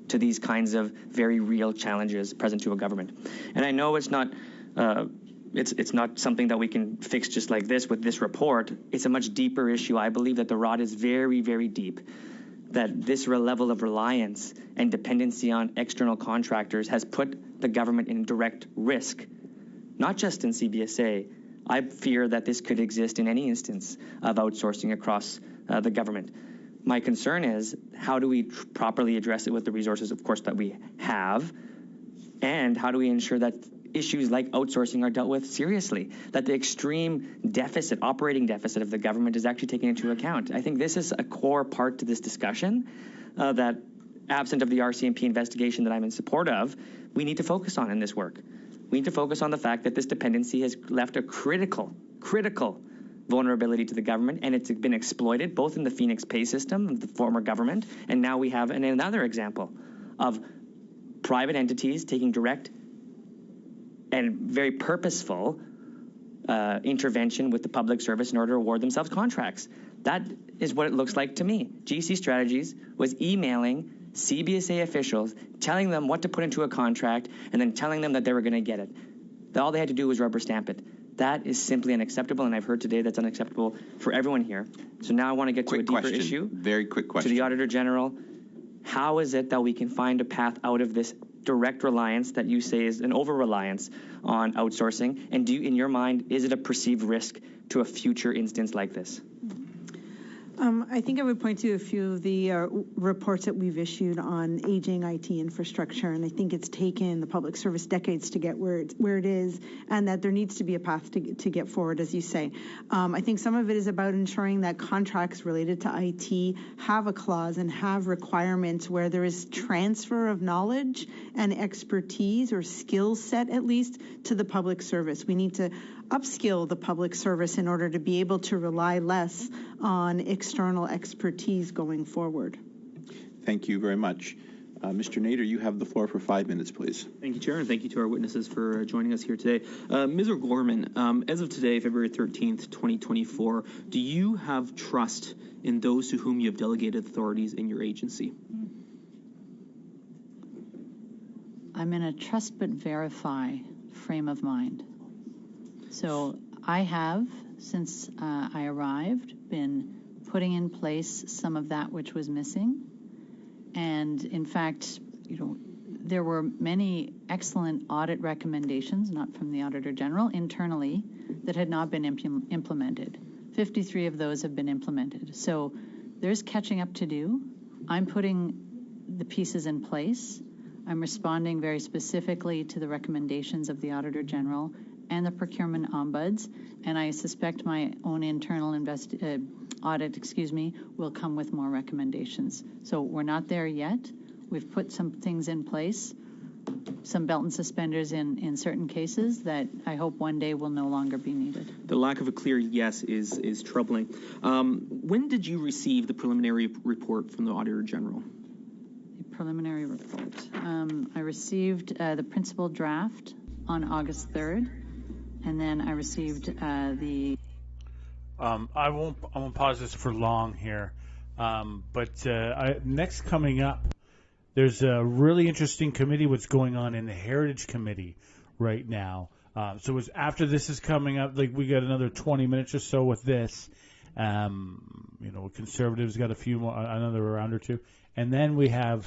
to these kinds of very real challenges present to a government. And I know it's not something that we can fix just like this with this report. It's a much deeper issue. I believe that the rot is very, very deep, that this level of reliance and dependency on external contractors has put the government in direct risk, not just in CBSA. I fear that this could exist in any instance of outsourcing across the government. My concern is, how do we properly address it with the resources, of course, that we have, and how do we ensure that issues like outsourcing are dealt with seriously, that the extreme deficit, operating deficit of the government is actually taken into account. I think this is a core part to this discussion that, absent of the RCMP investigation that I'm in support of, we need to focus on in this work. We need to focus on the fact that this dependency has left a critical vulnerability to the government, and it's been exploited both in the Phoenix pay system of the former government, and now we have another example of private entities taking direct and very purposeful intervention with the public service in order to award themselves contracts. That is what it looks like to me. GC Strategies was emailing CBSA officials, telling them what to put into a contract, and then telling them that they were going to get it. All they had to do was rubber stamp it. That is simply unacceptable, and I've heard today that's unacceptable for everyone here. So now I want to get to a deeper issue. Very quick question. To the Auditor General, how is it that we can find a path out of this direct reliance that you say is an over-reliance on outsourcing? And in your mind, is it a perceived risk to a future instance like this? I think I would point to a few of the reports that we've issued on aging IT infrastructure, and I think it's taken the public service decades to get where it is, and that there needs to be a path to get forward, as you say. I think some of it is about ensuring that contracts related to IT have a clause and have requirements where there is transfer of knowledge and expertise, or skill set at least, to the public service. We need to upskill the public service in order to be able to rely less on external expertise going forward. Thank you very much. Mr. Nader, you have the floor for 5 minutes, please. Thank you, Chair, and thank you to our witnesses for joining us here today. Ms. O'Gorman, as of today, February 13th, 2024, do you have trust in those to whom you have delegated authorities in your agency? I'm in a trust but verify frame of mind. So I have, since I arrived, been putting in place some of that which was missing. And in fact, there were many excellent audit recommendations, not from the Auditor General, internally, that had not been implemented. 53 of those have been implemented. So there's catching up to do. I'm putting the pieces in place. I'm responding very specifically to the recommendations of the Auditor General and the procurement ombuds, and I suspect my own internal audit, will come with more recommendations. So we're not there yet. We've put some things in place, some belt and suspenders in certain cases that I hope one day will no longer be needed. The lack of a clear yes is troubling. When did you receive the preliminary report from the Auditor General? The preliminary report. I received the principal draft on August 3rd, and then I received the... I won't pause this for long here, but next coming up, there's a really interesting committee what's going on in the Heritage Committee right now. So it's after this is coming up, like we got another 20 minutes or so with this. Conservatives got a few more, another round or two, and then we have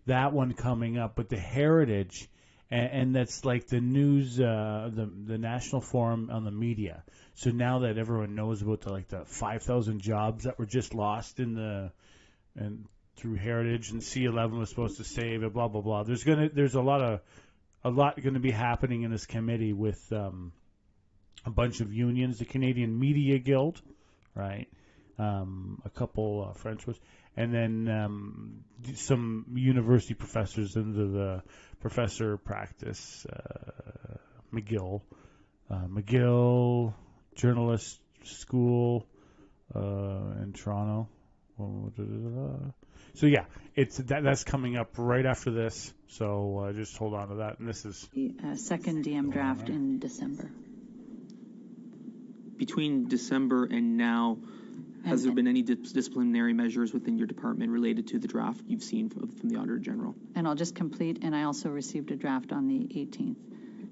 that one coming up. But the Heritage, and that's like the news, the National Forum on the Media. So now that everyone knows about the 5,000 jobs that were just lost through Heritage, and C11 was supposed to save it, blah blah blah. There's a lot going to be happening in this committee with a bunch of unions, the Canadian Media Guild, right? A couple French ones, and then some university professors into the professor practice, McGill Journalist School in Toronto. So yeah, that's coming up right after this. So just hold on to that. And this is second DM draft in December. Between December and now, has there been any disciplinary measures within your department related to the draft you've seen from the Auditor General? And I'll just complete, and I also received a draft on the 18th.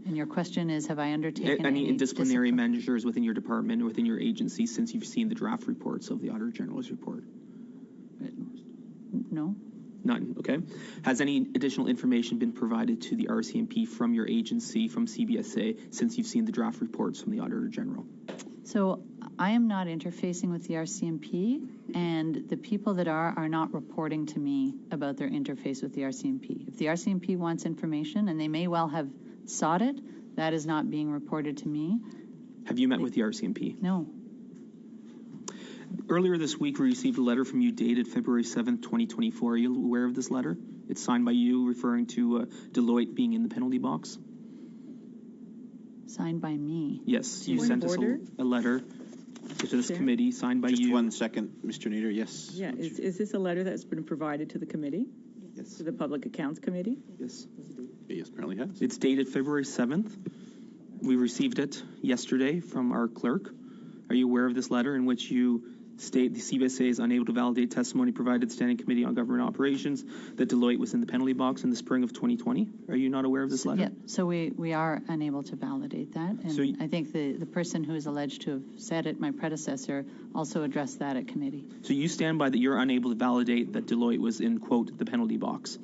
And your question is, have I undertaken any disciplinary measures within your department or within your agency since you've seen the draft reports of the Auditor General's report? No. None, okay. Has any additional information been provided to the RCMP from your agency, from CBSA, since you've seen the draft reports from the Auditor General? So I am not interfacing with the RCMP, and the people that are not reporting to me about their interface with the RCMP. If the RCMP wants information, and they may well have sought it, that is not being reported to me. Have you met with the RCMP? No. Earlier this week, we received a letter from you dated February 7th, 2024. Are you aware of this letter? It's signed by you, referring to Deloitte being in the penalty box. Signed by me? Yes, you sent us a letter to this committee, signed by you. Just 1 second, Mr. Nader, yes. Yeah, is this a letter that's been provided to the committee? Yes. To the Public Accounts Committee? Yes. Yes, apparently has. It's dated February 7th. We received it yesterday from our clerk. Are you aware of this letter in which you state the CBSA is unable to validate testimony provided to the Standing Committee on Government Operations that Deloitte was in the penalty box in the spring of 2020? Are you not aware of this letter? Yeah, so we are unable to validate that. And so I think the person who is alleged to have said it, my predecessor, also addressed that at committee. So you stand by that you're unable to validate that Deloitte was in, quote, the penalty box?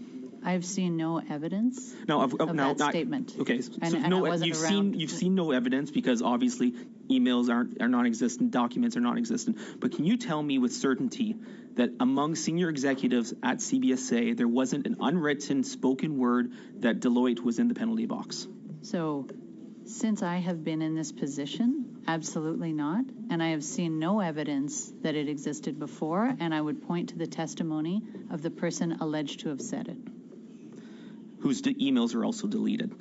I've seen no evidence of that statement. Okay, you've seen no evidence because obviously emails are non-existent, documents are non-existent. But can you tell me with certainty that among senior executives at CBSA there wasn't an unwritten spoken word that Deloitte was in the penalty box? So, since I have been in this position, absolutely not. And I have seen no evidence that it existed before. And I would point to the testimony of the person alleged to have said it, whose emails are also deleted.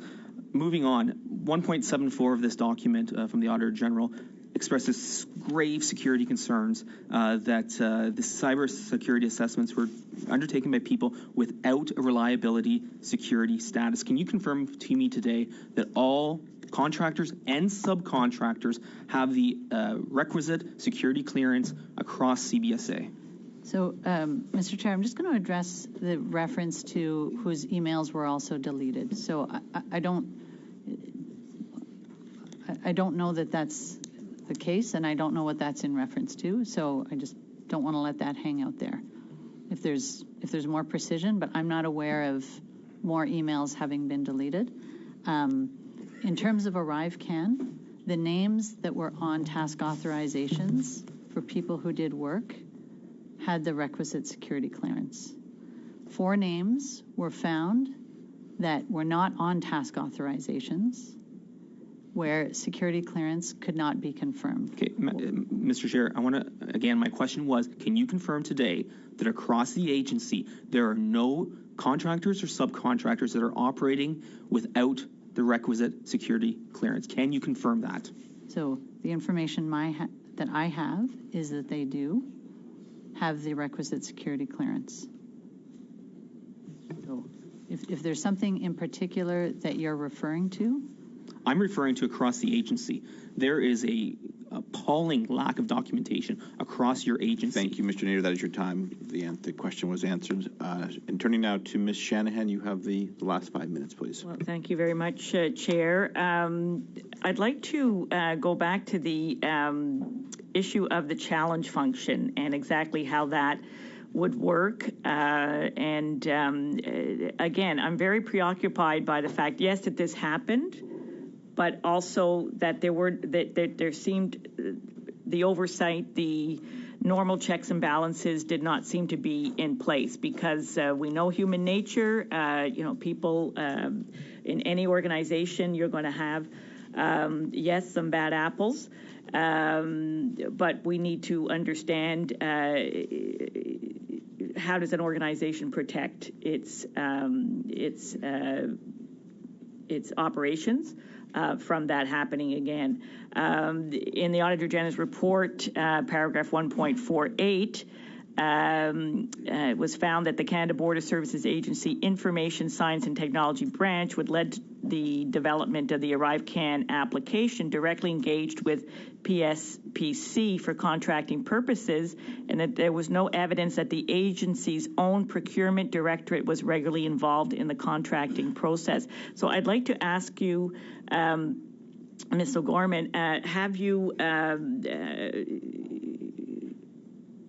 Moving on, 1.74 of this document from the Auditor General expresses grave security concerns that the cybersecurity assessments were undertaken by people without a reliability security status. Can you confirm to me today that all contractors and subcontractors have the requisite security clearance across CBSA? So, Mr. Chair, I'm just going to address the reference to whose emails were also deleted. So I don't know that that's the case, and I don't know what that's in reference to. So I just don't want to let that hang out there. If there's more precision, but I'm not aware of more emails having been deleted. In terms of ArriveCan, the names that were on task authorizations for people who did work had the requisite security clearance. 4 names were found that were not on task authorizations where security clearance could not be confirmed. Okay, Mr. Chair, I want to, again, my question was, can you confirm today that across the agency there are no contractors or subcontractors that are operating without the requisite security clearance? Can you confirm that? So the information that I have is that they do have the requisite security clearance. So if there's something in particular that you're referring to? I'm referring to across the agency. There is a appalling lack of documentation across your agency. Thank you, Mr. Nader. That is your time. The question was answered. And turning now to Ms. Shanahan, you have the last 5 minutes, please. Well, thank you very much, Chair. I'd like to go back to the issue of the challenge function and exactly how that would work. Again, I'm very preoccupied by the fact, yes, that this happened, but also that there seemed the oversight, the normal checks and balances did not seem to be in place, because we know human nature. People in any organization, you're going to have, yes, some bad apples, but we need to understand how does an organization protect its operations from that happening again. In the Auditor General's report, paragraph 1.48, it was found that the Canada Border Services Agency Information Science and Technology Branch would lead the development of the ArriveCan application directly engaged with PSPC for contracting purposes, and that there was no evidence that the agency's own procurement directorate was regularly involved in the contracting process. So I'd like to ask you, Ms. O'Gorman, have you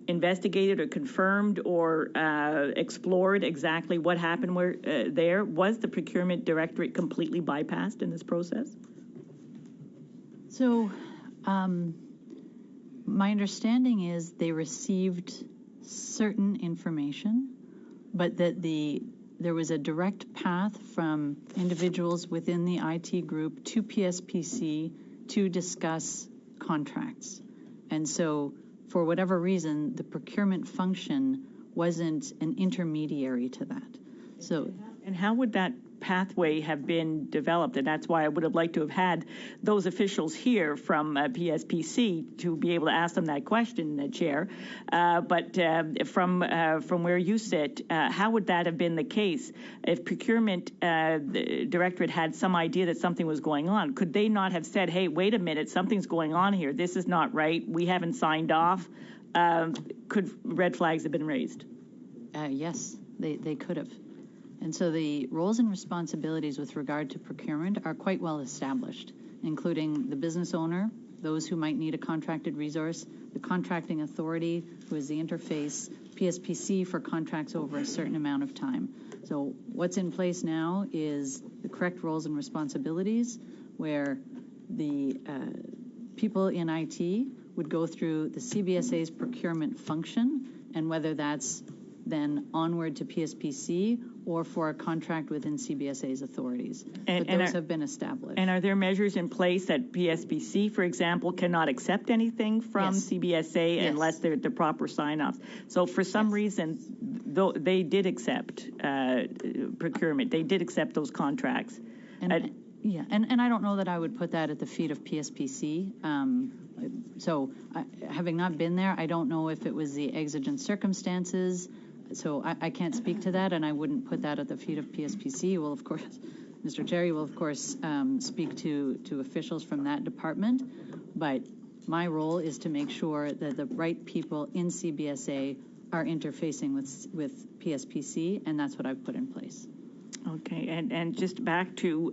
investigated or confirmed or explored exactly what happened there? Was the procurement directorate completely bypassed in this process? So my understanding is they received certain information, but that there was a direct path from individuals within the IT group to PSPC to discuss contracts. And so for whatever reason, the procurement function wasn't an intermediary to that. So, and how would that pathway have been developed? And that's why I would have liked to have had those officials here from PSPC to be able to ask them that question, Chair. But from where you sit, how would that have been the case? If procurement directorate had some idea that something was going on, could they not have said, hey, wait a minute, something's going on here. This is not right. We haven't signed off. Could red flags have been raised? Yes, they could have. And so the roles and responsibilities with regard to procurement are quite well established, including the business owner, those who might need a contracted resource, the contracting authority, who is the interface, PSPC for contracts over a certain amount of time. So what's in place now is the correct roles and responsibilities, where the people in IT would go through the CBSA's procurement function, and whether that's then onward to PSPC or for a contract within CBSA's authorities. But those have been established. And are there measures in place that PSPC, for example, cannot accept anything from CBSA unless they're the proper sign-offs? So for some reason, they did accept procurement. They did accept those contracts. Yeah, and I don't know that I would put that at the feet of PSPC. Having not been there, I don't know if it was the exigent circumstances. So I can't speak to that, and I wouldn't put that at the feet of PSPC. Well, of course, Mr. Chair, you will, of course, speak to officials from that department. But my role is to make sure that the right people in CBSA are interfacing with PSPC, and that's what I've put in place. Okay, and just back to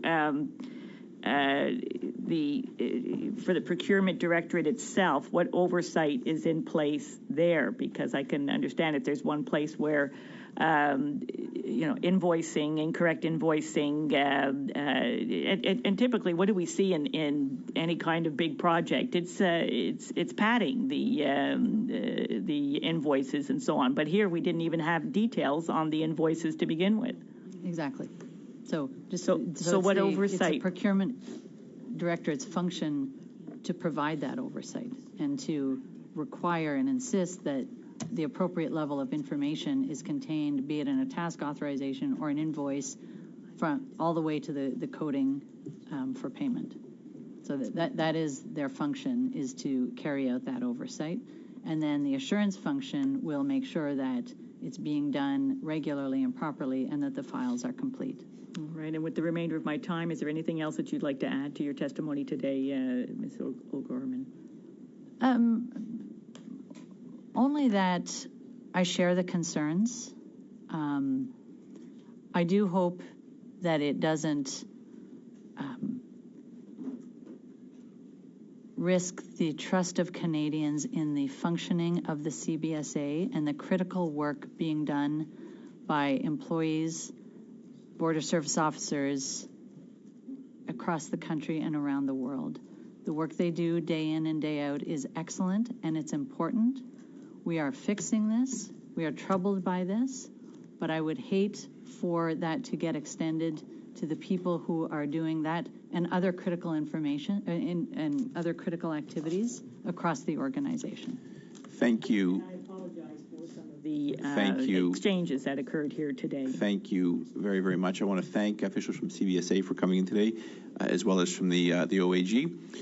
for the procurement directorate itself, what oversight is in place there? Because I can understand if there's one place where invoicing, incorrect invoicing, and typically, what do we see in any kind of big project? It's padding the invoices and so on. But here we didn't even have details on the invoices to begin with. Exactly. So what oversight? It's a procurement directorate's function to provide that oversight and to require and insist that the appropriate level of information is contained, be it in a task authorization or an invoice, from all the way to the coding for payment. So that is their function, is to carry out that oversight. And then the assurance function will make sure that it's being done regularly and properly and that the files are complete. All right, and with the remainder of my time, is there anything else that you'd like to add to your testimony today, Ms. O'Gorman? Only that I share the concerns. I do hope that it doesn't risk the trust of Canadians in the functioning of the CBSA and the critical work being done by employees, border service officers across the country and around the world. The work they do day in and day out is excellent, and it's important. We are fixing this. We are troubled by this, but I would hate for that to get extended to the people who are doing that and other critical information and other critical activities across the organization. Thank you. I apologize for some of the exchanges that occurred here today. Thank you very, very much. I want to thank officials from CBSA for coming in today, as well as from the OAG.